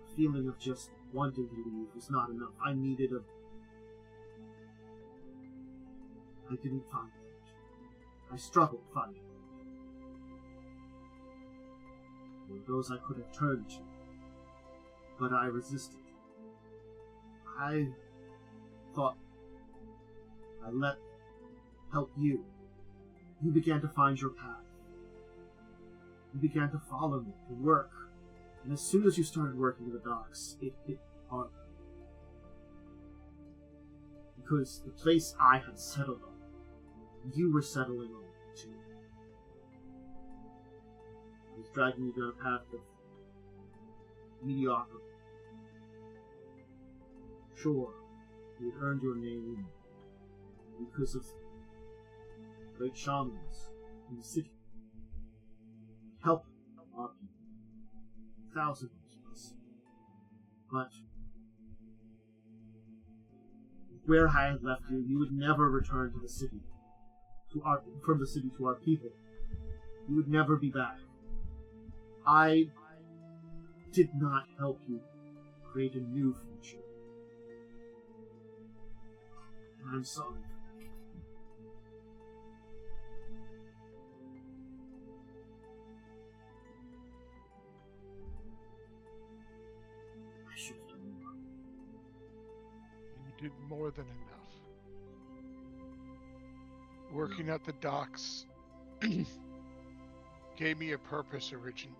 A feeling of just wanting to leave was not enough. I needed a... I didn't find it. I struggled finding it. There were those I could have turned to, but I resisted. I thought I let help you. You began to find your path. You began to follow me, to work. And as soon as you started working in the docks, it hit hard. Because the place I had settled on, you were settling on too. It was dragging you down a path of mediocrity. Sure, you had earned your name because of great shamans in the city. Help our people. Thousands of us. But where I had left you, you would never return to the city. From the city to our people. You would never be back. I did not help you create a new future. And I'm sorry. I should have done more. You did more than enough. Working at the docks gave me a purpose originally.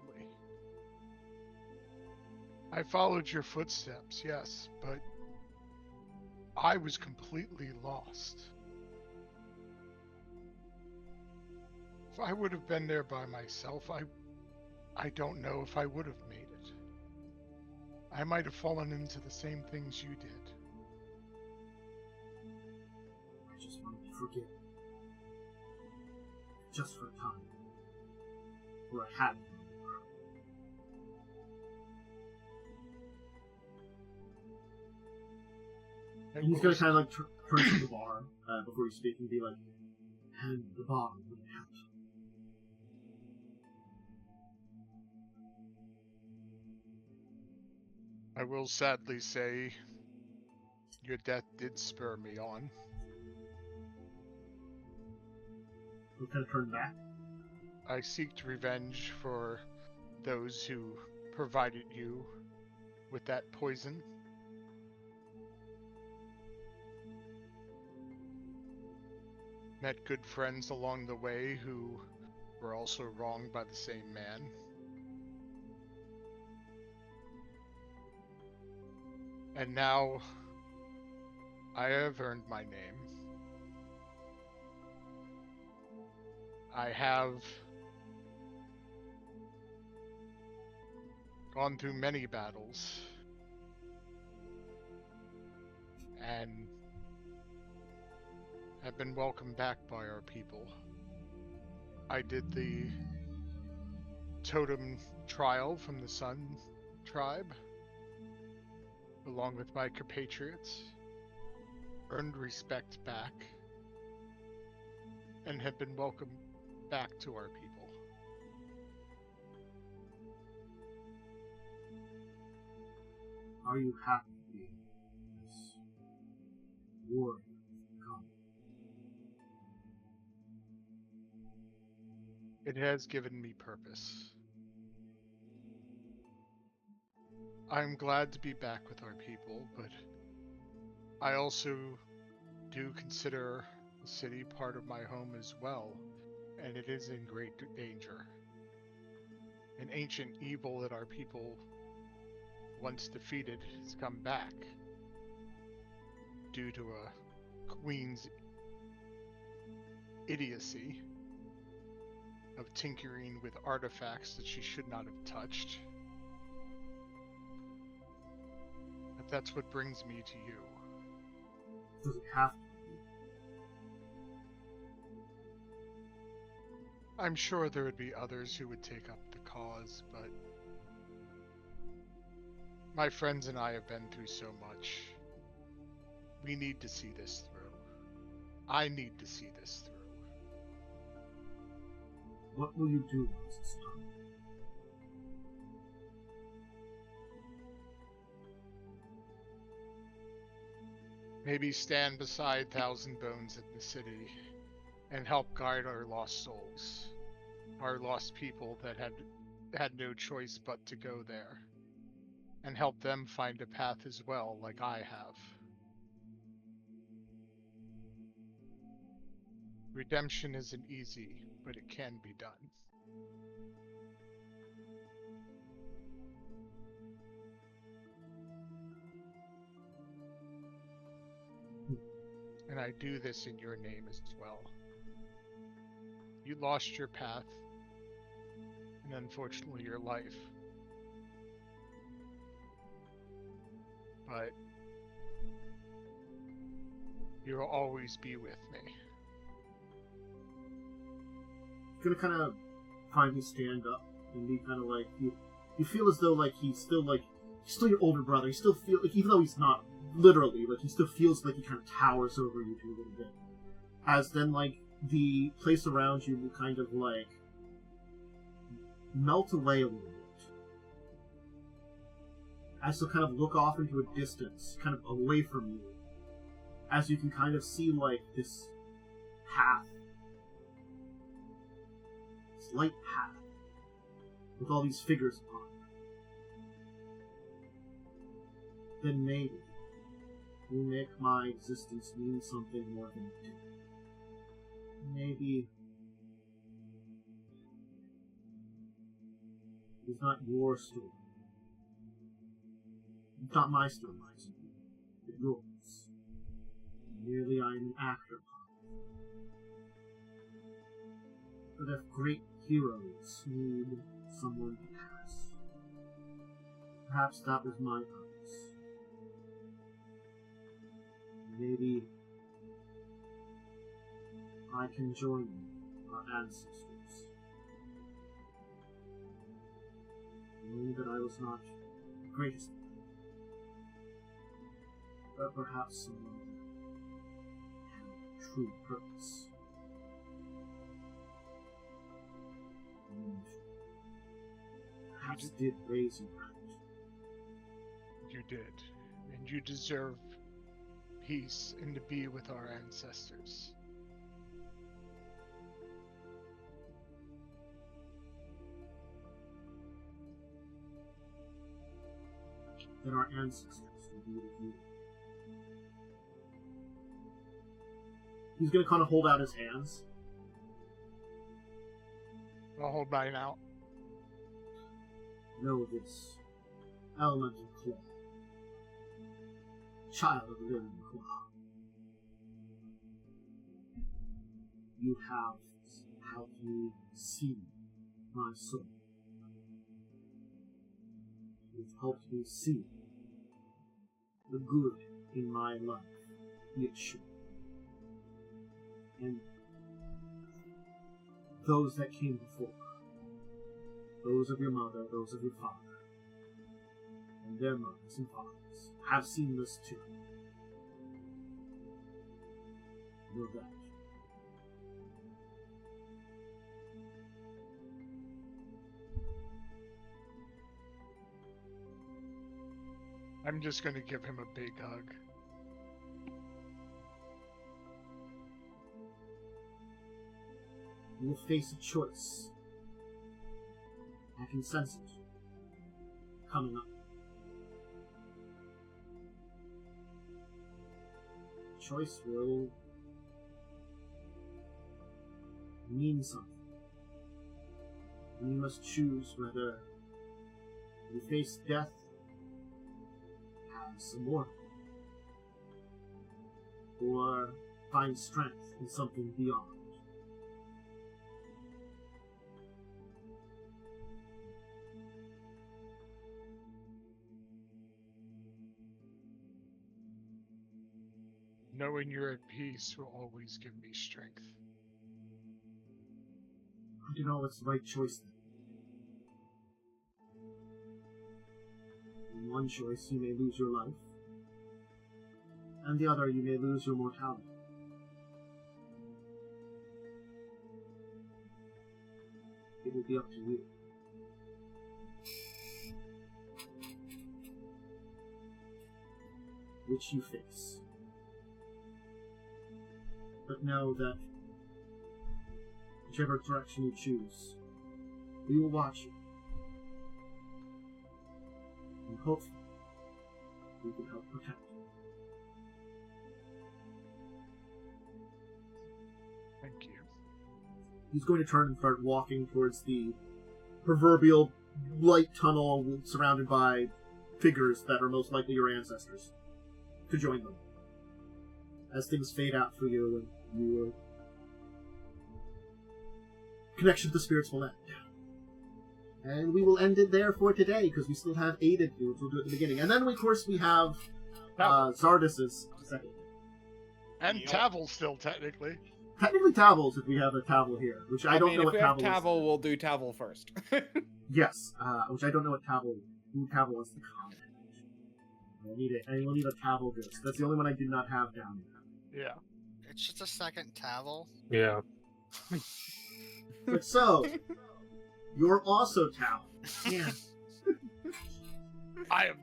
I followed your footsteps, yes, but I was completely lost. If I would have been there by myself, I don't know if I would have made it. I might have fallen into the same things you did. I just wanted to forget. Just for a time. Where I had and he's gonna kind of like turn to the bar before you speak and be like, and the bar would help. I will sadly say, your death did spur me on. He'll kind of turn back. I seeked revenge for those who provided you with that poison. Met good friends along the way who were also wronged by the same man. And now I have earned my name. I have gone through many battles, and have been welcomed back by our people. I did the totem trial from the Sun tribe, along with my compatriots, earned respect back, and have been welcomed back to our people. Are you happy being this warrior? It has given me purpose. I'm glad to be back with our people, but I also do consider the city part of my home as well, and it is in great danger. An ancient evil that our people once defeated has come back due to a queen's idiocy of tinkering with artifacts that she should not have touched. But that's what brings me to you. Does it have to be? I'm sure there would be others who would take up the cause, but my friends and I have been through so much. We need to see this through. I need to see this through. What will you do once it's done? Maybe stand beside Thousand Bones in the city and help guide our lost souls, our lost people that had no choice but to go there, and help them find a path as well, like I have. Redemption isn't easy, but it can be done. And I do this in your name as well. You lost your path, and unfortunately your life. But you'll always be with me. Gonna kind of finally stand up and be kind of like you feel as though like he's still your older brother. You still feel like, even though he's not literally, like he still feels like he kind of towers over you a little bit. As then like the place around you will kind of like melt away a little bit. As to kind of look off into a distance, kind of away from you. As you can kind of see like this path. Light path with all these figures upon it. Then maybe you make my existence mean something more than it did. Maybe it's not your story. It's not my story, it's yours. Merely I am an actor upon it. But if great heroes need someone to pass, perhaps that was my purpose. Maybe I can join our ancestors. Knowing that I was not the greatest, but perhaps someone that had true purpose. And perhaps did raise you right. You did, and you deserve peace and to be with our ancestors. That our ancestors will be with you. He's gonna kind of hold out his hands. I'll hold mine out. Know this, elemental claw, child of living claw. You have helped me see my soul. You've helped me see the good in my life, it should. And those that came before, those of your mother, those of your father, and their mothers and fathers, have seen this too. Know that. I'm just going to give him a big hug. You will face a choice. I can sense it coming up. The choice will mean something. And you must choose whether you face death as immortal, or find strength in something beyond. Knowing you're at peace will always give me strength. I don't know what's the right choice then. In one choice, you may lose your life, and the other, you may lose your mortality. It will be up to you. Which you face. But know that whichever direction you choose, we will watch you. And hopefully, we can help protect you. Thank you. He's going to turn and start walking towards the proverbial light tunnel surrounded by figures that are most likely your ancestors, to join them. As things fade out for you and your connection to the spirits will end. And we will end it there for today, because we still have 8 to do, which we'll do at the beginning. And then, of course, we have Zardris' second. And Tavel still, technically. Technically Tavel's if we have a Tavel here, which I don't know what Tavel is. If we have Tavel, we'll do Tavel first. Yes, which I don't know what who Tavel wants to comment. I will need a Tavel disc. That's the only one I did not have down there. Yeah. It's just a second Tavel. Yeah. But so, you're also Tavel. Yeah. I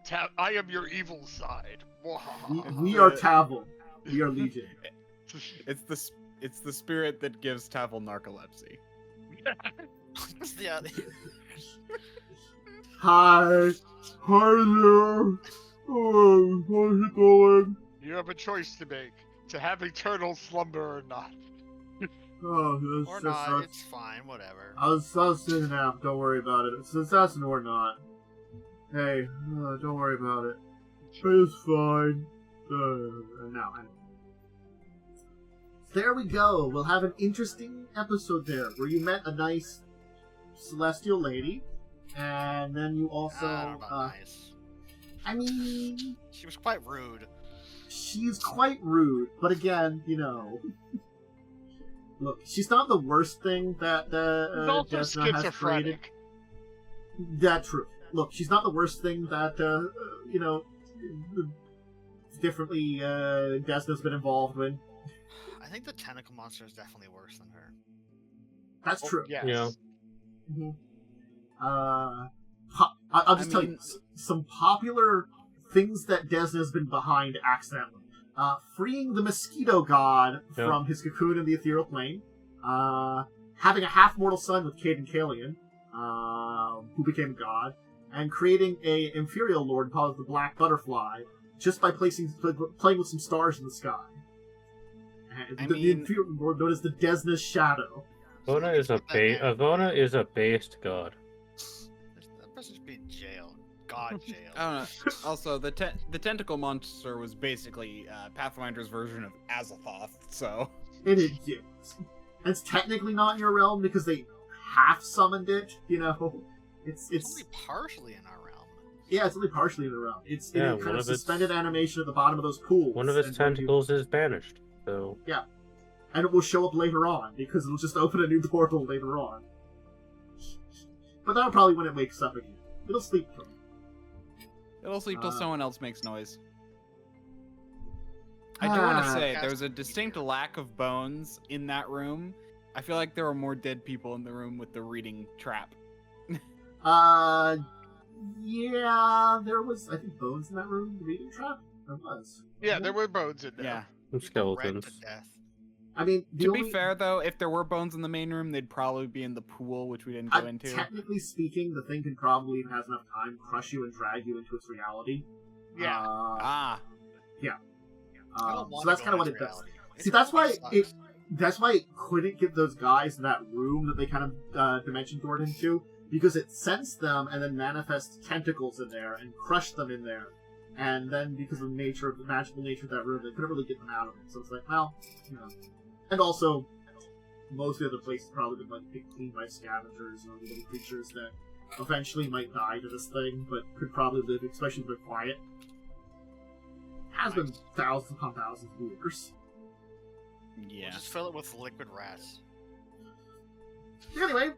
am your evil side. We are Tavel. We are Legion. It's the spirit that gives Tavel narcolepsy. Yeah. Hi. Hi there. Oh, how's it going? You have a choice to make. To have eternal slumber or not. Oh, Or not, it's fine, whatever. I'll sit it out. Don't worry about it. It's assassin or not. Hey, don't worry about it. It's fine. No, I know. There we go. We'll have an interesting episode there, where you met a nice celestial lady, and then you also. I don't know about nice. I mean, she was quite rude. She's quite rude, but again, you know. Look, she's not the worst thing that Desna has created. That's true. Look, she's not the worst thing that differently Desna's been involved with. I think the tentacle monster is definitely worse than her. That's true. Yes. Yeah. Mm-hmm. I'll just tell you some popular things that Desna's been behind accidentally. Freeing the mosquito god from his cocoon in the ethereal plane. Having a half-mortal son with Cade and Kalian, who became a god. And creating a Imperial Lord called the Black Butterfly, just by playing with some stars in the sky. The Imperial Lord known as the Desna's Shadow. Avona is a based god. That person should be in jail. God jail. I don't know. Also, the tentacle monster was basically Pathfinder's version of Azathoth, so... It is. It's technically not in your realm because they half-summoned it, you know? It's only partially in our realm. Yeah, it's only partially interrupt. It's in Yeah, a kind one of of its- suspended animation at the bottom of those pools. One of its and when you- tentacles is banished, so... and it will show up later on, because it'll just open a new portal later on. But that'll probably when it wakes up again. It'll sleep for It'll sleep till Uh, someone else makes noise. I do want to say, Cast there's a creature. distinct lack of bones in that room. I feel like there were more dead people in the room with the reading trap. Yeah, there was, I think, bones in that room. The reading trap? There was. Yeah, there were bones in there. Yeah. Some Red skeletons. to death. I mean, the To only, be fair, though, if there were bones in the main room, they'd probably be in the pool, which we didn't go into. technically speaking, the thing can probably, if it has enough time, crush you and drag you into its reality. Yeah. Ah, I don't So wanna that's go kind of what into it does. reality. See, It's that's why sucks. that's why it couldn't get those guys in that room that they kind of dimension doored into, because it sensed them and then manifests tentacles in there and crushed them in there. And then because of the magical nature of that room, they couldn't really get them out of it. So it's like, well, you know. And also, most of the other places probably been like picked clean by scavengers or little creatures that eventually might die to this thing, but could probably live, especially if they're quiet. Has been thousands upon thousands of years. yeah. Just fill it with liquid rats. Anyway,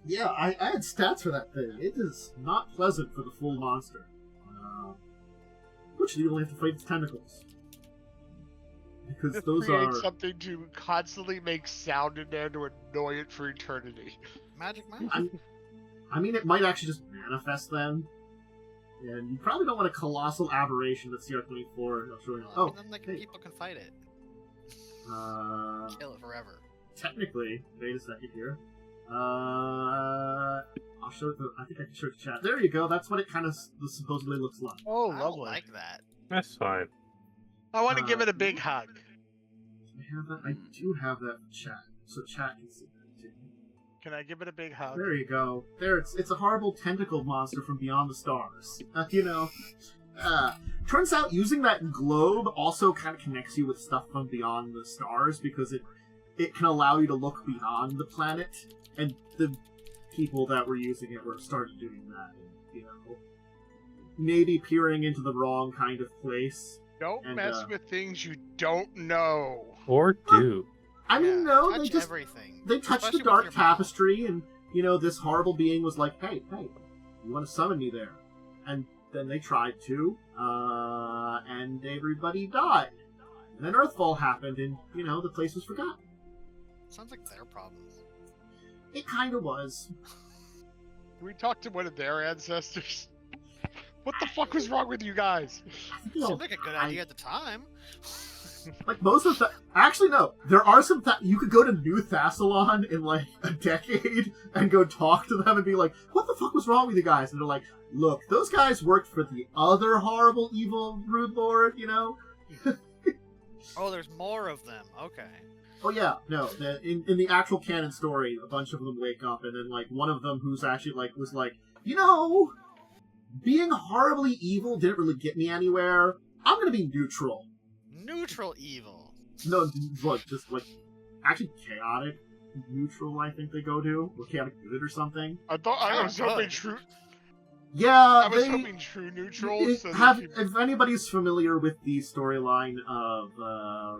yeah, I had stats for that thing. It is not pleasant for the full monster. Which you only have to fight its tentacles. Because Just those create are... something to constantly make sound in there to annoy it for eternity. Magic man. I mean, it might actually just manifest them. And you probably don't want a colossal aberration that's CR24. Oh, then like hey. people can fight it. Uh, Kill it forever. technically, wait a second here. I'll show it. I think I can show it to chat. There you go. That's what it kind of supposedly looks like. Oh, I don't lovely. like that. That's fine. I want to give it a big hug. I have that. I do have that in chat, so chat can see that too. Can I give it a big hug? There you go. There, it's a horrible tentacle monster from beyond the stars. You know. Turns out using that globe also kind of connects you with stuff from beyond the stars because it can allow you to look beyond the planet, and the people that were using it were started doing that. And, you know, maybe peering into the wrong kind of place. Don't And, mess with things you don't know. Or do. I mean, no, touch they just everything. they touched Especially the with dark your mouth. tapestry, and you know this horrible being was like, "Hey, you want to summon me there?" And then they tried to, and everybody died. And then Earthfall happened, and you know the place was forgotten. Sounds like their problem. It kind of was. Can we talk to one of their ancestors? What the fuck was wrong with you guys? You know, Seemed like a good idea at the time. like most of the actually no, there are some you could go to New Thassalon in like a decade and go talk to them and be like, "What the fuck was wrong with you guys?" And they're like, "Look, those guys worked for the other horrible, evil Brood Lord, you know." Oh, there's more of them. Okay. Oh yeah, no. In the actual canon story, a bunch of them wake up, and then like one of them, who's actually like was like, you know, being horribly evil didn't really get me anywhere. I'm gonna be neutral. Neutral evil. No, like just like actually chaotic neutral. I think they go to or chaotic good or something. I thought I Oh, was hoping good. true. Yeah, I was they hoping true neutral. it- So have. that If anybody's familiar with the storyline of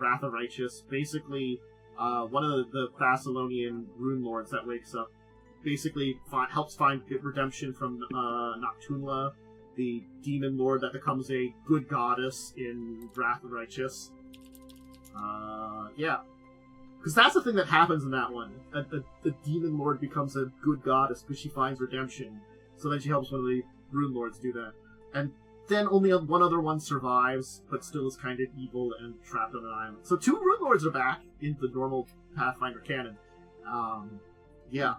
Wrath of Righteous, basically. One of the Thessalonian rune lords that wakes up basically helps find redemption from Noctunla, the demon lord that becomes a good goddess in Wrath of Righteous. Yeah. Because that's the thing that happens in that one. The demon lord becomes a good goddess because she finds redemption. So then she helps one of the rune lords do that. And then only one other one survives, but still is kind of evil and trapped on an island. So 2 Rune Lords are back in the normal Pathfinder canon. Yeah.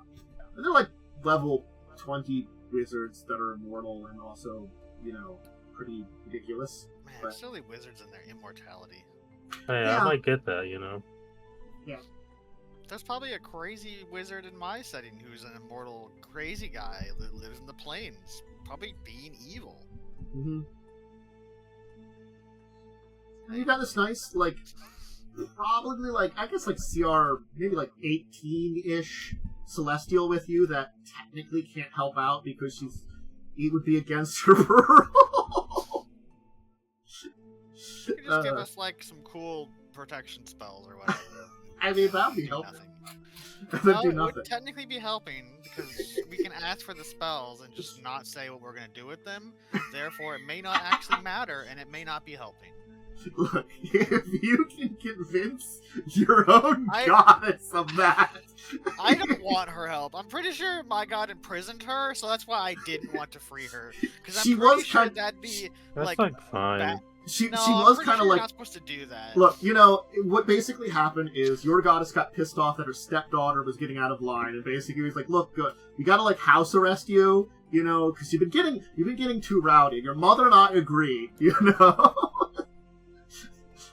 And they're like level 20 wizards that are immortal and also, you know, pretty ridiculous. Man, But- silly wizards and their immortality. Hey, Yeah. I might get that, you know. There's probably a crazy wizard in my setting who's an immortal crazy guy that lives in the plains, probably being evil. Mm-hmm. And you got this nice, like, probably, like, I guess, like, CR, maybe, like, 18-ish Celestial with you that technically can't help out because she's it would be against her rule. You could just give us like some cool protection spells or whatever. I mean, that'd be helpful. Nothing. That Well, would do it nothing. would technically be helping because we can ask for the spells and just not say what we're gonna do with them. Therefore, it may not actually matter, and it may not be helping. Look, if you can convince your own I- goddess of that, I don't want her help. I'm pretty sure my god imprisoned her, so that's why I didn't want to free her. Because I'm She pretty was sure kind- that'd be That's like like fine. bad. she No, was I'm pretty kind of sure you're like, not supposed to do that. look, what basically happened is your goddess got pissed off that her stepdaughter was getting out of line, and basically was like, look, we gotta like house arrest you, because you've been getting too rowdy. Your mother and I agree,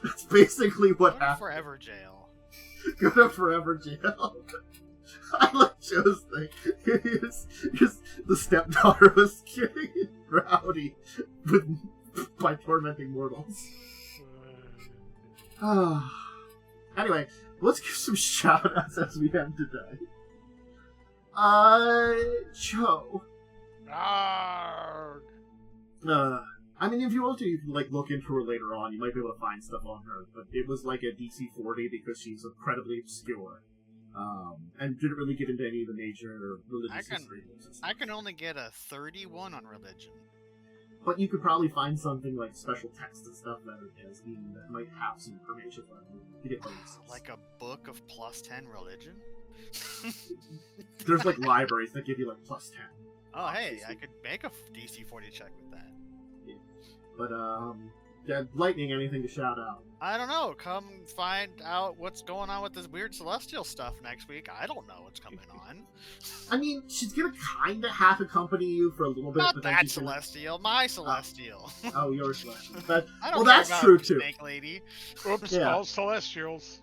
That's basically what Go to happened. forever jail. Go to forever jail. I like Joe's thing. Just the stepdaughter was getting rowdy by tormenting mortals. Anyway, let's give some shout-outs as we end today. Joe. Arrgh. I mean, if you want to, you can look into her later on. You might be able to find stuff on her, but it was like a DC 40 because she's incredibly obscure, and didn't really get into any of the major religious history books and stuff. I can only get a 31 on religion. But you could probably find something like special text and stuff that might have some information on it. You get links. Like a book of +10 religion? There's libraries that give you +10. Oh, hey, I could make a DC 40 check with that. But yeah, Lightning, anything to shout out? I don't know. Come find out what's going on with this weird celestial stuff next week. I don't know what's coming on. I mean, she's gonna kind of have to accompany you for a little bit. Not but then that she's gonna... celestial, my celestial. Oh, your celestial. But, I don't well, care that's about true too. Snake Lady. Oops, Yeah. all Celestials.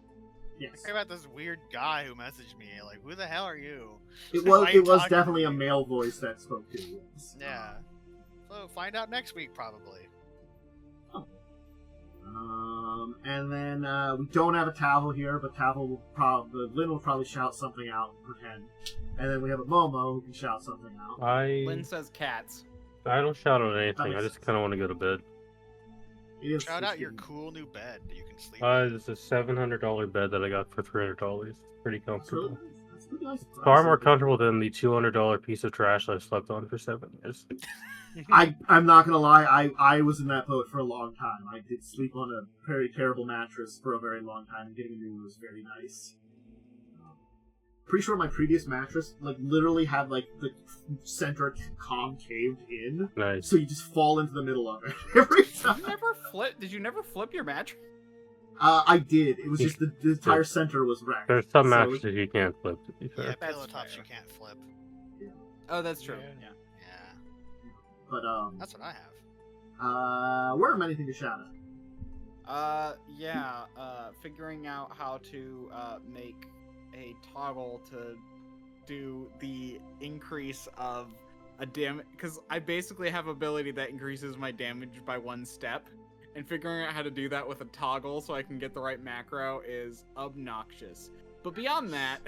Yes, I care about this weird guy who messaged me. Like, who the hell are you? it Why was are you talking definitely to a me? male voice that spoke to you. Yes. Yeah. So find out next week, probably. And then we don't have a Tavel here, but Tavel will Lynn will probably shout something out and pretend. And then we have a Momo who can shout something out. Lynn says cats. I don't shout out anything. That I makes just kind of want to go to bed. Shout out your cool new bed that you can sleep It's a $700 bed that I got for $300. Pretty That's really comfortable. nice. That's a pretty nice price. Far more comfortable than the $200 piece of trash I slept on for 7 years. I'm not gonna lie, I was in that boat for a long time. I did sleep on a very terrible mattress for a very long time, and getting a new one was very nice. Pretty sure my previous mattress, literally had, the center concaved in, Nice. so you just fall into the middle of it every time. Did you never flip your mattress? I did. It was just the entire center was wrecked. There's some So- mattresses you can't flip, to be Yeah, fair. That's pillow tops fair. you can't flip. Oh, that's true. Yeah. Yeah. Yeah, But, that's what I have. Worm, anything to shout out? Figuring out how to make a toggle to do the increase of a damage, because I basically have ability that increases my damage by 1 step, and figuring out how to do that with a toggle so I can get the right macro is obnoxious. But beyond that,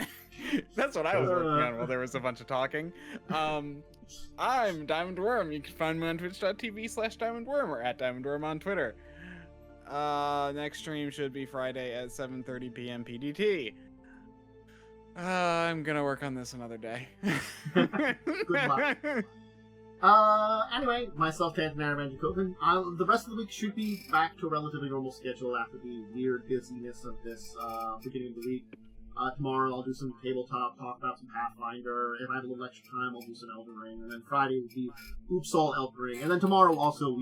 that's what I was working on while there was a bunch of talking. I'm Diamond Worm. You can find me on twitch.tv/DiamondWorm or @DiamondWorm on Twitter. Next stream should be Friday at 7:30 p.m. PDT. I'm gonna work on this another day. Good luck. Anyway, myself, Tantuk, and Dracovin. The rest of the week should be back to a relatively normal schedule after the weird busyness of this beginning of the week. Tomorrow I'll do some tabletop, talk about some Pathfinder. If I have a little extra time, I'll do some Elden Ring. And then Friday will be Oopsal Elden Ring. And then tomorrow also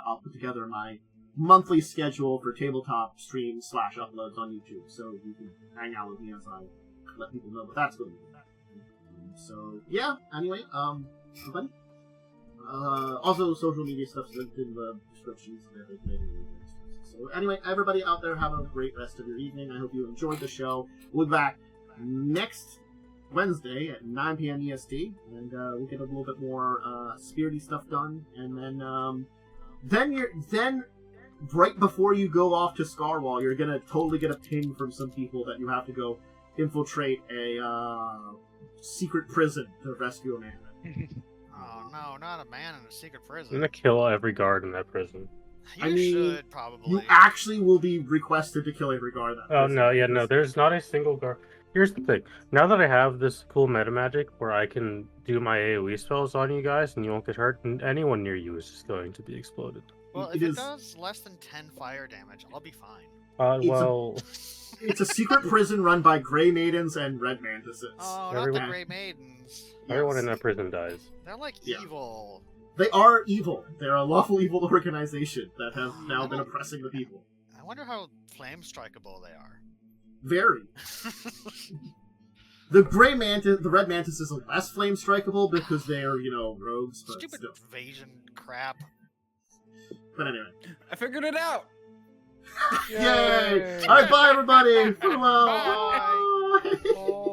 I'll put together my monthly schedule for tabletop streams / uploads on YouTube. So you can hang out with me as I let people know what that's going to be. So, yeah, anyway, everybody. Also, social media stuff's linked in the descriptions and everything. So anyway, everybody out there, have a great rest of your evening. I hope you enjoyed the show. We'll be back next Wednesday at 9 p.m. EST, and we'll get a little bit more spirity stuff done. And then right before you go off to Scarwall, you're gonna totally get a ping from some people that you have to go infiltrate a secret prison to rescue a man. Oh no, not a man in a secret I'm prison. gonna kill every guard in that prison. You I mean, should probably. You actually will be requested to kill every guard. That Oh prison, no, yeah, no, because- there's not a single guard. Here's the thing. Now that I have this cool meta magic where I can do my AoE spells on you guys and you won't get hurt, and anyone near you is just going to be exploded. Well, It if it is- does less than 10 fire damage, I'll be fine. It's a- Well, It's a secret prison run by Grey Maidens and Red Mantises. Oh, not Everyone- the Grey Maidens. everyone in Yes. that prison dies. They're like Yeah. evil. They are evil. They're a lawful evil organization that have now been oppressing the people. I wonder how flame strikeable they are. Very. The Grey Mantis, the Red Mantises are less flame strikeable because they're, rogues, but Stupid still. invasion crap. But anyway. I figured it out. Yay! Alright, bye everybody! Farewell! Bye. Bye.